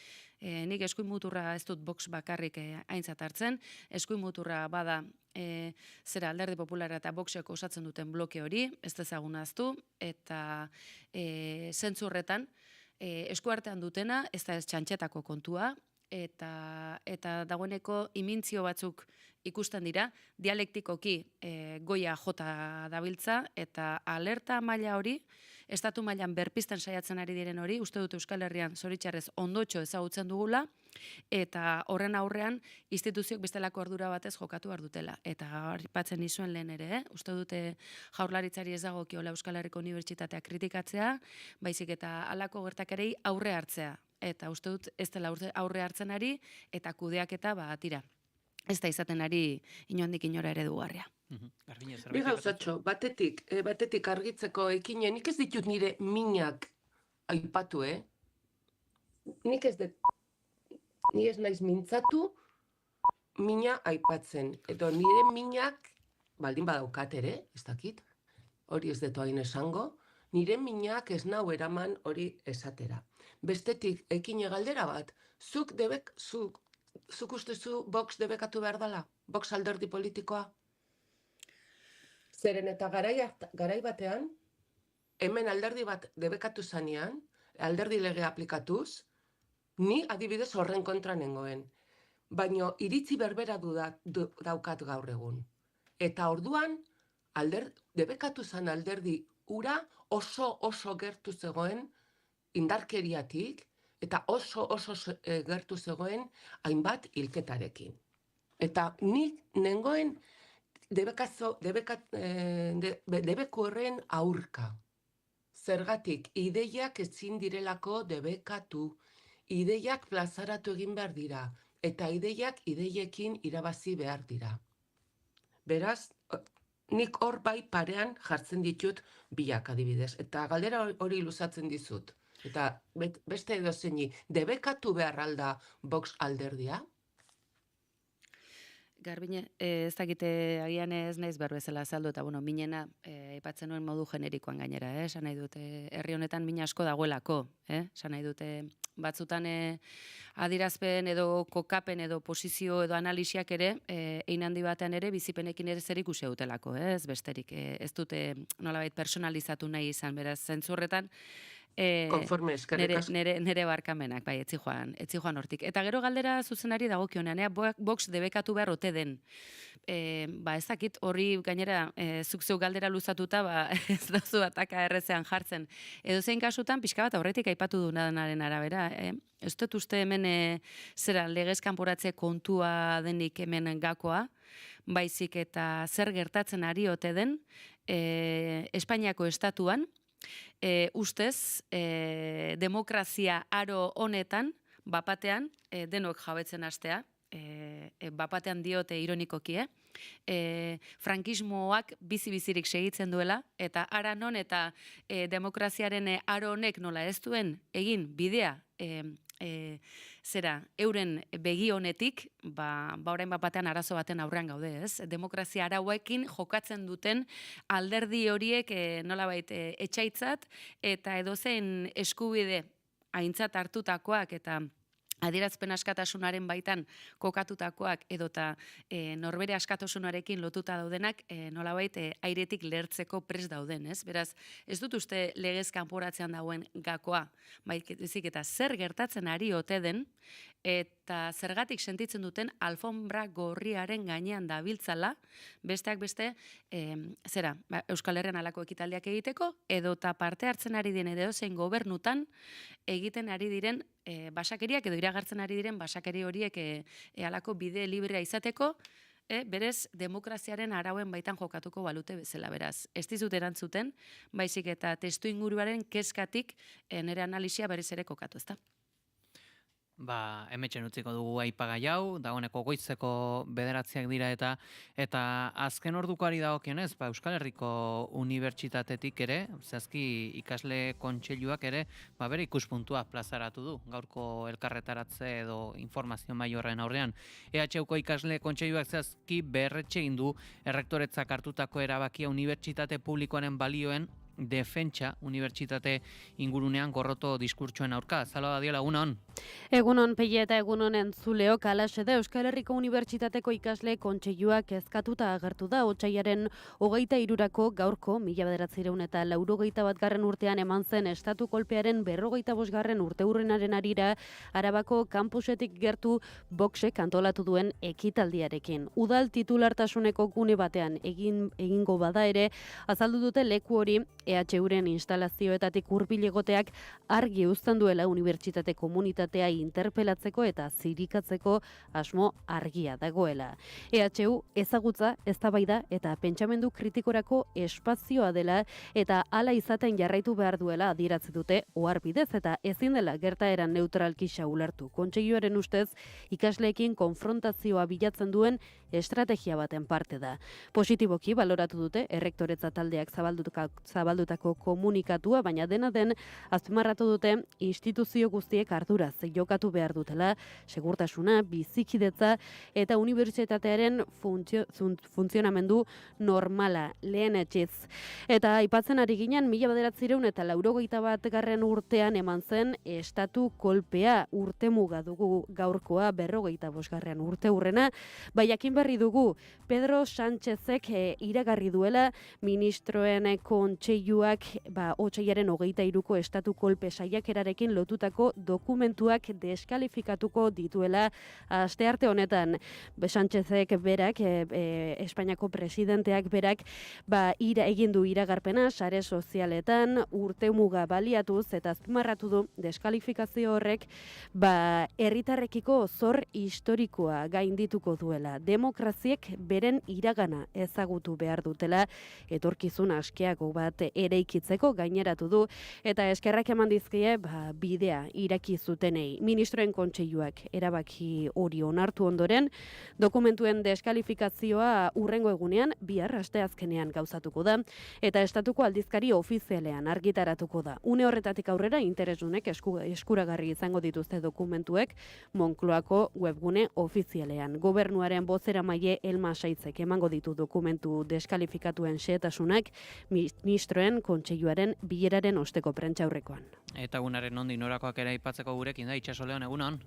nik eskuin muturra ez dut Vox bakarrik aintzat hartzen, eskuin muturra bada Alderdi Popularra eta Voxek osatzen duten bloke hori, ez dezagun ahaztu, eta zentzu horretan, eskuartean dutena, ez da ez txantxetako kontua, eta dagoeneko imintzio batzuk ikusten dira, dialektikoki goia jota dabiltza, eta alerta maila hori, estatu mailan berpisten saiatzen ari diren hori, uste dut Euskal Herrian zoritxarrez ondotxo ezagutzen dugula, eta horren aurrean instituzioak bestelako ardura batez jokatu behar dutela. Eta aipatzen nizuen lehen ere, uste dute Jaurlaritzari ez dagokiola Euskal Herriko Unibertsitatea kritikatzea, baizik eta halako gertakerei aurre hartzea. Eta uste dut ez dela aurre hartzen ari, eta kudeaketa tira. Ez da izaten ari inondik inora eredugarria.
Bi gauzatxo, batetik argitzeko ekinen, nik ez ditut nire minak aipatu, Nik ez naiz mintzatu mina aipatzen. Edo nire minak, baldin badaukat ere, ez dakit, hori ez detu hain esango, nire minak ez nau eraman hori esatera. Bestetik, ekine galdera bat, zuk ustezu Vox debekatu behar dela? Vox alderdi politikoa? Zeren eta garai batean, hemen alderdi bat debekatu zanean, alderdi legea aplikatuz, ni adibidez horren kontra nengoen. Baina iritzi berbera daukat gaur egun. Eta orduan, debekatu zan alderdi ura oso gertu zegoen indarkeriatik, eta oso gertu zegoen hainbat hilketarekin. Eta nik nengoen debeku horren aurka. Zergatik, ideiak ezin direlako debekatu, ideiak plazaratu egin behar dira, eta ideiekin irabazi behar dira. Beraz, nik hor bai parean jartzen ditut biak adibidez, eta galdera hori luzatzen dizut. Eta beste edozeini, debekatu behar alda Vox alderdia?
Garbine, ez dakite agian ez naiz berbezela azaldu, eta minena aipatzen nuen modu generikoan gainera, esan nahi dute herri honetan min asko dagoelako, esan nahi dute batzutan adirazpen edo kokapen edo posizio edo analisiak ere, ein handi batean ere bizipenekin ere zer ikusi dutelako, ez besterik, ez dute nolabait personalizatu nahi izan, beraz, zentzurretan,
Konforme eskerrik asko.
nere barkamenak, bai, etzi joan hortik. Eta gero galdera zuzenari dagokionean, Vox debekatu behar ote den. Ez dakit horri gainera zuk zeu galdera luzatuta, ez dozu ataka errezean jartzen. Edo zein kasutan, pixka bat aurretik aipatu dunaren arabera. Ez dut uste hemen zera legez kanporatze kontua denik hemen gakoa, baizik eta zer gertatzen ari ote den Espainiako estatuan, ustez, demokrazia aro honetan, bapatean, denok jabetzen hastea, bapatean diote ironikoki, frankismoak bizi-bizirik segitzen duela, eta ara non eta demokraziaren aro honek nola ez duen egin bidea euren begi honetik, orain bapatean arazo baten aurrean gaude, ez? Demokrazia arauekin jokatzen duten alderdi horiek nolabait etxaitzat eta edozein eskubide aintzat hartutakoak eta adierazpen askatasunaren baitan kokatutakoak edota norbere askatasunarekin lotuta daudenak nolabait airetik lehertzeko prest dauden, ez? Beraz, ez dut uste legez kanporatzean dagoen gakoa, baizik eta zer gertatzen ari ote den eta zergatik sentitzen duten alfombra gorriaren gainean dabiltzala, besteak beste, Euskal Herrian halako ekitaldiak egiteko, edota parte hartzen ari den edo zein gobernutan egiten ari diren basakeriak edo iragartzen ari diren basakeri horiek halako bide librea izateko, berez demokraziaren arauen baitan jokatuko balute bezala, beraz. Ez dizut erantzuten, baizik eta testu inguruaren kezkatik nire analisia berez ere kokatu, ezta?
Hemetxen utziko dugu aipagai hau, dagoeneko goizeko 9 dira eta azken ordukoari dagokionez, Euskal Herriko Unibertsitatetik ere, zehazki ikasle kontseiluak ere, bere ikuspuntua plazaratu du, gaurko elkarretaratze edo informazio maiorren aurrean. EHUko ikasle kontseiluak zehazki berretxe indu errektoretzak hartutako erabakia unibertsitate publikoaren balioen defentsa unibertsitate ingurunean gorroto diskurtsoen aurka. Zalo da diola, egunon?
Egunon, Peia eta egunon entzuleok, alaxe da Euskal Herriko Unibertsitateko ikasle kontseiluak kezkatuta agertu da, otsailaren 23rako gaurko 1981 urtean eman zen estatu kolpearen 45. urteurrenaren arira Arabako kampusetik gertu Voxek antolatu duen ekitaldiarekin. Udal titulartasuneko gune batean egingo bada ere, azaldu dute leku hori EHUren instalazioetatik hurbilegoteak argi uzten duela unibertsitate komunitatea interpelatzeko eta zirikatzeko asmo argia dagoela. EHU ezagutza, eztabaida eta pentsamendu kritikorako espazioa dela eta hala izaten jarraitu behar duela adierazi dute oharbidez eta ezin dela gertaera neutralki ulertu. Kontseiluaren ustez ikasleekin konfrontazioa bilatzen duen estrategia baten parte da. Positiboki baloratu dute errektoretza taldeak zabaldu zabaldutako komunikatua, baina dena den azpimarratu dute instituzio guztiek arduraz jokatu behar dutela, segurtasuna, bizikidetza eta unibertsitatearen funtzionamendu normala lehenetxiz. Eta aipatzen ari ginen, 1981 urtean eman zen estatu kolpea, urtemuga dugu gaurkoa 45. urte hurrena, jakin berri dugu Pedro Sánchezek iragarri duela ministroen kontseiluak otsailaren 23ko estatu kolpe saiakerarekin lotutako dokumentuak deskalifikatuko dituela astearte honetan. Sánchezek berak, Espainiako presidenteak berak, egin du iragarpena sare sozialetan urtemuga baliatuz eta azpimarratu du deskalifikazio horrek herritarrekiko zor historikoa gaindituko duela. Demokraziek beren iragana ezagutu behar dutela etorkizun askeago bat eraikitzeko gaineratu du eta eskerrak eman dizkie bidea iraki zutenei. Ministroen kontseiluak erabaki hori onartu ondoren, dokumentuen deskalifikazioa hurrengo egunean bihar asteazkenean gauzatuko da eta estatuko aldizkari ofizialean argitaratuko da. Une horretatik aurrera interesunek eskuragarri izango dituzte dokumentuek Moncloako webgune ofizialean. Gobernuaren bozeramaile Elma Saitzek emango ditu dokumentu deskalifikatuen xehetasunak ministroen kontseiluaren bileraren osteko prentsaurrekoan.
Eta egunaren nondi norakoak ere aipatzeko gurekin da, Itxaso Leon, egunon?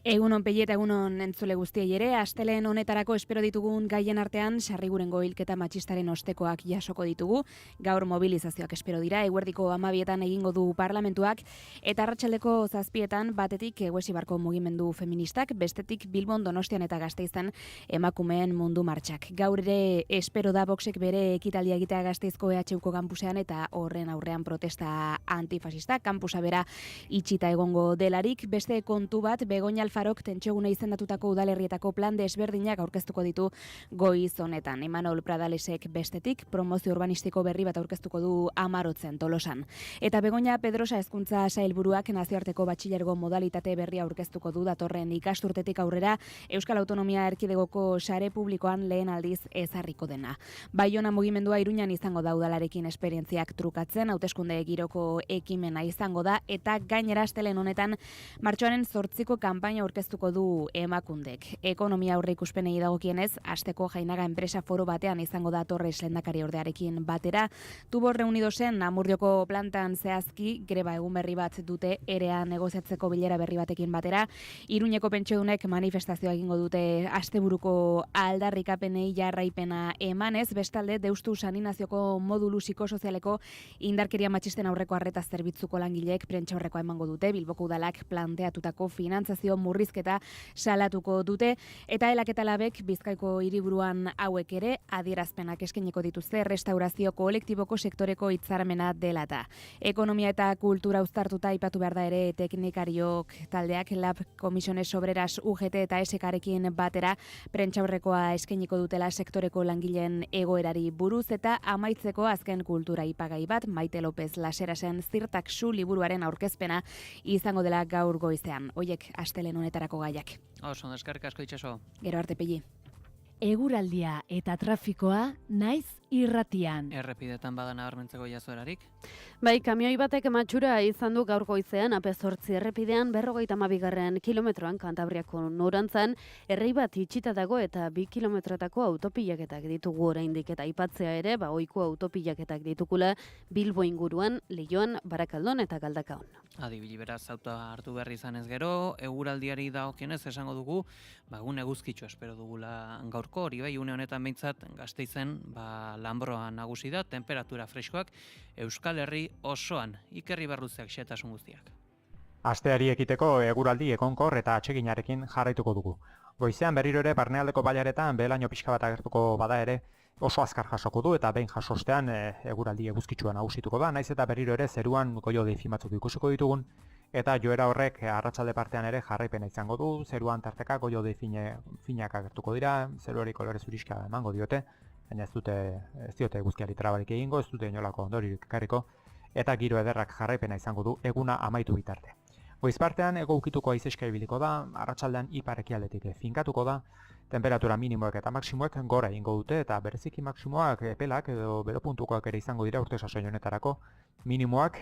Egunon Pei eta egunon entzule guztiei ere, astelehen honetarako espero ditugun gaien artean sarrigurengo hilketa matxistaren ostekoak jasoko ditugu, gaur mobilizazioak espero dira, eguerdiko 12etan egingo du parlamentuak, eta arratsaldeko 7etan batetik Huesibarko mugimendu feministak, bestetik Bilbon, Donostian eta Gasteizen emakumeen mundu martxak. Gaur ere espero da Voxek bere ekitaldia egitea Gasteizko EHUko kampusean eta horren aurrean protesta antifasista, kampusa bera itxita egongo delarik. Beste kontu bat, Begoña Alfarok tentsogune izendatutako udalerrietako plan desberdinak aurkeztuko ditu goiz honetan. Imanol Pradalesek bestetik promozio urbanistiko berri bat aurkeztuko du Amarotzen Tolosan. Eta Begoña Pedrosa hezkuntza sailburuak nazioarteko batxilergo modalitate berria aurkeztuko du datorren ikasturtetik aurrera Euskal Autonomia Erkidegoko sare publikoan lehen aldiz ezarriko dena. Baiona mugimendua Iruñan izango da udalarekin esperientziak trukatzen, hauteskunde giroko ekimena izango da eta gainera astelen honetan martxoaren 8ko kanpaina aurkeztuko du Emakundek. Ekonomia aurreikuspenei dagokienez, asteko Jainaga enpresa foro batean izango da Torres lehendakari ordearekin batera. Tubos Reunidosen Amurdioko plantan zehazki greba egun berri bat dute erea negoziatzeko bilera berri batekin batera. Iruñeko pentsiodunek manifestazioa egingo dute asteburuko aldarrikapenei jarraipena emanez, bestalde Deustu Saninazioko modulu psikosozialeko indarkeria matxisten aurreko arreta zerbitzuko langileek prentsaurrekoa emango dute, Bilboko udalak planteatutako finantzazio murrizketa salatuko dute, eta Elak eta Labek Bizkaiko hiriburuan hauek ere adierazpenak eskainiko dituzte restaurazio kolektiboko sektoreko hitzarmena delata. Ekonomia eta kultura uztartuta aipatu behar da ere teknikariok taldeak Lab Comisiones Obreras UGT eta SKarekin batera prentsaurrekoa eskainiko dutela sektoreko langileen egoerari buruz eta amaitzeko azken kultura ipagai bat Maite López Laserasen Zirtak Su liburuaren aurkezpena izango dela gaur goizean. Hoiek astelen honetarako gaiak.
Oso, eskerrik asko Itxaso.
Gero arte Pei.
Eguraldia eta trafikoa naiz irratian.
Errepidetan bada nabarmentzeko jazoerarik?
Bai, kamioi batek matxura izan du gaur goizean, AP8 errepidean 52. kilometroan Kantabriako norantzan, errei bat itxita dago eta 2 kilometrotako autopilaketak ditugu oraindik eta aipatzea ere, ohiko autopilaketak ditugula Bilbo inguruan, Leioan, Barakaldon eta Galdakaon.
Adibili beraz auta hartu berri izanez gero, eguraldiari dagokionez esango dugu, egun eguzkitxo espero dugula gaurko, hori bai, une honetan behintzat Gasteizen, Lanbroa nagusi da, temperatura freskoak, Euskal Herri osoan, Ikerri Barruzeak xehetasun guztiak.
Asteari ekiteko eguraldi egonkor eta atseginarekin jarraituko dugu. Goizean berriro ere barnealdeko bailaretan behelaino pixka bat agertuko bada ere oso azkar jasoko du eta behin jasostean eguraldi eguzkitsua nagusituko da, naiz eta berriro ere zeruan goio-deifi batzuk ikusiko ditugun eta joera horrek arratsalde partean ere jarraipena izango du, zeruan tarteka goio-deifi finak agertuko dira, zeruari kolore zuriska emango diote, baina ez diote eguzkiari trabarik egingo, ez dute inolako ondoririk ekarriko, eta giro ederrak jarraipena izango du eguna amaitu bitarte. Goiz partean ego ukituko haizeska ibiliko da, arratsaldean ipar ekialdetik finkatuko da, Temperatura minimoek eta maksimoek gora egingo dute eta bereziki maksimoak epelak edo beropuntukoak ere izango dira urte sasoi honetarako. Minimoak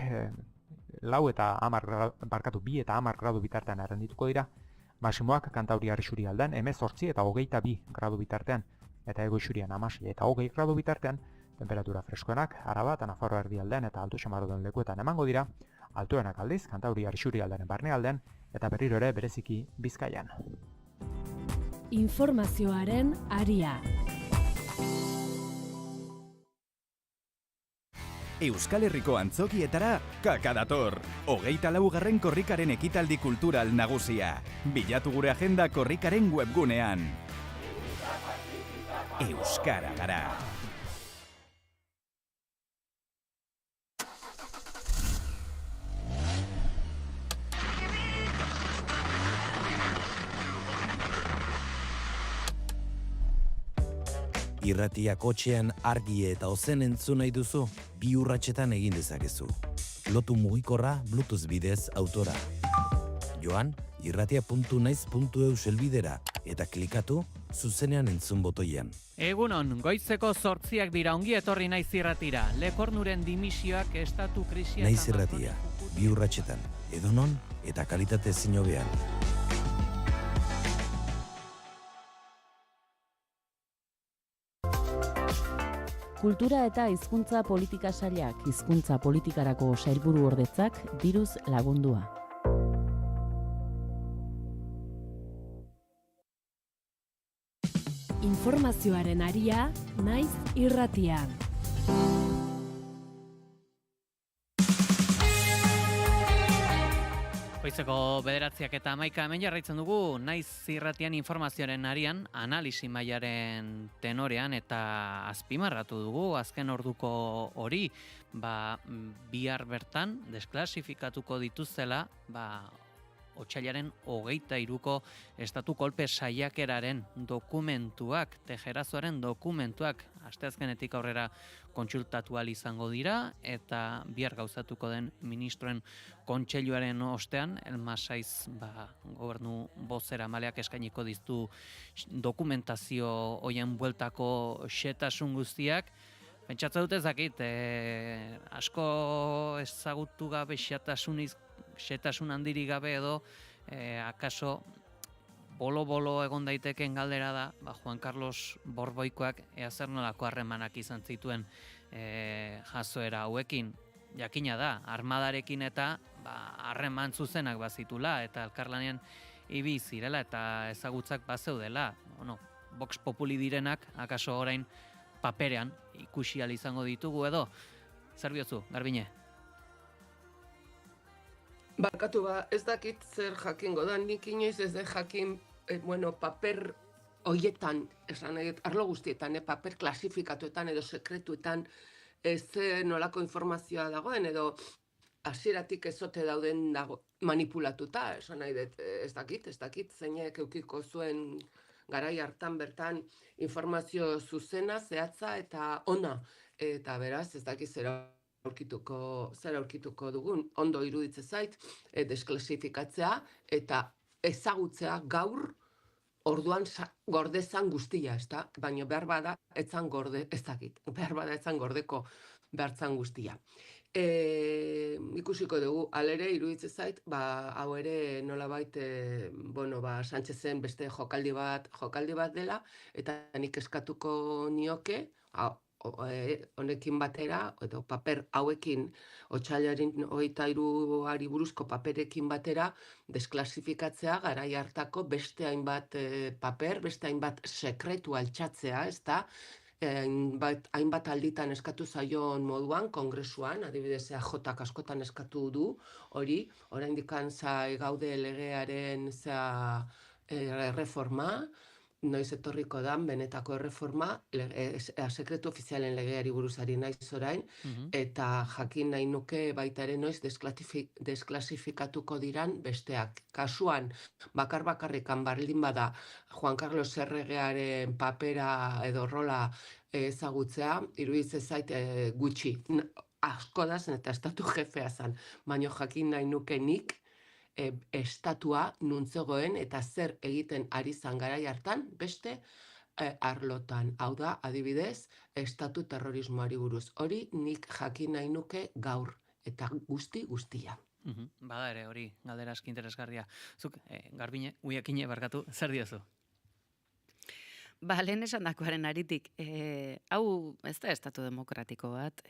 2 eta 10 gradu bitartean errendituko dira. Maksimoak Kantauriar isurialdean 18 eta 22 gradu bitartean eta Hego Isurian 16 eta 20 gradu bitartean. Temperatura freskoenak Araba eta Nafarroa erdialdean eta Alto Xamarroden lekuetan emango dira. Altuenak aldiz Kantauriar isurialdearen barnealdean eta berriro ere bereziki Bizkaian.
Informazioaren aria.
Euskal Herriko antzokietara kaka dator. 24. korrikaren ekitaldi kultural nagusia. Bilatu gure agenda korrikaren webgunean. Euskara gara.
Irratia kotxean argi eta ozen entzun nahi duzu, 2 urratsetan egin dezakezu. Lotu mugikorra Bluetooth bidez autora. Joan, irratia.naiz.eu selbidera eta klikatu zuzenean entzun botoian.
Egunon, goizeko 8 dira, ongi etorri Naiz Irratira. Lekornuren dimisioak estatu krisia...
Naiz Irratia, 2 urratsetan, edonon eta kalitate ezin hobean.
Kultura eta hizkuntza politika sailak, hizkuntza politikarako sailburuordetzak diruz lagundua. Informazioaren aria, Naiz Irratian.
Goizeko 9 eta 11 hemen jarraitzen dugu Naiz Irratian informazioaren arian, analisi mailaren tenorean eta azpimarratu dugu azken orduko hori, bihar bertan desklasifikatuko dituzela, otsailaren 23ko estatu kolpe saiakeraren dokumentuak, Tejerazoaren dokumentuak, asteazkenetik aurrera kontsultatu ahal izango dira eta bihar gauzatuko den ministroen kontseiluaren ostean, Elma Saiz gobernu bozeramaleak eskainiko diztu dokumentazio hoien bueltako xehetasun guztiak. Pentsatzen dut ezakit, asko ezagutu gabe xehetasun handirik gabe edo akaso bolo-bolo egon daiteken galdera da, Juan Carlos Borboikoak ea zer nolako harremanak izan zituen jazoera hauekin. Jakina da, armadarekin eta harreman zuzenak bazitula eta elkarlanean ibi zirela eta ezagutzak bazeudela. Vox Populi direnak, akaso orain paperean ikusi ahal izango ditugu edo. Zer biozu, Garbine?
Barkatu ez dakit zer jakingo da, nik inoiz ez da jakin, paper hoietan, arlo guztietan, paper klasifikatuetan edo sekretuetan, ez nolako informazioa dagoen, edo hasieratik ezote dauden manipulatuta, esan nahi dut, ez dakit, zeinek eukiko zuen garai hartan bertan informazio zuzena, zehatza eta ona, eta beraz, ez dakit zera aurkituko dugun, ondo iruditzen zait, desklasifikatzea eta ezagutzea gaur orduan gordezan guztia, ezta? Baina behar bada etzan gordeko behartzan guztia. Ikusiko dugu, alere iruditzen zait, hau ere nolabait, Sánchezen beste jokaldi bat dela, eta nik eskatuko nioke, honekin batera, edo paper hauekin, otsailaren 23ari buruzko paperekin batera, desklasifikatzea garai hartako beste hainbat paper, beste hainbat sekretu altxatzea, ezta? Hainbat alditan eskatu zaion moduan, kongresuan, adibidez EAJak askotan eskatu du, hori, oraindik zai gaude legearen erreforma, noiz etorriko dan benetako erreforma, sekretu ofizialen legeari buruzari naiz orain, eta jakin nahi nuke baita ere noiz desklasifikatuko diran besteak. Kasuan, bakarrikan baldin bada Juan Carlos erregearen papera edo rola ezagutzea, iruditzen zait gutxi. Asko da zen eta estatu jefea zen, baina jakin nahi nuke nik, estatua nuntzegoen eta zer egiten ari zan garai hartan beste arlotan. Hau da, adibidez, estatu terrorismoari buruz. Hori nik jakin nahi nuke gaur eta guztia.
Bada ere, hori, galdera aski interesgarria. Zuk, Garbine, Uiakine, barkatu, zer diozu?
Lehen esan dakoaren aritik, hau ez da estatu demokratiko bat,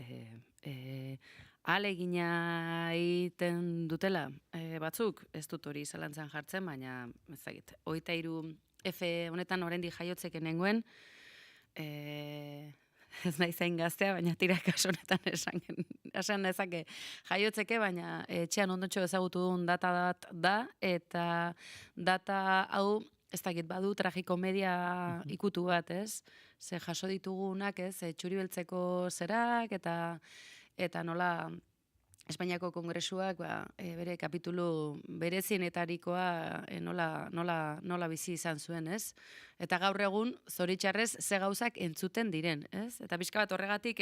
ahalegina egiten dutela batzuk, ez dut hori zalantzan jartzen, baina ez dakit, 23 F honetan oraindik jaiotzeke nengoen, ez nahi zain gaztea, baina tirakas honetan esan nezake jaiotzeke, baina etxean ondotxo ezagutu duen data da, eta data hau, ez dakit badu tragikomedia ikutu bat, ez? Ze jaso ditugunak, ez? Txuri beltzeko zerak, eta nola Espainiako Kongresuak bere kapitulu berezienetarikoa nola bizi izan zuen, ez? Eta gaur egun, zoritxarrez, ze gauzak entzuten diren, ez? Eta pixka bat horregatik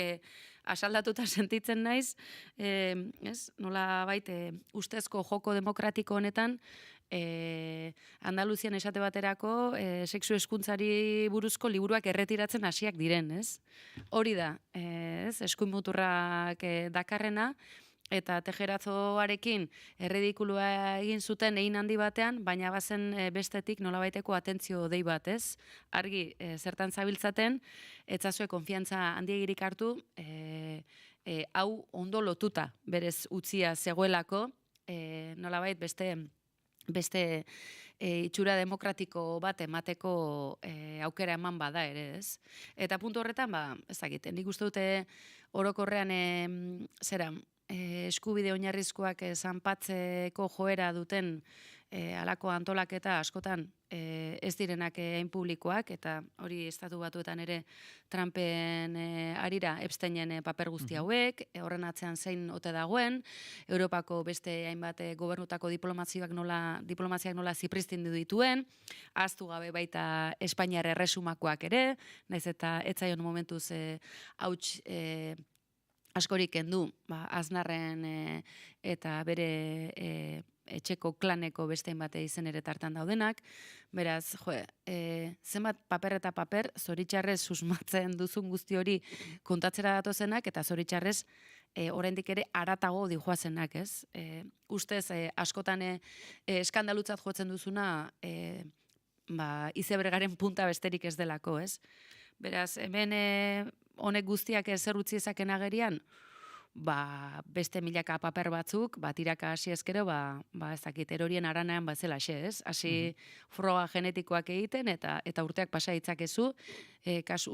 asaldatuta sentitzen naiz, ez? Nola baite ustezko joko demokratiko honetan, Andaluzian esate baterako sexu hezkuntzari buruzko liburuak erretiratzen hasiak diren, ez? Hori da, ez? Eskuin muturrak dakarrena, eta Tejerazoarekin erridikulua egin zuten egin handi batean, baina bazen bestetik nolabaiteko atentzio dei bat, ez? Argi, zertan zabiltzaten, etzazue konfiantza handiegirik hartu, hau ondo lotuta berez utzia zegoelako, nolabait beste itxura demokratiko bat emateko aukera eman bada ere, ez? Eta puntu horretan, ez dakit, nik uste dute orokorrean eskubide oinarrizkoak zanpatzeko joera duten halako antolaketa askotan ez direnak hain publikoak, eta hori estatu batuetan ere Trumpen arira Epsteinen paper guzti hauek, horren atzean zein ote dagoen, Europako beste hainbat gobernutako diplomazioak nola zipristindu dituen, ahaztu gabe baita Espainiar erresumakoak ere, naiz eta etzaion momentuz hauts askorik kendu, Aznarren eta bere etxeko klaneko bestein bate izen ere tartan daudenak. Beraz, zenbat paper eta paper, zoritxarrez susmatzen duzun guzti hori kontatzera datozenak, eta zoritxarrez oraindik ere aratago dijoazenak, ez? Ustez, askotan eskandalutzat jotzen duzuna, izebergaren punta besterik ez delako, ez? Beraz, hemen honek guztiak zer utzi ezaken agerian, beste milaka paper batzuk, tiraka hasi ezkero, ez dakit, erorien aranean zela xe, ez? Hasi froga genetikoak egiten, eta urteak pasa ditzakezu,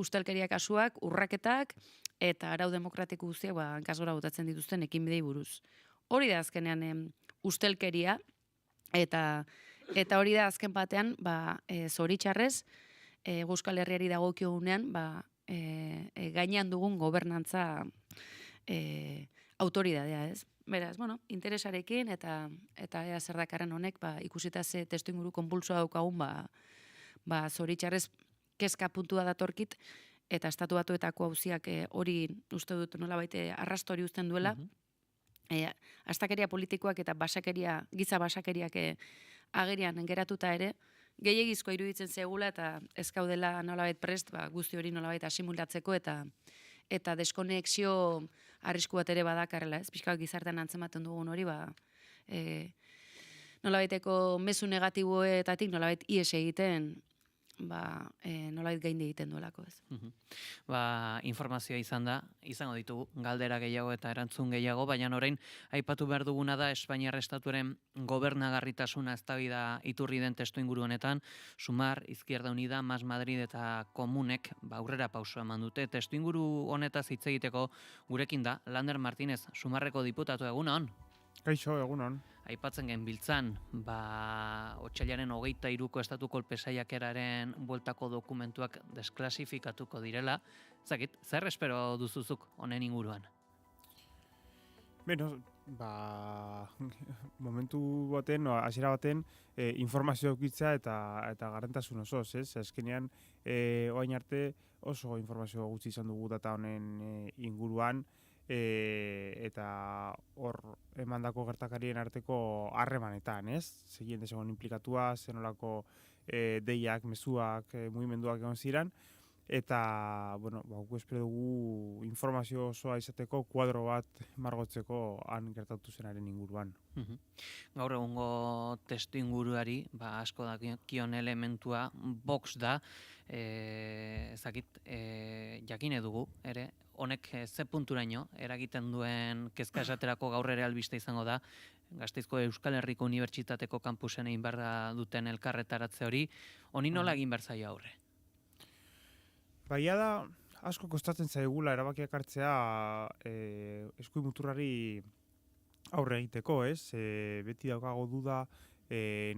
ustelkeria kasuak, urraketak, eta arau demokratiko guztiak, kasgora botatzen dituzten ekinbidei buruz. Hori da azkenean ustelkeria, eta hori da azken batean, zoritxarrez, Euskal Herriari dagokiogunean, gainean dugun gobernantza autoridadea, ez? Beraz, interesarekin eta ea zer dakarren honek, ikusita ze testuinguru konpulsoa daukagun, zoritxarrez kezka puntua datorkit, eta estatu batuetako auziak hori uste dut nolabait arrastori uzten duela, astakeria politikoak eta giza basakeriak agerian geratuta ere, gehiagizko iruditzen zegula eta ez gaudela nolabait prest, guzti hori nolabait asimulatzeko eta deskonexio arrisku bat ere badakarrela, ez? Pixka gizartean antzematen dugun hori, nolabaiteko mezu negatiboetatik nolabait ies egiten, nolabait gainde egiten duelako, ez?
Informazioa izango ditugu galdera gehiago eta erantzun gehiago, baina orain aipatu behar duguna da Espainiar Estatuaren gobernagarritasuna eztabaida iturri den testuinguru honetan, Sumar, Izquierda Unida, Mas Madrid eta Komunek aurrera pausoa eman dute. Testuinguru honetaz hitz egiteko gurekin da Lander Martínez, Sumarreko diputatu, egunon?
Kaixo, egunon.
Aipatzen gen biltzan, otsailaren 23ko estatu kolpe saiakeraren bueltako dokumentuak desklasifikatuko direla. Zakit, zer espero duzuzuk honen inguruan?
Beno, momentu baten, hasiera baten, informazio eukitza eta garrentasun osoz, ez? Azkenean, orain arte oso informazio gutxi izan dugu data honen inguruan, eta hor emandako gertakarien arteko harremanetan, ez? Zegien desegon implikatua, zenolako deiak, mezuak, mugimenduak egon ziren, eta, bueno, guk espero dugu informazio osoa izateko kuadro bat margotzeko han gertatu zenaren inguruan.
Gaur egungo testu inguruari, asko dakion elementua Vox da, jakine dugu, ere, honek ze punturaino eragiten duen kezka esaterako gaur ere albiste izango da, Gasteizko Euskal Herriko Unibertsitateko kampusen egin behar duten elkarretaratze hori, honi nola egin behar zaio aurre?
Baina da, asko kostatzen zaigula erabakiak hartzea eskuin muturrari aurre egiteko, ez? Beti daukago duda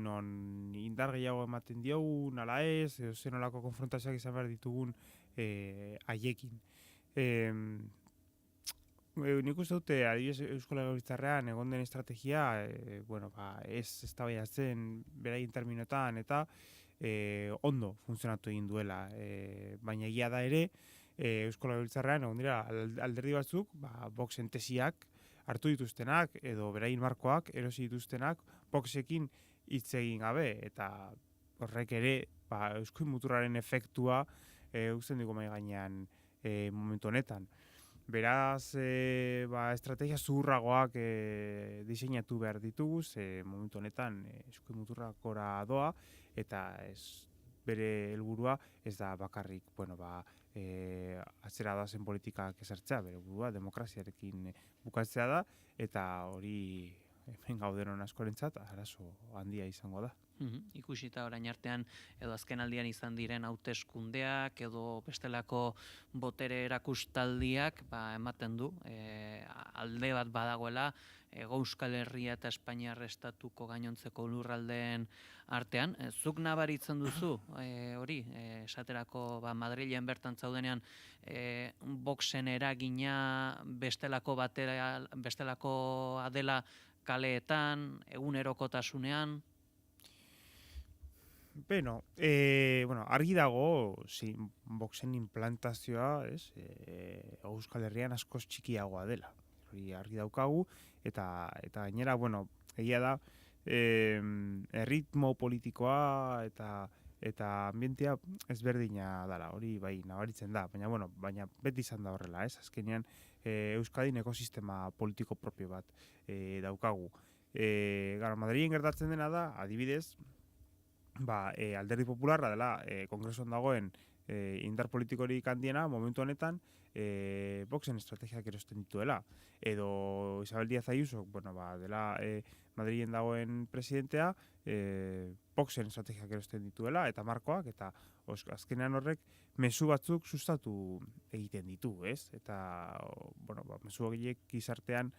non indar gehiago ematen diogun, ala ez, zenolako konfrontazioak izan behar ditugun haiekin. Nik uste dute, adibidez Eusko Legebiltzarrean egon den estrategia, ez eztabaidatzen beraien terminotan eta ondo funtzionatu egin duela. Baina egia da ere, Eusko Legebiltzarrean egon dira alderdi batzuk, Voxen tesiak hartu dituztenak edo beraien markoak erosi dituztenak Voxekin hitz egin gabe, eta horrek ere Euskal Muturraren efektua uzten dugu mai gainean momentu honetan. Beraz, estrategia zuhurragoak diseinatu behar ditugu, momentu honetan Euskal Muturrakora doa, eta bere helburua ez da bakarrik, atzera doazen politikak ezartzea, bere helburua demokraziarekin bukatzea da, eta hori hemen gaudenon askorentzat arazo handia izango da.
Ikusita orain artean edo azken aldian izan diren hauteskundeak edo bestelako botere erakustaldiak ematen du alde bat badagoela Hego Euskal Herria eta Espainiar estatuko gainontzeko lurraldeen artean. Zuk nabaritzen duzu hori, esaterako Madrilen bertan zaudenean Voxen eragina bestelakoa dela kaleetan, egunerokotasunean?
Argi dago, Voxen implantazioa, Euskal Herrian askoz txikiagoa dela. Hori argi daukagu, eta gainera, egia da, erritmo politikoa eta ambientea ezberdina dela, hori bai nabaritzen da, baina beti izan da horrela, azkenean Euskadin ekosistema politiko propio bat daukagu. Madrilen gertatzen dena da, adibidez, Alderdi Popularra dela kongresuan dagoen indar politikorik handiena momentu honetan Voxen estrategiak erosten dituela. Edo Isabel Díaz Ayuso, dela Madrilen dagoen presidentea, Voxen estrategiak erosten dituela eta markoak, eta azkenean horrek mezu batzuk sustatu egiten ditu, ez? Eta mezu horiek gizartean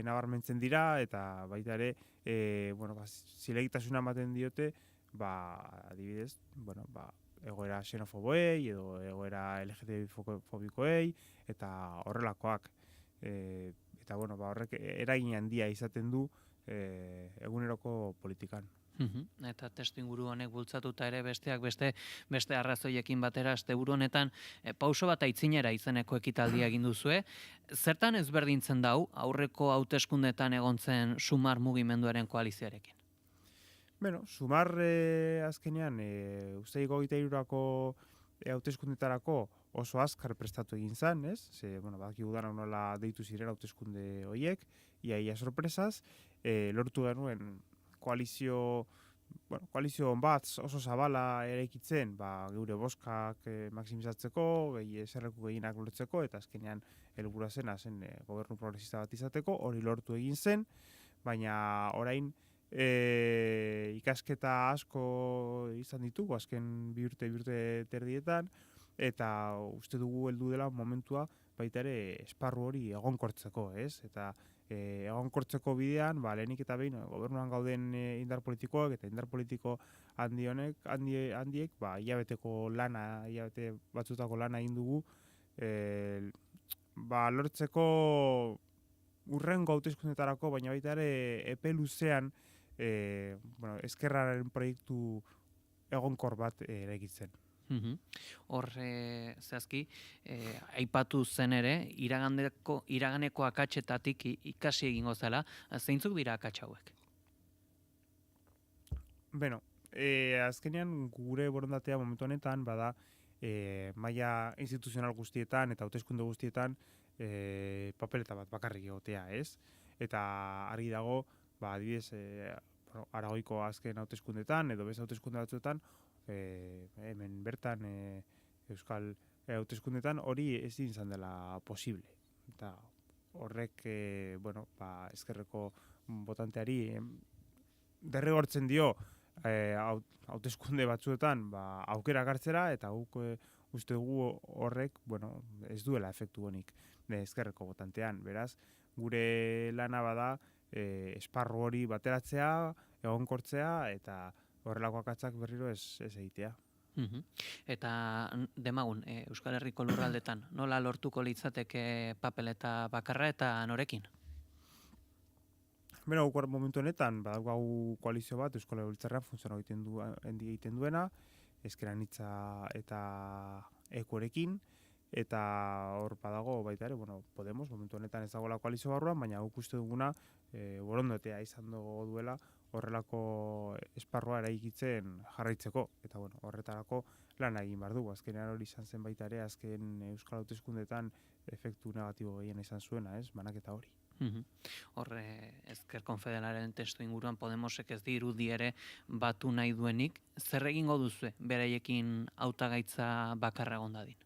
nabarmentzen dira, eta baita ere zilegitasuna ematen diote adibidez, egoera xenofoboei edo egoera LGTB-fobikoei eta horrelakoak. Eta horrek eragin handia izaten du eguneroko politikan.
Eta testu inguru honek bultzatuta ere beste arrazoiekin batera asteburu honetan pauso bat aitzinera izeneko ekitaldia egin duzue. Zertan ezberdintzen dau aurreko hauteskundeetan egon zen Sumar mugimenduaren koalizioarekin?
Sumar azkenean uztaileko 23rako hauteskundetarako oso azkar prestatu egin zen, ez? Badakigu dana nola deitu ziren hauteskunde horiek, ia sorpresaz, lortu genuen koalizio bat oso zabala eraikitzen, geure bozkak maximizatzeko, eserleku gehienak lortzeko, eta azkenean helburua zen gobernu progresista bat izateko, hori lortu egin zen, baina orain ikasketa asko izan ditugu, azken bi urte terdietan, eta uste dugu heldu dela momentua baita ere esparru hori egonkortzeko, ez? Eta egonkortzeko bidean, lehenik eta behin gobernuan gauden indar politikoak eta indar politiko handiek, hilabete batzutako lana egin dugu, lortzeko urrengo hauteskundetarako, baina baita ere epe luzean ezkerraren proiektu egonkor bat eraikitzen.
Hor, zehazki, aipatu zen ere, iraganeko akatsetatik ikasi egingo zela, zeintzuk dira akats hauek?
Beno, azkenean gure borondatea momentu honetan, bada, maila instituzional guztietan eta hauteskunde guztietan papeleta bat bakarrik egotea, ez? Eta argi dago, adibidez, Aragoiko azken hauteskundetan edo beste hauteskunde batzuetan, hemen bertan euskal hauteskundetan hori ezin izan dela posible. Eta horrek, ezkerreko botanteari derrigortzen dio hauteskunde batzuetan aukera hartzera, eta guk uste dugu horrek ez duela efektu honik ezkerreko botantean. Beraz, gure lana bada esparru hori bateratzea, egonkortzea, eta horrelako akatsak berriro ez egitea.
Eta demagun, Euskal Herriko lurraldetan, nola lortuko litzateke papeleta bakarra eta norekin?
Beno, guk momentu honetan, badaukagu koalizio bat Euskal Herritzarrean funtzionatzen egiten duena, Ezker Anitza eta Ekorekin, eta hor badago baita ere, Podemos momentu honetan ez dagoela koalizio barruan, baina guk uste duguna borondatea izan duela horrelako esparrua eraikitzen jarraitzeko, eta horretarako lan egin behar dugu. Azkenean hori izan zen baita ere, azken Euskal Hauteskundeetan efektu negatibo gehien izan zuena, banaketa hori.
Ezker Konfederalaren testu inguruan Podemosek ez dirudi ere batu nahi duenik, zer egingo duzu beraiekin hautagaitza bakarra egon dadin?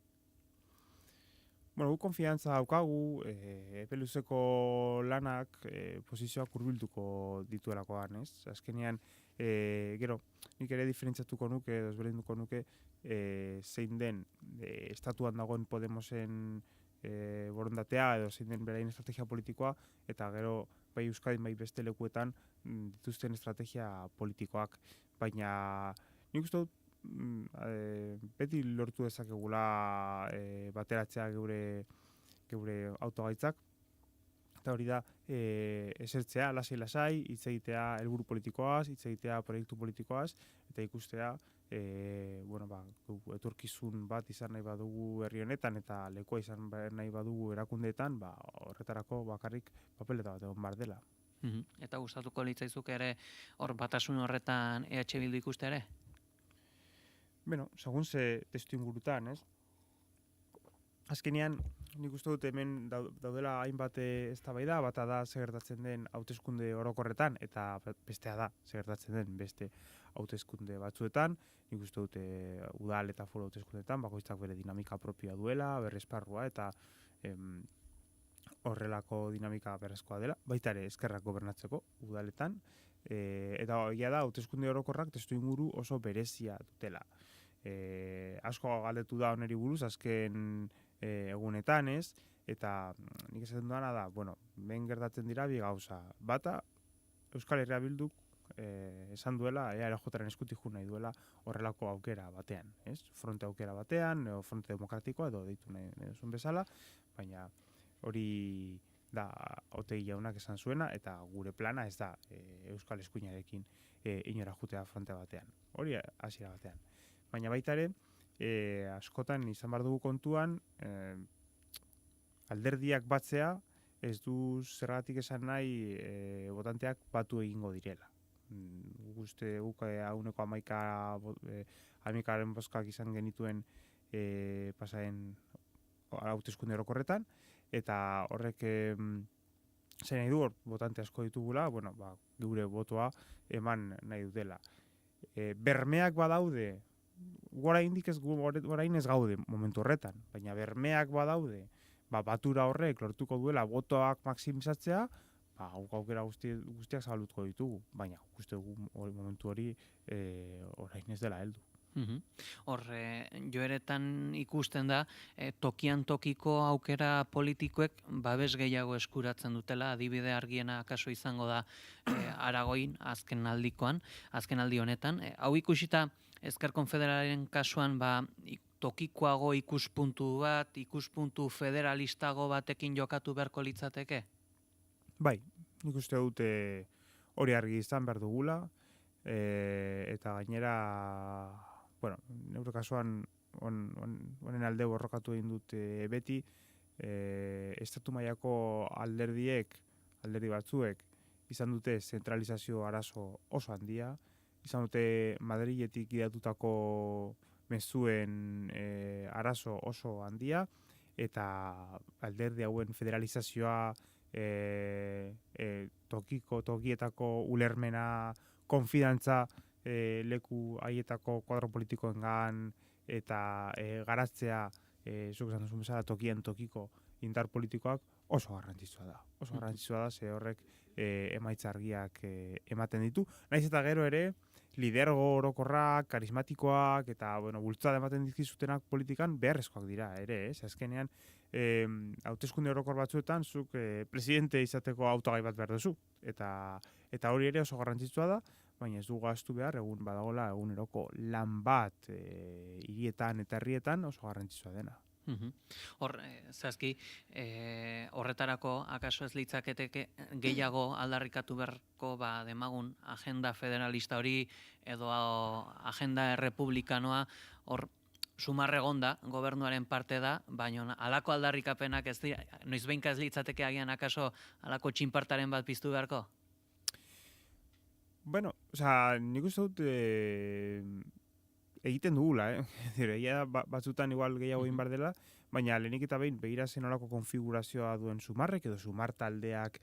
Guk konfiantza daukagu, epe luzeko lanak posizioak hurbilduko dituelakoan, ez? Azkenean, gero, nik ere diferentziatuko nuke, desberdinduko nuke, zein den estatuan dagoen Podemosen borondatea, edo zein den beraien estrategia politikoa, eta gero, bai Euskadin, bai beste lekuetan dituzten estrategia politikoak. Baina, nik uste dut, beti lortu dezakegula bateratzea geure autogaitzak, eta hori da esertzea lasai-lasai, hitz egitea helburu politikoaz, hitz egitea proiektu politikoaz, eta ikustea etorkizun bat izan nahi badugu herri honetan eta lekua izan nahi badugu erakundeetan, horretarako bakarrik papeleta bat egon behar dela.
Eta gustatuko litzaizuk ere hor batasun horretan EH Bildu ikuste ere?
Beno, segun ze testu ingurutan, ez? Azkenean, nik uste dut hemen daudela hainbat eztabaida, bata da segertatzen den hauteskunde orokorretan, eta bestea da segertatzen den beste hauteskunde batzuetan. Nik uste dut udal eta foru hauteskundetan, bakoitzak bere dinamika propioa duela, bere esparrua, eta horrelako dinamika berrezkoa dela. Baita ere, ezkerrak gobernatzeko udaletan, eta egia da, hauteskunde orokorrak testu inguru oso berezia dutela. Asko galdetu da oneri buruz, azken egunetan, ez? Eta nik esaten duana da, ben gertatzen dira bi gauza. Bata, Euskal Herria Bilduk esan duela, EAJaren eskutik jo nahi duela horrelako aukera batean, ez? Fronte aukera batean, edo fronte demokratikoa, edo deitu nahi duzun bezala, baina hori da Otegi jaunak esan zuena, eta gure plana ez da Euskal Eskuinarekin inora jutea fronte batean. Hori hasiera batean. Baina baita ere, askotan izan behar dugu kontuan, alderdiak batzea, ez du zergatik esan nahi botanteak batu egingo direla. Uste guk hauneko 11 bozkak izan genituen pasaren hauteskunde orokorretan, eta horrek zer nahi du, botante asko ditugula, gure botoa eman nahi dutela. Bermeak badaude, orain ez gaude momentu horretan, baina bermeak badaude, batura horrek lortuko duela botoak maksimizatzea, aukera guztiak zabalduko ditugu, baina uste dugu momentu hori orain ez dela heldu.
Joeretan ikusten da, tokian tokiko aukera politikoek babes gehiago eskuratzen dutela, adibide argiena kaso izango da Aragoin azken aldi honetan. Hau ikusita, Ezker Konfederalaren kasuan tokikoago ikuspuntu bat, ikuspuntu federalistago batekin jokatu beharko litzateke?
Bai, nik uste dute hori argi izan behar dugula, eta gainera, neure kasuan honen alde borrokatu egin dut beti, estatu mailako alderdi batzuek izan dute zentralizazio arazo oso handia, izan dute Madriletik idatutako mezuen arazo oso handia, eta alderdi hauen federalizazioa, tokietako ulermena, konfidantza leku haietako kuadro politikoengan, eta garatzea, zuk esan duzun bezala, tokiko indar politikoak oso garrantzitsua da. Oso garrantzitsua da, ze horrek emaitza argiak ematen ditu. Naiz eta gero ere, lidergo orokorrak, karismatikoak, eta bultzada ematen dizkizutenak politikan beharrezkoak dira ere, ez? Azkenean, hauteskunde orokor batzuetan, zuk presidente izateko hautagai bat behar duzu. Eta hori ere oso garrantzitsua da, baina ez dugu ahaztu behar, egun badagola eguneroko lan bat hirietan eta herrietan oso garrantzitsua dena.
Hor, zazki, horretarako akaso ez litzaketeke gehiago aldarrikatu beharko demagun agenda federalista hori edo agenda errepublikanoa, hor sumarregonda gobernuaren parte da, baina alako aldarrikapenak ez dira, noizbehinka ez litzateke agian akaso alako txinpartaren bat piztu beharko?
Bueno, nik uste dut egiten dugula, batzutan igual gehiago egin bar dela, baina lehenik eta behin begira zen olako konfigurazioa duen Sumarrek edo Sumar taldeak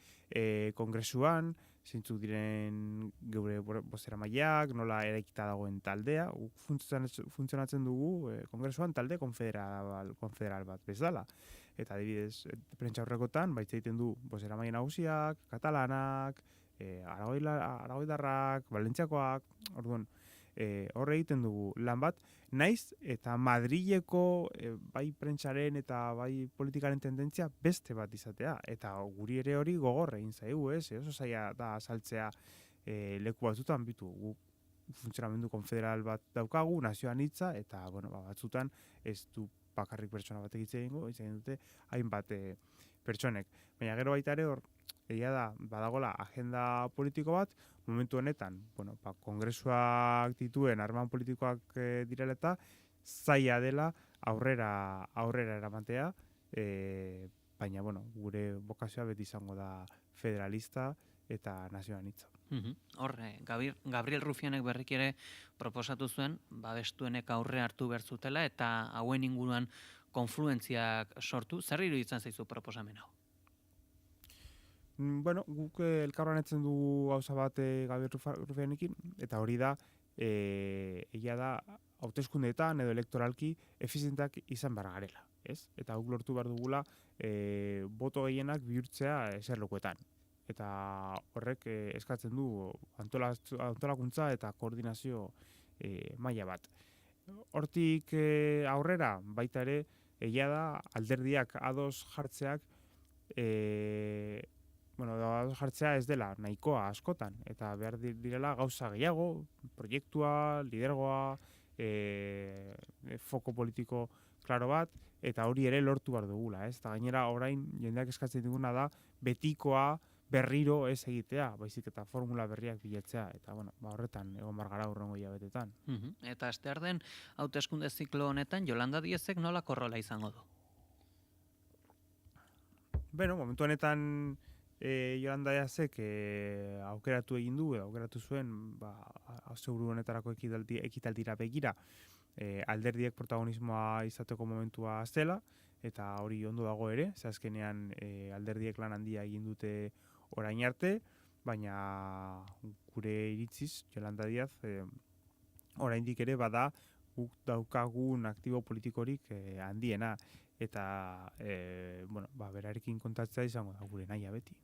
kongresuan, zeintzuk diren geure bozeramaileak, nola eraikita dagoen taldea, funtzionatzen dugu kongresuan talde konfederal bat bezala. Eta adibidez, prentsa horrekotan, baitz egiten du bozeramaile nagusiak, katalanak, aragoidarrak, valentziakoak, orduan, horre egiten dugu lan bat, naiz eta Madrileko bai prentsaren eta bai politikaren tendentzia beste bat izatea, eta guri ere hori gogor egin zaigu, oso zaila da azaltzea leku batzutan bitu, gu funtzionamendu konfederal bat daukagu, nazioan hitza, eta batzutan ez du bakarrik pertsona batek hitz egin dute hainbat pertsonek. Baina gero baita ere hor, egia da, badagola agenda politiko bat, momentu honetan, kongresuak dituen harreman politikoak direla eta zaila dela aurrera eramatea, baina gure bokazioa beti izango da federalista eta nazioan hitza.
Hor, Gabriel Rufianek berrik ere proposatu zuen, babestuenek aurre hartu berzutela eta hauen inguruan konfluentziak sortu. Zer iruditzen zaizu proposamen hau?
Guk elkarroan etzen dugu gauza bat Gabriel Rufianekin, eta hori da, egia da, hauteskundeetan edo elektoralki efizientak izan behar garela, ez? Eta guk lortu behar dugula boto gehienak bihurtzea eserlekuetan. Eta horrek eskatzen du antolakuntza eta koordinazio maila bat. Hortik aurrera, baita ere, egia da, alderdiak ados jartzeak ados jartzea ez dela nahikoa askotan, eta behar direla gauza gehiago, proiektua, lidergoa, foko politiko klaro bat, eta hori ere lortu behar dugula, ez? Eta gainera orain jendeak eskatzen diguna da betikoa berriro ez egitea, baizik eta formula berriak bilatzea, eta horretan egon bar gara hurrengo hilabetetan.
Eta astear den hauteskunde ziklo honetan Yolanda Díezek nolako rola izango du?
Momentu honetan Yolanda Díezek aukeratu egin du, aukeratu zuen asteaburu honetarako ekitaldira begira alderdiek protagonismoa izateko momentua zela, eta hori ondo dago ere, ze azkenean alderdiek lan handia egin dute orain arte, baina gure iritziz Yolanda Díez oraindik ere bada guk daukagun aktibo politikorik handiena, eta berarekin kontatzea izango da gure nahia beti.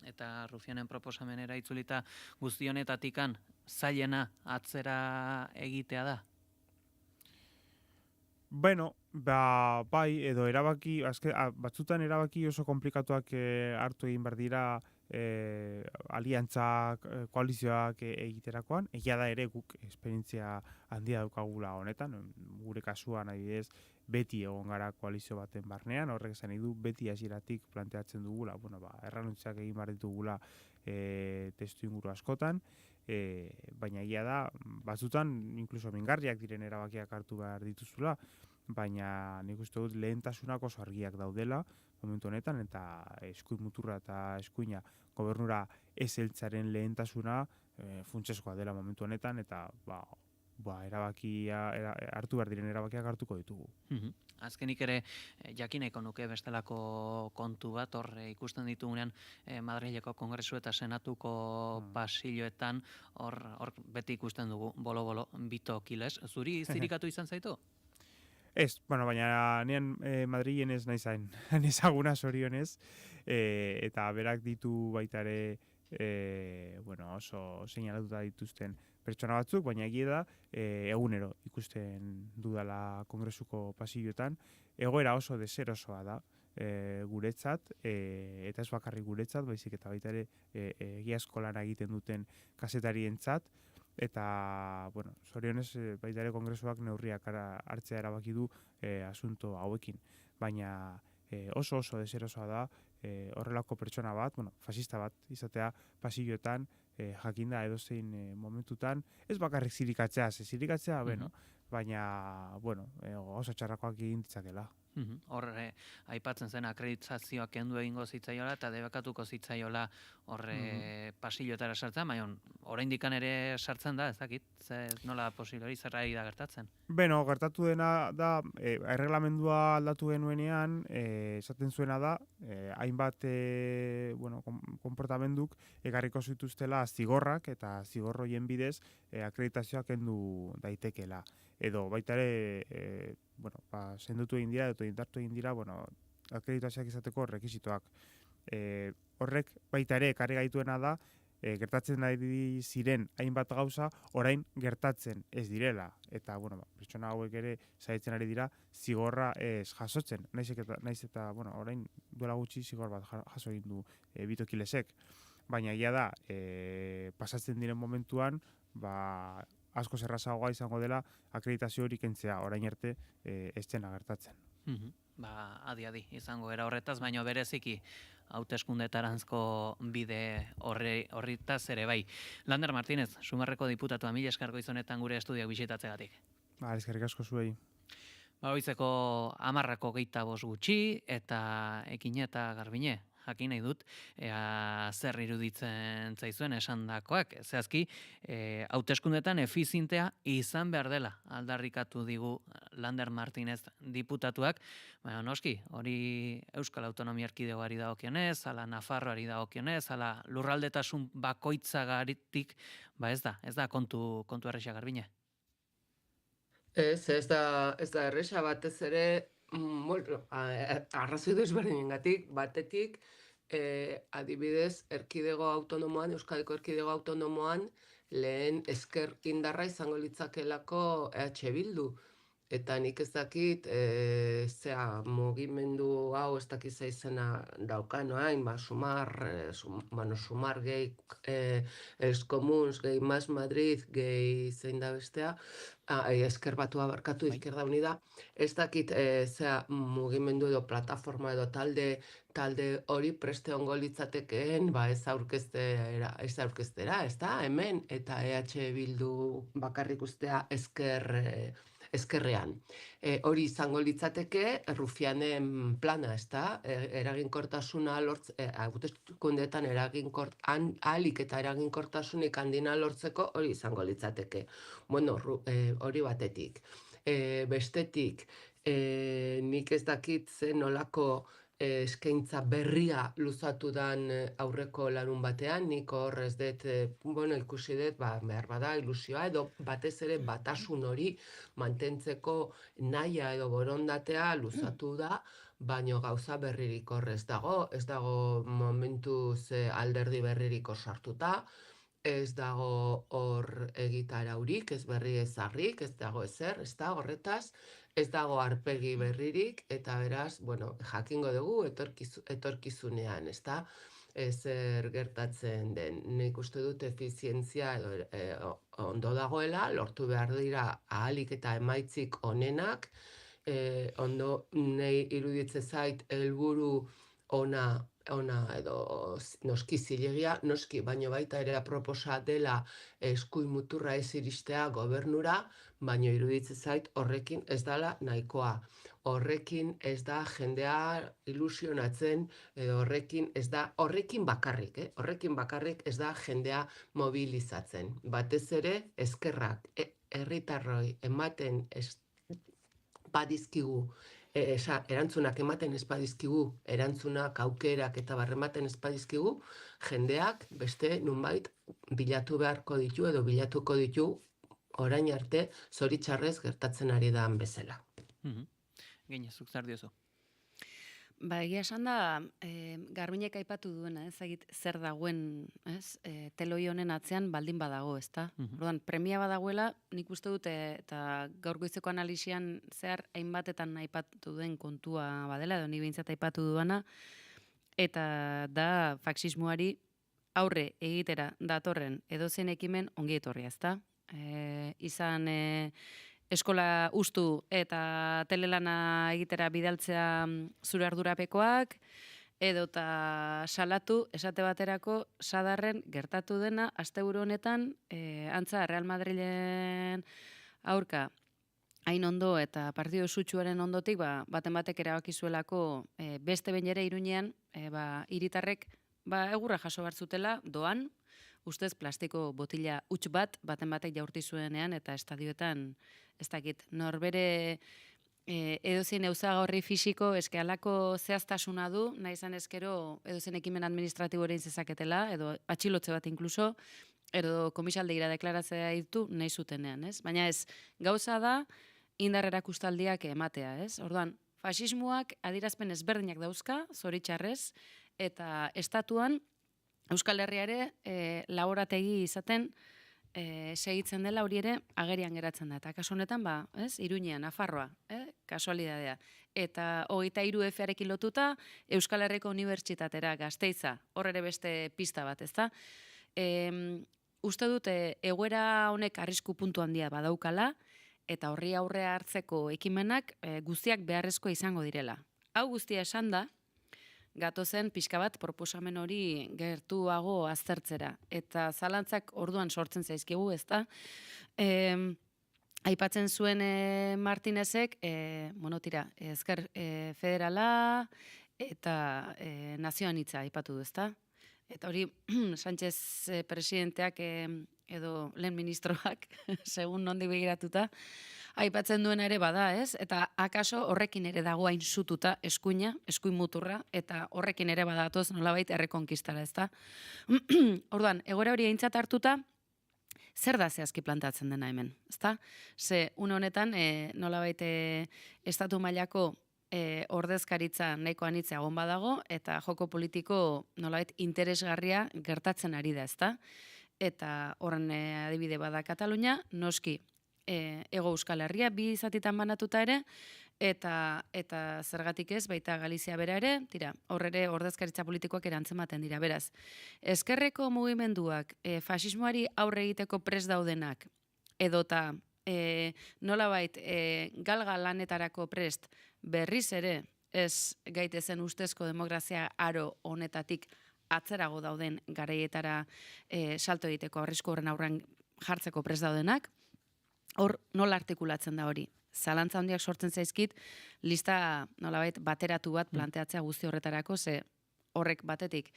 Eta Rufianen proposamenera itzulita guzti honetatikan zailena atzera egitea da?
Bai, edo erabaki, batzutan erabaki oso komplikatuak hartu egin behar dira aliantzak, koalizioak egiterakoan. Egia da ere guk esperientzia handia daukagula honetan, gure kasuan adibidez beti egon gara koalizio baten barnean, horrek esan nahi du beti hasieratik planteatzen dugula, erranuntziak egin behar ditugula testu inguru askotan, baina egia da, batzutan, inkluso mingarriak diren erabakiak hartu behar dituzula, baina nik uste dut lehentasunak oso argiak daudela momentu honetan, eta eskuin muturra eta eskuina gobernura ez heltzaren lehentasuna funtsezkoa dela momentu honetan, eta hartu behar diren erabakiak hartuko ditugu.
Azkenik ere, jakineko nuke bestelako kontu bat, hor ikusten ditugunean Madrileko Kongresu eta Senatuko pasilloetan, hor beti ikusten dugu, bolo-bolo, Bito Kiles. Zuri zirikatu izan zaitu?
Ez, baina nien Madrilen ez nahi zain, ezaguna zorionez, eta berak ditu baita ere oso seinalatuta dituzten pertsona batzuk, baina egia da egunero ikusten dudala Kongresuko pasilloetan, egoera oso deserosoa da guretzat, eta ez bakarrik guretzat, baizik eta baita ere egiazko lana egiten duten kazetarientzat, eta, zorionez, baita ere Kongresuak neurriak hartzea erabaki du asunto hauekin. Baina oso deserosoa da horrelako pertsona bat, fasista bat izatea pasilloetan, jakinda edozein momentutan, ez bakarrik zirikatzea, baina, oso txarrakoak egin ditzakela.
Hor, aipatzen zen akreditazioa kendu egingo zitzaiola eta debekatuko zitzaiola pasilloetara sartzen, baina oraindikan ere sartzen da, ez dakit, nola posible hori zerra da gertatzen?
Gertatu dena da, erreglamendua aldatu genuenean, esaten zuena da, hainbat konportamenduk egarriko zituztela zigorrak eta zigorroien bidez akreditazioa kendu daitekela. Edo baita ere, sendotu egin dira, edo indartu egin dira, akreditazioak izateko rekisitoak. Horrek baita ere, ekarri gaituena da, gertatzen ari ziren hainbat gauza, orain gertatzen ez direla. Eta, pertsona hauek ere saiatzen ari dira, zigorra ez jasotzen. Naiz eta, orain duela gutxi zigor bat jaso egin du Bito Kilesek. Baina egia da, pasatzen diren momentuan, asko zerrazagoa izango dela akreditazio hori kentzea, orain arte ez dena gertatzen.
Adi izango era horretaz, baina bereziki hauteskundetaranzko bide horritaz ere bai. Lander Martínez, Sumarreko diputatua, mila esker goizonetan gure estudioak bisitatzegatik.
Eskerrik asko zuei.
Goizeko 10:25 gutxi eta Ekine eta Garbine. Jakin nahi dut, zer iruditzen zaizuen esandakoak. Zehazki, hauteskundetan efizientea izan behar dela aldarrikatu digu Lander Martínez diputatuak. Baina noski, hori Euskal Autonomia Erkidegoari dagokionez, ala Nafarroari dagokionez, ala lurraldetasun bakoitzagaritik, ez da kontu erresa, Garbine.
Ez da erresa, batez ere, arrazoi desberdinengatik, batetik, adibidez, Erkidego Autonomoan, Euskadiko Erkidego Autonomoan, lehen ezker indarra izango litzakelako EH Bildu. Eta nik ez dakit, mugimendu hau ez dakit izena daukan, Sumar gehi Els Comuns, gehi Mas Madrid, gehi zein da bestea, ezker batua barkatu Izquierda Unida, ez dakit mugimendu edo plataforma edo talde hori preste ongo litzatekeen ez aurkeztera, ez da, hemen, eta EH Bildu bakarrik ustea ezkerrean. Hori izango litzateke Rufianen plana, ez da, eraginkortasuna hauteskundeetan ahalik eta eraginkortasunik handina lortzeko hori izango litzateke. Hori batetik. Bestetik, nik ez dakit nolako eskaintza berria luzatu dan aurreko larun batean, nik hor ez dut, ikusi dut, behar bada ilusioa, edo batez ere batasun hori mantentzeko nahia edo borondatea luzatu da, baino gauza berririk hor ez dago momentuz alderdi berririk sartuta, ez dago hor egitaraurik, ez berri ezarrik, ez dago ezer, ez da horretaz, ez dago arpegi berririk, eta beraz, jakingo dugu etorkizunean, ez da, ezer gertatzen den. Nik uste dut efizientzia ondo dagoela, lortu behar dira ahalik eta emaitzik onenak, ondo nahi iruditze zait helburu ona ona edo noski zilegia, noski, baino baita ere proposa dela eskuin muturra ez iristea gobernura, baino iruditzen zait horrekin ez dela nahikoa. Horrekin ez da jendea ilusionatzen, edo horrekin bakarrik ez da jendea mobilizatzen. Batez ere, eskerrak herritarroi ematen badizkigu, erantzunak ematen ez badizkigu, erantzunak, aukerak eta barrematen ez badizkigu, jendeak beste nunbait bilatu beharko ditu edo bilatuko ditu orain arte zoritxarrez gertatzen ari da bezala.
Gine, zuk zer diozu?
Ba, egia esan da, Garbiñek aipatu duena, zer dagoen, teloi honen atzean baldin badago, ezta? Orduan, premia badagoela, nik uste dut, eta gaur goizeko analisian zehar hainbatetan aipatu duen kontua badela, edo ni behintzat aipatu duena, eta da faxismoari aurre egitera datorren edozein ekimen ongi etorria, ezta? Izan eskola ustu eta telelana egitera bidaltzea zure ardurapekoak, edota salatu, esate baterako, sadarren gertatu dena, asteburu honetan, antza Real Madrilen aurka, hain ondo eta partido sutsuaren ondotik, baten batek erabaki zuelako beste behin ere Iruñean, hiritarrek egurra jaso behar zutela, doan, ustez plastiko botila huts baten batek jaurti zuenean, eta estadioetan, ez dakit, norbere edozein eusagorri fisiko eske halako zehaztasuna du, nahi izan ezkero edozein ekimen administratibo ere zezaketela, edo atxilotze bat inkluso, edo komisaldegira deklaratzea ditu nahi zutenean, ez? Baina ez, gauza da indar erakustaldiak ematea, ez? Orduan, faxismoak adierazpen ezberdinak dauzka, zoritxarrez, eta estatuan Euskal Herriare laborategi izaten segitzen dela hori ere agerian geratzen da. Eta kasu honetan, Iruñean, Nafarroa, kasualidadea. Eta 23 F-arekin lotuta Euskal Herriko Unibertsitatera Gasteiza, hor ere beste pista bat, ezta? Uste dute egoera honek arrisku puntu handia badaukala, eta horri aurrea hartzeko ekimenak guztiak beharrezko izango direla. Hau guztia esan da, gatozen pixka bat proposamen hori gertuago aztertzera. Eta zalantzak orduan sortzen zaizkigu, ezta? Aipatzen zuen Martinezek, ezker federala eta nazioan hitza aipatu du, ezta? Eta hori, Sánchez presidenteak edo lehen ministroak, segun nondi begiratuta, aipatzen duena ere bada, ez? Eta akaso horrekin ere dago hain zututa eskuina, eskuin muturra, eta horrekin ere badatoz nolabait errekonkistara, ezta? Orduan, egoera hori aintzat hartuta, zer da zehazki plantatzen dena hemen, ezta? Ze, une honetan, nolabait estatu mailako ordezkaritza nahiko anitza egon badago, eta joko politiko nolabait interesgarria gertatzen ari da, ezta? Eta horren adibide bada Katalunia, noski Ego Euskal Herria bi zatitan banatuta ere, eta zergatik ez, baita Galizia bera ere, horre ordezkaritza politikoak erantzematen dira, beraz. Ezkerreko mugimenduak faxismoari aurre egiteko prest daudenak, edota nolabait galga lanetarako prest berriz ere, ez gaitezen ustezko demokrazia aro honetatik atzerago dauden garaietara salto egiteko arrisku horren aurrean jartzeko prest daudenak, hor nola artikulatzen da hori? Zalantza handiak sortzen zaizkit, lista nolabait bateratu bat planteatzea guzti horretarako, ze horrek batetik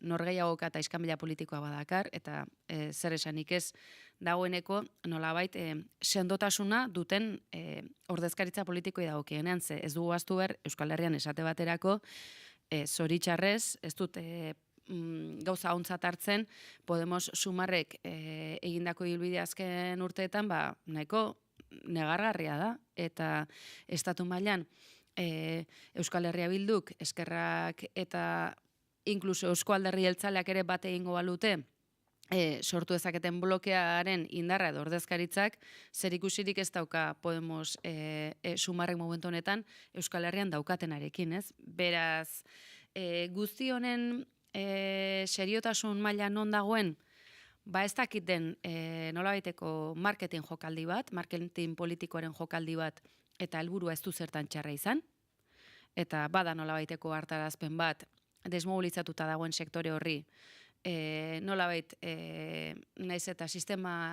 norgeiagoka eta iskanbila politikoa badakar, eta zer esanik ez dagoeneko nolabait sendotasuna duten ordezkaritza politikoi dagokienean, ze ez dugu ahaztu behar Euskal Herrian esate baterako, zoritxarrez, ez dut gauza ontzat hartzen, Podemos Sumarrek egindako ibilbide azken urteetan, nahiko negargarria da, eta estatu mailan Euskal Herria Bilduk, Eskerrak eta inkluso Eusko Alderdi Jeltzaleak ere bate egingo balute, sortu ezaketen blokearen indarra edo ordezkaritzak, zer ikusirik ez dauka Podemos Sumarrek momentu honetan Euskal Herrian daukatenarekin, ez? Beraz, guzti honen seriotasun maila non dagoen, ez dakiten nolabaiteko marketing jokaldi bat, marketing politikoaren jokaldi bat, eta helburua ez du zertan txarra izan, eta bada nolabaiteko hartarazpen bat desmobilizatuta dagoen sektore horri, nolabait, naiz eta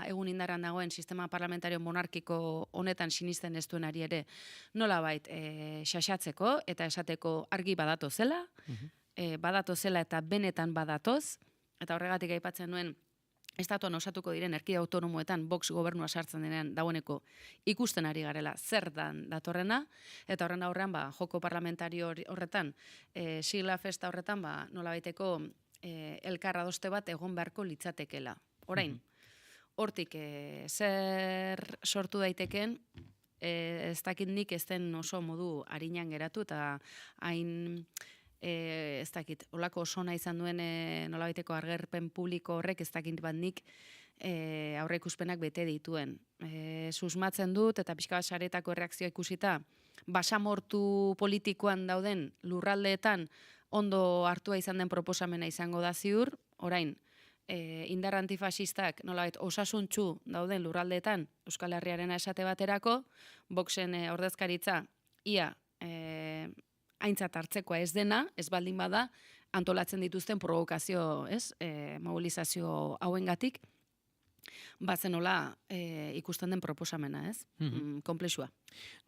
egun indarran dagoen sistema parlamentario monarkiko honetan sinisten ez duenari ere, nolabait xaxatzeko eta esateko argi badatozela, badatozela eta benetan badatoz, eta horregatik aipatzen nuen, estatuan osatuko diren erkide autonomoetan Vox gobernua sartzen denean dagoeneko ikusten ari garela zer dan datorrena, eta horren aurrean joko parlamentario horretan, sigla festa horretan nolabaiteko elkar adoste bat egon beharko litzatekela. Orain, hortik zer sortu daiteken, ez dakit nik ez den oso modu harinan geratu, eta hain ez dakit, olako osona izan duen nolabaiteko argerpen publiko horrek ez dakit bat nik aurreikuspenak bete dituen. Susmatzen dut, eta pixka bat saretako erreakzioa ikusita, basamortu politikoan dauden lurraldeetan ondo hartua izan den proposamena izango da ziur, orain, indar antifasistak nolabait osasuntsu dauden lurraldeetan Euskal Herriarena esate baterako, Voxen ordezkaritza ia aintzat hartzekoa ez dena, ez baldin bada, antolatzen dituzten provokazio, mobilizazio hauengatik, bazenola ikusten den proposamena, ez? Konplexua.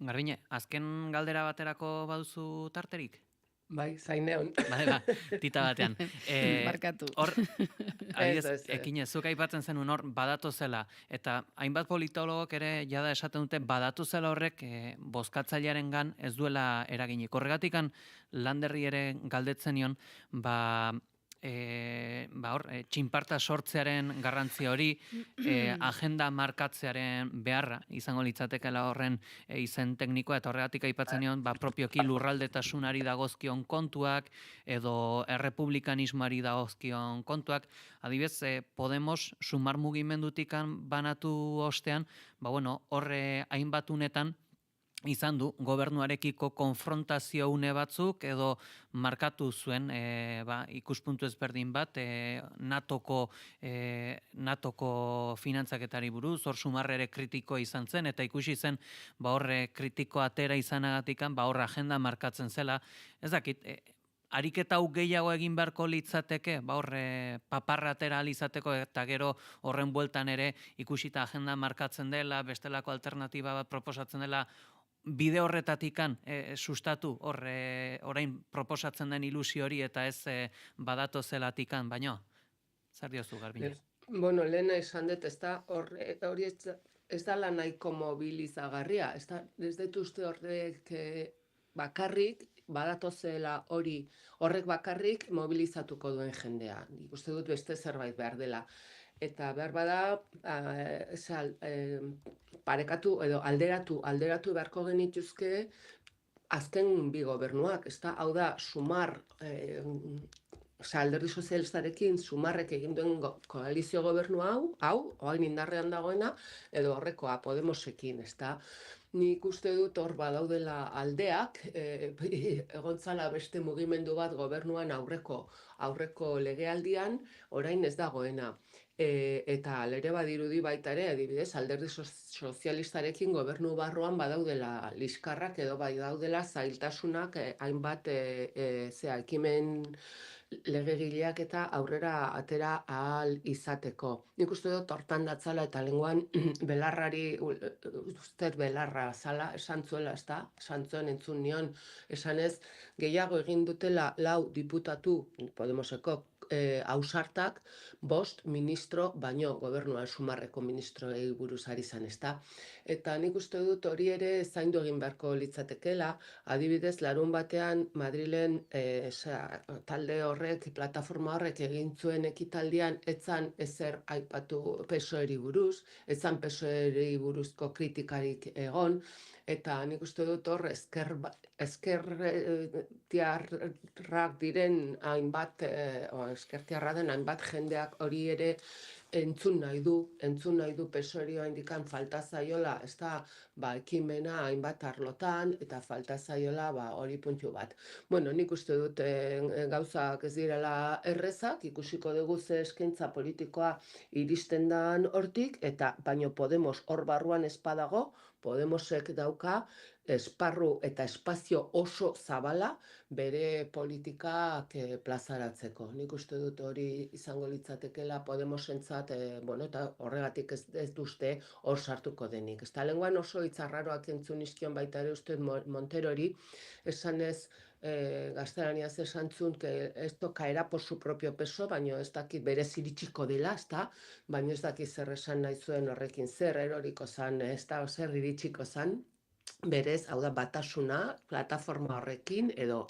Garbine, azken galdera baterako baduzu tarterik?
Bai, zaineon.
Tita batean.
Barkatu.
Hor, ekinez, zuk aipatzen zenuen hor, badatu zela, eta hainbat politologok ere jada esaten dute badatu zela horrek bozkatzailearen gan ez duela eraginik. Horregatikan Landerri ere galdetzen nion, txinparta sortzearen garrantzia hori, agenda markatzearen beharra, izango litzatekela horren izen teknikoa, eta horregatik aipatzen nion, propioki lurraldetasunari dagozkion kontuak, edo errepublikanismoari dagozkion kontuak. Adibidez, Podemos sumar mugimendutikan banatu ostean, horre hainbat unetan, izan du, gobernuarekiko konfrontazio une batzuk edo markatu zuen ikuspuntu ezberdin bat NATOko finantzaketari buruz, hor sumarrere kritiko izan zen, eta ikusi zen horre kritiko atera izanagatikan horre agenda markatzen zela. Ez dakit, ariketa hau gehiago egin beharko litzateke, horre paparra atera alizateko, eta gero horren bueltan ere ikusita agenda markatzen dela, bestelako alternatiba bat proposatzen dela, bide horretatikan sustatu orain proposatzen den ilusio hori eta ez badato zelatikan, baino, zer diozu, Garbine?
Bueno, lehena esan dut, hori ez dala nahiko mobilizagarria, ez dut uste horrek bakarrik, badatozela horrek bakarrik mobilizatuko duen jendea. Nik uste dut beste zerbait behar dela. Eta behar bada, parekatu edo alderatu beharko genituzke azken bi gobernuak. Hau da, sumar, alderdi sozialistarekin sumarrek egin duen koalizio gobernu hau, oain indarrean dagoena, edo horrekoa Podemosekin, ezta? Nik uste dut hor badaudela aldeak, egontzala beste mugimendu bat gobernuan aurreko legealdian, orain ez dagoena. Eta alere badirudi baita ere, adibidez, alderdi sozialistarekin gobernu barruan badaudela liskarrak edo daudela zailtasunak hainbat ekimen legegileak eta aurrera atera ahal izateko. Nik uste dut hortan datzala eta lenguan belarrari, ustez belarra zala, esan zuela, ez da? Esan zuen entzun nion, esanez, gehiago egin dutela 4 diputatu, Podemoseko, ausartak, 5 ministro, baino gobernuan sumarreko ministroei buruz ari zan, ez da? Eta nik uste dut hori ere zaindu egin beharko litzatekela, adibidez, larun batean Madrilen talde horrek, plataforma horrek egin zuen ekitaldian, etzan ezer aipatu PSOE-ri buruz, etzan PSOE-ri buruzko kritikarik egon, eta nik uste dut hor ezkertiarrak diren hainbat, ezkertiarra den hainbat jendeak hori ere entzun nahi du PSOE-ri indikan falta zaiola, ez da, ekimena hainbat arlotan, eta falta zaiola hori puntu bat. Bueno, nik uste dut gauzak ez direla errezak, ikusiko dugu ze eskaintza politikoa iristen dan hortik, eta baino Podemos hor barruan ez badago, Podemosek dauka esparru eta espazio oso zabala bere politikak plazaratzeko. Nik uste dut hori izango litzatekela Podemosentzat, eta horregatik ez duzte hor sartuko denik. Ez da, lenguan oso hitzarraroak entzun izkion baita ere uste Monterori, esanez gaztelaniaz esan zuen, que esto caerá por su propio peso, baina ez dakit berez iritsiko dela, ez da, baina ez dakit zer esan nahi zuen horrekin, zer eroriko zan, ez da, zer iritsiko zan, berez, hau da, batasuna, plataforma horrekin, edo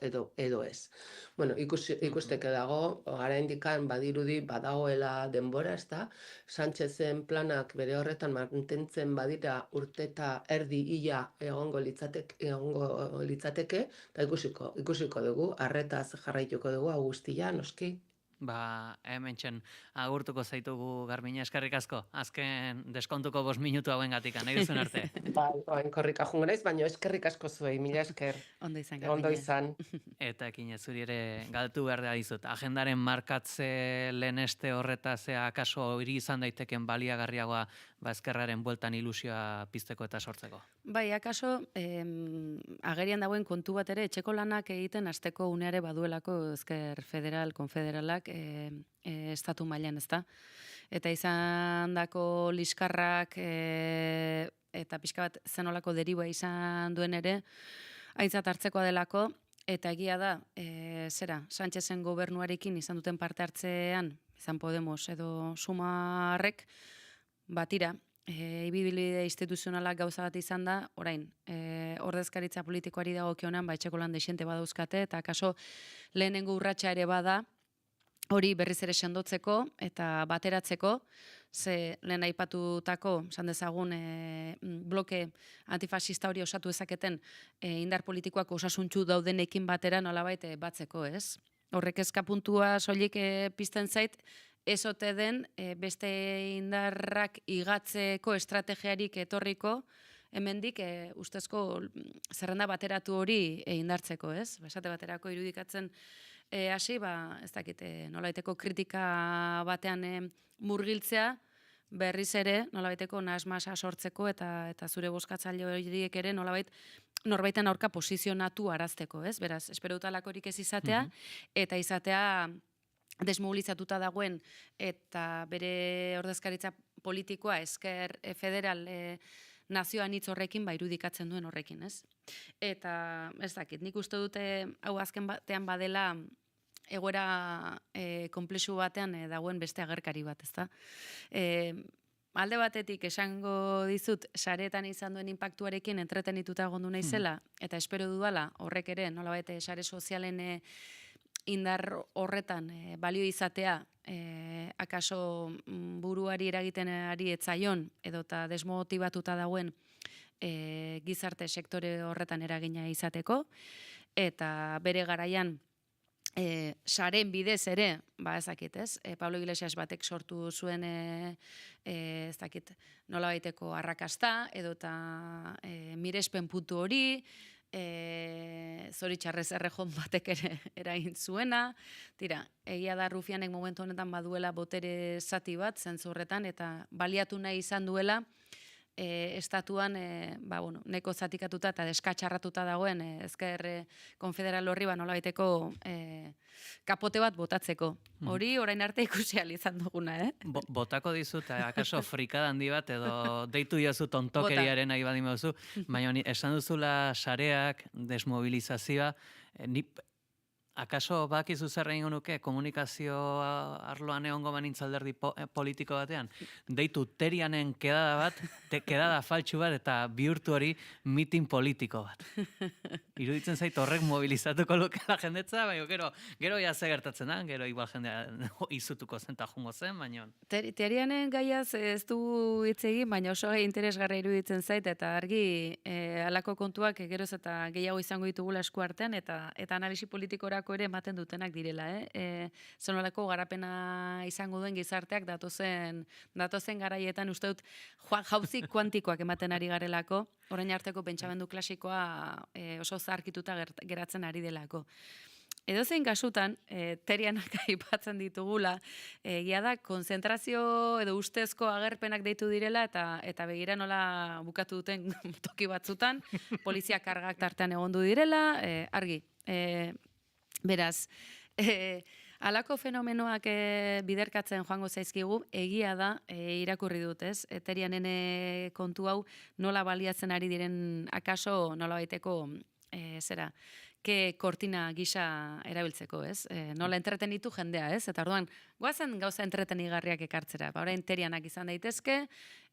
ez. Bueno, ikusteke dago, gara indikan badirudi badagoela denbora, ez da, Sánchezen planak bere horretan mantentzen badira urteta erdi ia egongo litzateke, eta ikusiko dugu, arretaz jarraituko dugu, guztia, noski.
Hementxen agurtuko zaitugu Garbiña, eskerrik asko. Azken deskontuko 5 minutu hauen gatik, nahi duzun arte.
Oain korrika jungo naiz, baina eskerrik asko zuei, mila esker.
Ondo izan, Garbiña.
Ondo izan.
Eta ekin zuri ere galtu behar da dizut. Agendaren markatze leheneste horretaz, akaso hiri izan daiteken baliagarriagoa ezkerraren bueltan ilusioa pizteko eta sortzeko.
Bai, akaso, agerian dagoen kontu bat ere, etxeko lanak egiten hasteko uneare baduelako ezker federal, konfederalak, estatu mailan, ezta? Eta izan dako liskarrak eta pixka bat zenolako deriba izan duen ere, aintzat hartzekoa delako, eta egia da, Sánchezen gobernuarekin izan duten parte hartzean, izan Podemos edo Sumarrek, batira, ibibide instituzionalak gauza bat izan da, orain, ordezkaritza politikoari dagokionean, etxeko lan dexente badauzkate, eta akaso lehenengo urratsa ere bada, hori berriz ere sendotzeko eta bateratzeko, ze lehen aipatutako, esan dezagun, bloke antifasista hori osatu ezaketen indar politikoak osasuntxu daudenekin batera nolabait batzeko, ez? Horrek eskapuntua soilik pizten zait, ez ote den beste indarrak igatzeko estrategiarik etorriko, hemendik ustezko zerrenda bateratu hori indartzeko, ez? Esate baterako irudikatzen hasi, ez dakit, nolabaiteko kritika batean murgiltzea, berriz ere, nolabaiteko nahasmasa sortzeko eta zure bozkatzaile horiek ere nolabait norbaiten aurka posizionatu arazteko, ez? Beraz, espero dutalakorik ez izatea, eta izatea desmobilizatuta dagoen eta bere ordezkaritza politikoa ezker federal nazioan hitz horrekin irudikatzen duen horrekin, ez? Eta ez dakit, nik uste dute hau azken batean badela egoera konplexu batean dagoen beste agerkari bat, ezta? Alde batetik esango dizut saretan izan duen inpaktuarekin entretenituta egondu naizela eta espero dudala horrek ere nolabait sare sozialen indar horretan balio izatea akaso buruari eragiten ari etzaion edota desmotibatuta dagoen gizarte sektore horretan eragina izateko eta bere garaian saren bidez ere, ezakit, ez? Pablo Iglesias batek sortu zuen ez dakit nola baiteko arrakasta edota mirespen puntu hori, zoritxarrez errejon batek ere eragin zuena. Tira, egia da Rufianek momentu honetan baduela botere zati bat zentzu horretan eta baliatu nahi izan duela estatuan neko zatikatuta eta deskatxarratuta dagoen ezker konfederal horri nola baiteko kapote bat botatzeko. Hori orain arte ikusi ahal izan duguna,
Botako dizut, akaso frikada handi bat edo deitu jozu tontokeriaren nahi badin duzu, baina esan duzula sareak, desmobilizazioa, akaso bakizu zer egingo nuke komunikazio arloan egongo banintz alderdi politiko batean, deitu terianen kedada bat, kedada faltsu bat eta bihurtu hori mitin politiko bat. Iruditzen zait horrek mobilizatuko lukela jendetza, baina gero ja ze gertatzen da, gero igual jendea izutuko zen eta jungo zen, baina...
Terianen gaiaz ez du hitz egin, baina oso interesgarra iruditzen zait eta argi halako kontuak geroz eta gehiago izango ditugula esku artean eta analisi politikorako ere ematen dutenak direla, zonolako garapena izango duen gizarteak datozen garaietan uste dut jauzi kuantikoak ematen ari garelako, orain arteko pentsamendu klasikoa oso zaharkituta geratzen ari delako. edozein kasutan, terianak aipatzen ditugula, egia da, konzentrazio edo ustezko agerpenak deitu direla, eta begira nola bukatu duten toki batzutan, polizia kargak tartean egondu direla, argi. Beraz, halako fenomenoak biderkatzen joango zaizkigu, egia da, irakurri dut, ez? Terianen kontu hau nola baliatzen ari diren akaso nola baiteko, ke kortina gisa erabiltzeko, ez? Nola entretenitu jendea, ez? Eta orduan, goazen gauza entretenigarriak ekartzera. Orain terianak izan daitezke,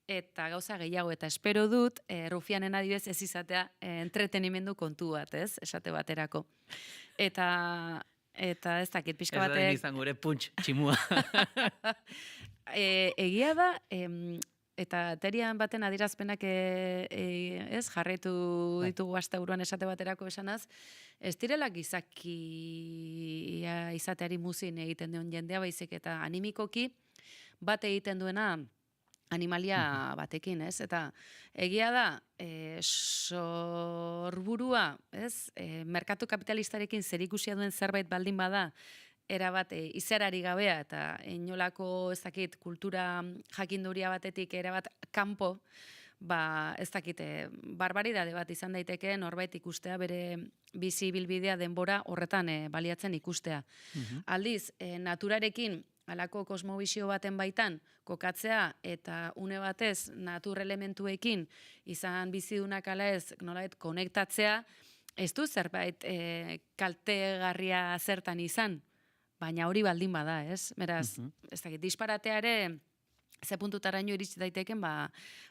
eta gauza gehiago, eta espero dut, rufianen adibidez ez izatea entretenimendu kontu bat, ez? Esate baterako. Eta ez dakit, pixka batek...
Ez da izan gure puntx, tximua.
Egia da, eta terian baten adierazpenak jarraitu ditugu asteburuan esate baterako esanaz, ez direla gizakia izateari muzin egiten duen jendea, baizik eta animikoki bat egiten duena animalia batekin, ez? Eta egia da, sorburua, ez? Merkatu kapitalistarekin zerikusia duen zerbait baldin bada, erabat izerari gabea eta inolako ez dakit kultura jakinduria batetik erabat kanpo, ez dakit barbaridade bat izan daiteke norbait ikustea bere bizi ibilbidea denbora horretan baliatzen ikustea. Aldiz, naturarekin halako kosmobizio baten baitan kokatzea eta une batez natur elementuekin izan bizidunak ala ez nolabait konektatzea, ez du zerbait kaltegarria zertan izan, baina hori baldin bada, ez? Beraz, ez dakit, disparatea ere ze puntutaraino iritsi daiteken,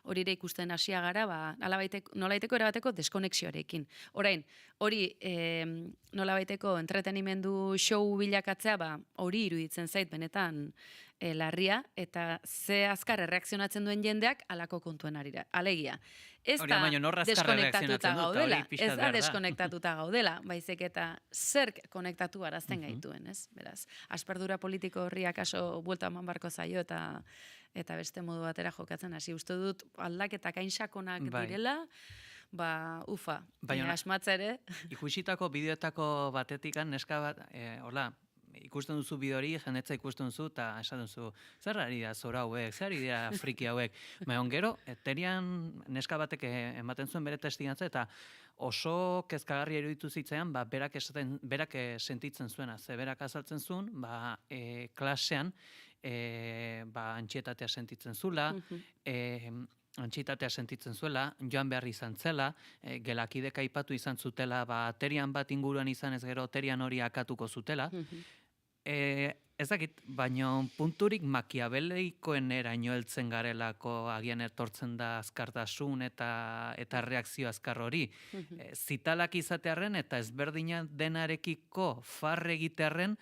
hori ere ikusten hasia gara, nolabaiteko erabateko deskonexioarekin. Orain, hori nolabaiteko entretenimendu show bilakatzea, hori iruditzen zait benetan larria, eta ze azkar erreakzionatzen duen jendeak halako kontuen arira. Alegia, ez da deskonektatuta gaudela, ez da deskonektatuta gaudela, baizik eta zerk konektatu arazten gaituen, ez? Beraz, asperdura politiko horri akaso buelta eman barko zaio eta beste modu batera jokatzen hasi. Uste dut aldaketak hain sakonak direla, ufa, asmatza ere.
Ikusitako bideotako batetik neska bat, hola, ikusten duzu bidori, jendetza ikusten duzu, eta esan duzu, zer ari da zora hauek, zer ari dira friki hauek. Baina gero, terian neska batek ematen zuen bere testigantza, eta oso kezkagarria iruditu zitzaian, berak sentitzen zuena, ze berak azaltzen zuen, klasean, antxietatea sentitzen zula, antxietatea sentitzen zuela, joan behar izan zela, gelakidek aipatu izan zutela, terian bat inguruan izan ez gero, terian hori akatuko zutela. Ez dakit, baina punturik makiabeleikoen eraino heltzen garelako agian etortzen da azkartasun eta reakzio azkar hori. Zitalak izatearren eta ezberdina denarekiko farre egitearren,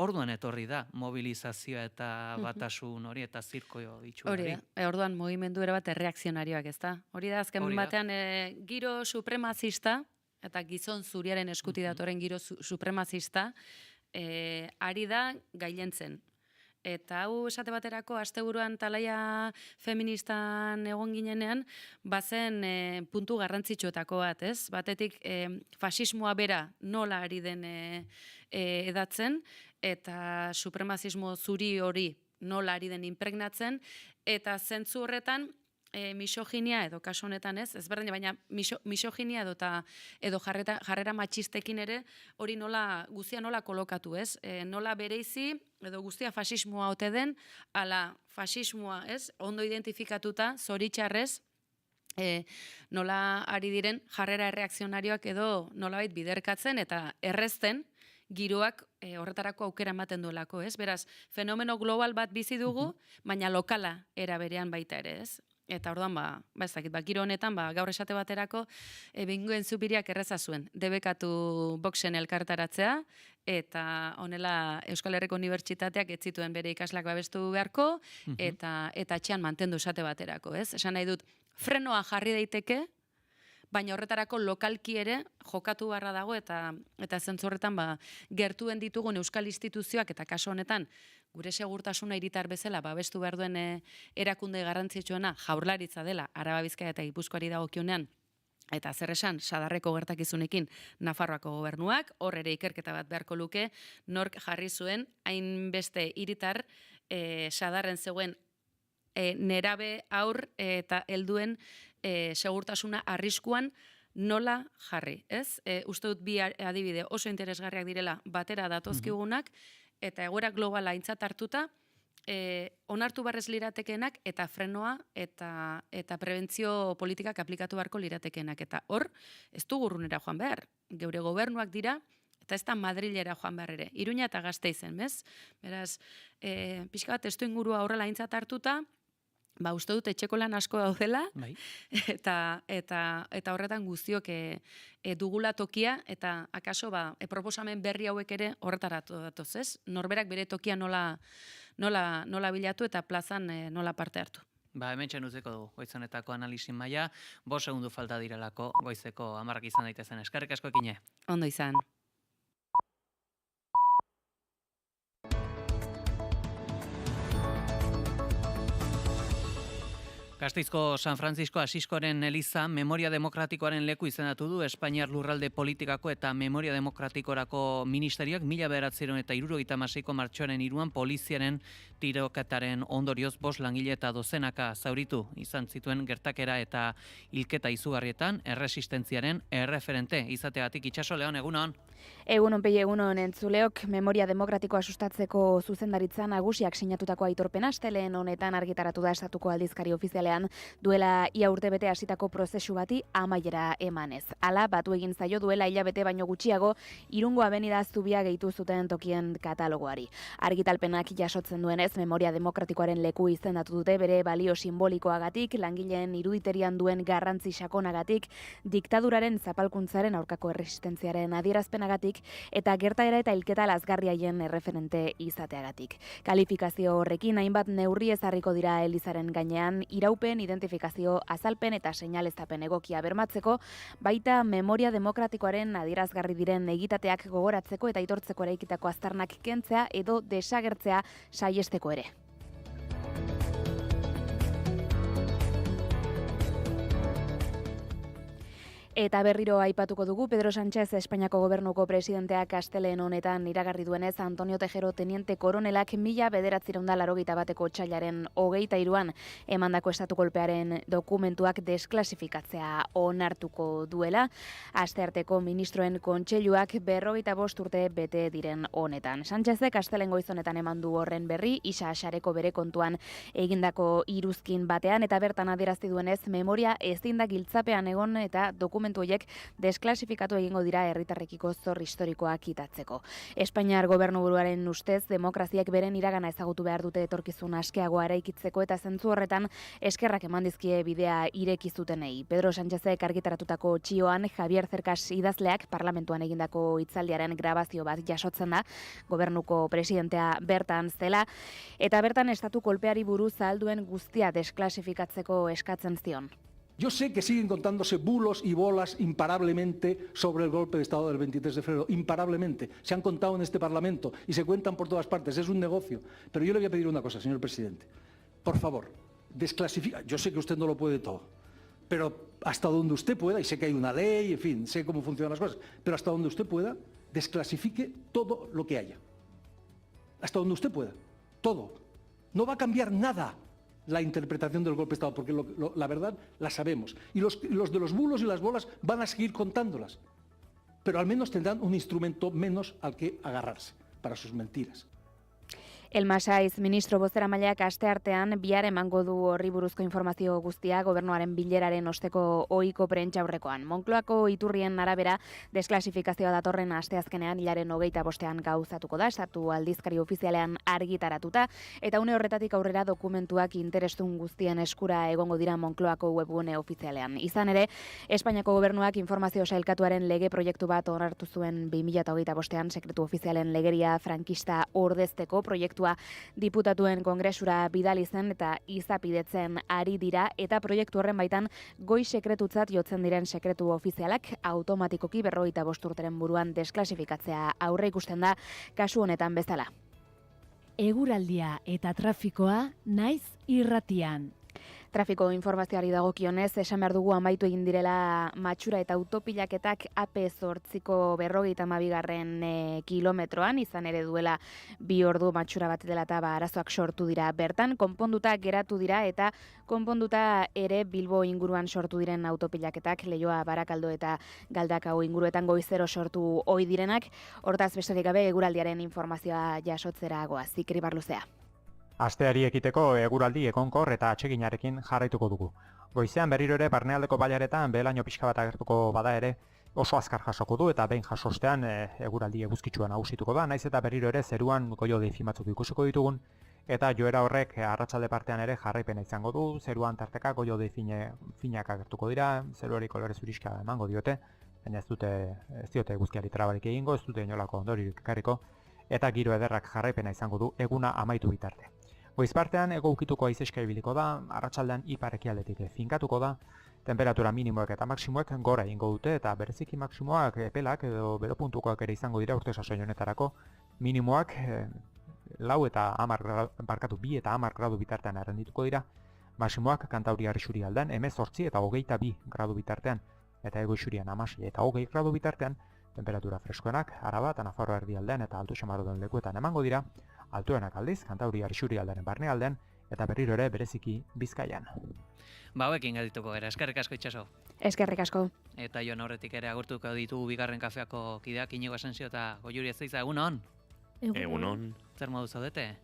orduan etorri da mobilizazioa eta batasun hori eta zirko itxu hori.
Orduan mugimendu ere bat erreakzionarioak, ez da? Hori da, azken batean giro supremazista, eta gizon zuriaren eskuti datorren giro supremazista, ari da gailentzen. Eta hau esate baterako asteburuan talaia feministan egon ginenean, bazen puntu garrantzitsuetako bat, ez? Batetik fasismoa bera nola ari den edatzen, eta supremazismo zuri hori nola ari den impregnatzen, eta zentzu horretan misoginia edo kasu honetan ez, ezberdin, baina misoginia edo jarrera matxistekin ere hori guztia nola kolokatu, ez? Nola bereizi edo guztia fasismoa ote den, ala fasismoa, ez? Ondo identifikatuta, zoritxarrez, nola ari diren jarrera erreakzionarioak edo nolabait biderkatzen eta errezten giroak horretarako aukera ematen duelako, ez? Beraz, fenomeno global bat bizi dugu, baina lokala era berean baita ere, ez? Eta orduan, ez dakit, giro honetan, gaur esate baterako, Bengoen Zupiriak erreza zuen, debekatu boxen elkartaratzea, eta honela Euskal Herriko Unibertsitateak ez zituen bere ikaslak babestu beharko, eta etxean mantendu esate baterako, ez? Esan nahi dut, frenoa jarri daiteke, baina horretarako lokalki ere jokatu barra dago, eta zentzu horretan gertuen ditugun euskal instituzioak, eta kasu honetan, gure segurtasuna hiritar bezala babestu behar duen erakunde garrantzitsuena Jaurlaritza dela, Araba, Bizkaia eta Gipuzkoari dagokionean, Eta zer esan, sadarreko gertakizunekin Nafarroako gobernuak, hor ere ikerketa bat beharko luke, nork jarri zuen, hainbeste hiritar sadarren zegoen nerabe aur eta helduen segurtasuna arriskuan nola jarri, ez? Uste dut bi adibide oso interesgarriak direla batera datozkigunak, eta egoera globala aintzat hartuta, onartu barrez liratekeenak eta frenoa eta prebentzio politikak aplikatu beharko liratekeenak. Eta hor, ez du urrunera joan behar. Geure gobernuak dira, eta ez da Madrilera joan behar ere. Iruña eta Gasteizen, bez? Beraz, pixka bat testu ingurua horrela aintzat hartuta, uste dut etxeko lan asko daudela, eta horretan guztiok dugula tokia, eta akaso proposamen berri hauek ere horretaratu datoz, ez? Norberak bere tokia nola bilatu eta plazan nola parte hartu.
Hemen txenuzeko dugu, goizonetako analizin maila, 5 segundu falta direlako, goizeko 10 izan daitezen. Eskerrik asko Ekine.
Ondo izan.
Gasteizko San Francisco Asiskoren Eliza Memoria Demokratikoaren leku izendatu du Espainiar Lurralde Politikako eta Memoria Demokratikorako Ministerioak 1976ko martxoaren 3 poliziaren tiroketaren ondorioz 5 langile eta dozenaka zauritu izan zituen gertakera eta hilketa izugarrietan erresistentziaren erreferente izateagatik. Itxaso Leon, egunon.
Egunon pei egunon entzuleok, Memoria Demokratikoa sustatzeko zuzendaritza nagusiak sinatutako aitorpena asteleen honetan argitaratu da estatuko aldizkari ofizialean duela ia urtebete hasitako prozesu bati amaiera emanez. Hala batu egin zaio duela hilabete baino gutxiago Irungo Avenida Zubia gehitu zuten tokien katalogoari. Argitalpenak jasotzen duenez Memoria Demokratikoaren leku izendatu dute bere balio simbolikoagatik, langileen iruditerian duen garrantzi sakonagatik, diktaduraren zapalkuntzaren aurkako erresistentziaren adierazpenagatik eta gertaera eta hilketa lazgarriaien erreferente izateagatik. Kalifikazio horrekin hainbat neurri ezarriko dira Elizaren gainean, iraupen, identifikazio, azalpen eta seinaleztapen egokia bermatzeko, baita Memoria Demokratikoaren adierazgarri diren egitateak gogoratzeko eta aitortzeko eraikitako aztarnak kentzea edo desagertzea saihesteko ere. Eta berriro aipatuko dugu, Pedro Sánchez Espainiako gobernuko presidenteak astelehen honetan iragarri duenez, Antonio Tejero teniente koronelak 1981 otsailaren 23an emandako estatu kolpearen dokumentuak desklasifikatzea onartuko duela. Astearteko ministroen kontseiluak 55 urte bete diren honetan. Sánchezek astelen goizonetan eman du horren berri, Isa Xareko bere kontuan egindako iruzkin batean, eta bertan adierazti duenez, memoria ezin da giltzapean egon eta dokumentu horiek desklasifikatu egingo dira herritarrekiko zor historikoak kitatzeko. Espainiar gobernuburuaren ustez, demokraziak beren iragana ezagutu behar dute etorkizun askeagoa eraikitzeko eta zentzu horretan eskerrak eman dizkie bidea ireki zutenei. Pedro Sánchezek argitaratutako txioan Javier Cercas idazleak parlamentuan egindako hitzaldiaren grabazio bat jasotzen da, gobernuko presidentea bertan zela, eta bertan estatu kolpeari buruz ahalduen guztia desklasifikatzeko eskatzen zion.
Yo sé que siguen contándose bulos y bolas imparablemente sobre el golpe de Estado del 23 de febrero, imparablemente. Se han contado en este Parlamento y se cuentan por todas partes, es un negocio. Pero yo le voy a pedir una cosa, señor presidente. Por favor, desclasifica. Yo sé que usted no lo puede todo, pero hasta donde usted pueda, y sé que hay una ley, en fin, sé cómo funcionan las cosas, pero hasta donde usted pueda, desclasifique todo lo que haya. Hasta donde usted pueda, todo. No va a cambiar nada la interpretación del golpe de Estado, porque la verdad la sabemos. Y los de los bulos y las bolas van a seguir contándolas, pero al menos tendrán un instrumento menos al que agarrarse para sus mentiras.
Elma Saiz, ministro bozeramaileak asteartean bihar emango du horri buruzko informazio guztia gobernuaren bileraren osteko ohiko prentsaurrekoan. Moncloako iturrien arabera desklasifikazioa datorren asteazkenean hilaren 25ean gauzatuko da, estatu aldizkari ofizialean argitaratuta, eta une horretatik aurrera dokumentuak interestun guztien eskura egongo dira Moncloako webgune ofizialean. Izan ere, Espainiako gobernuak informazio sailkatuaren lege proiektu bat onartu zuen 2025ean sekretu ofizialen legeria frankista ordezteko proiektua diputatuen kongresura bidali zen eta izapidetzen ari dira, eta proiektu horren baitan goi sekretutzat jotzen diren sekretu ofizialak automatikoki 55 urteren buruan desklasifikatzea aurre ikusten da kasu honetan bezala.
Eguraldia eta trafikoa naiz irratian.
Trafiko informazioari dagokionez, esan behar dugu amaitu egin direla matxura eta autopilaketak AP8ko 52. Kilometroan, izan ere duela 2 ordu matxura bat dela eta arazoak sortu dira bertan, konponduta geratu dira eta konponduta ere Bilbo inguruan sortu diren autopilaketak, Leioa, Barakaldo eta Galdakao inguruetan goizero sortu ohi direnak, hortaz besterik gabe eguraldiaren informazioa jasotzera goaz, Ikri Barluzea.
Asteari ekiteko eguraldi egonkor eta atseginarekin jarraituko dugu. Goizean berriro ere barnealdeko bailaretan behelaino pixka bat agertuko bada ere oso azkar jasoko du eta behin jasostean eguraldi eguzkitsuan nagusituko da, naiz eta berriro ere zeruan goio-deifi batzuk ikusiko ditugun eta joera horrek arratsalde partean ere jarraipena izango du, zeruan tarteka goio-deifi finak agertuko dira, zeruari kolore zuriska emango diote, baina ez diote eguzkiari trabarik egingo, ez dute inolako ondoriorik ekarriko eta giro ederrak jarraipena izango du eguna amaitu bitarte. Goizpartean ego ukituko haizeska ibiliko da, arratsaldean ipar-ekialdetik finkatuko da, temperatura minimoek eta maksimoek gora egingo dute eta bereziki maksimoak epelak edo beropuntukoak ere izango dira urte sasoi honetarako, minimoak 2 eta 10 gradu bitartean errendituko dira, maksimoak Kantauri Isurialdean 18 eta 22 gradu bitartean eta Hego Isurian 16 eta 20 gradu bitartean, temperatura freskoenak Araba eta Nafarroa erdialdean eta Alto Xamarroden lekuetan emango dira, altuenak aldiz Kantauri Isurialdearen barnealdean eta berriro ere bereziki Bizkaian.
Ba, hauekin gadituko gara, eskerrik asko Itxaso.
Eskerrik asko.
Eta joan aurretik ere agurtuko ditugu bigarren kafeako kideak Inigo Asensio eta Goiuri Ezeiza, egunon?
Egunon.
Zer modu zaudete?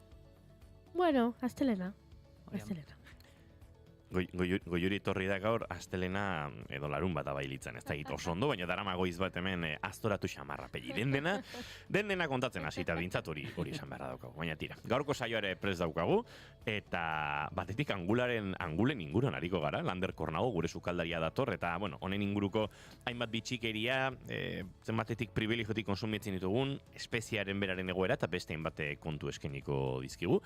Bueno, astelena. Goiuri etorri da gaur astelena edo larun bat abailitzen, ez da egit oso ondo, baina darama goiz bat hemen aztoratu xamarra pegi. Den dena kontatzen hasita bintzat hori esan beharra daukagu. Baina tira, gaurko saioare prest daukagu, eta batetik angulen inguruan hariko gara, Lander Kornago gure sukaldaria dator, eta bueno, honen inguruko hainbat bitxikeria, zenbatetik privilegiotik konsumitzen ditugun, espeziaren beraren egoera, eta beste hainbat kontu eskeniko dizkigu.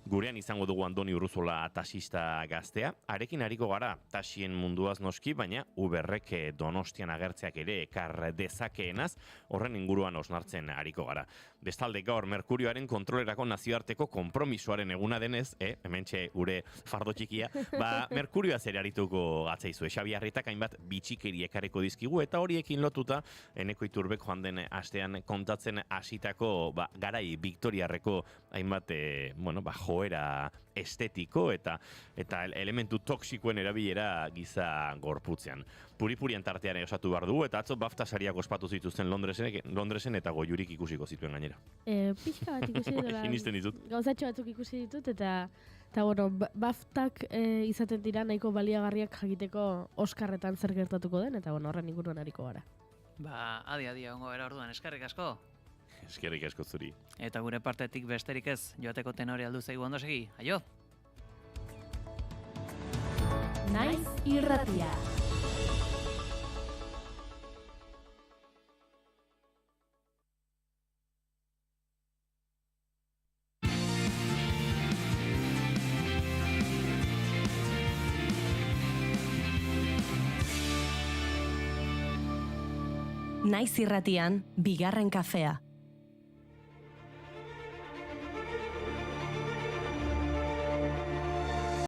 Gurean izango dugu Andoni Urruzola taxista gaztea, arekin hariko gara taxien munduaz noski, baina Uberrek Donostian agertzeak ere ekar dezakeenaz, horren inguruan osnartzen hariko gara. Bestalde gaur Merkurioaren kontrolerako nazioarteko konpromisoaren eguna denez, hementxe gure fardo txikia, Merkurioa zer arituko gatzaizu, Xabi Arrietak hainbat bitxikeri ekarriko dizkigu, eta horiekin lotuta, Eneko Iturbek joan den astean kontatzen hasitako garai Viktoriarreko hainbat, joera estetiko eta elementu toksikoen erabilera giza gorputzean. Puri-purian tartean osatu behar dugu, eta atzo BAFTA sariak ospatu zituzten Londresen eta Goiurik ikusiko zituen gainera. Pixka bat ikusi dela. Sinisten ditut. Gauzatxo batzuk ikusi ditut, eta bueno, BAFTak izaten dira nahiko baliagarriak jakiteko Oskarretan zer gertatuko den, eta bueno, horren inguruan hariko gara.
Adi, ongo era orduan, eskerrik asko.
Eskerrik asko zuri.
Eta gure partetik besterik ez, joateko tenori aldu zaigu ondo segi. Aio!
Naiz irratia.
Naiz irratian, bigarren kafea.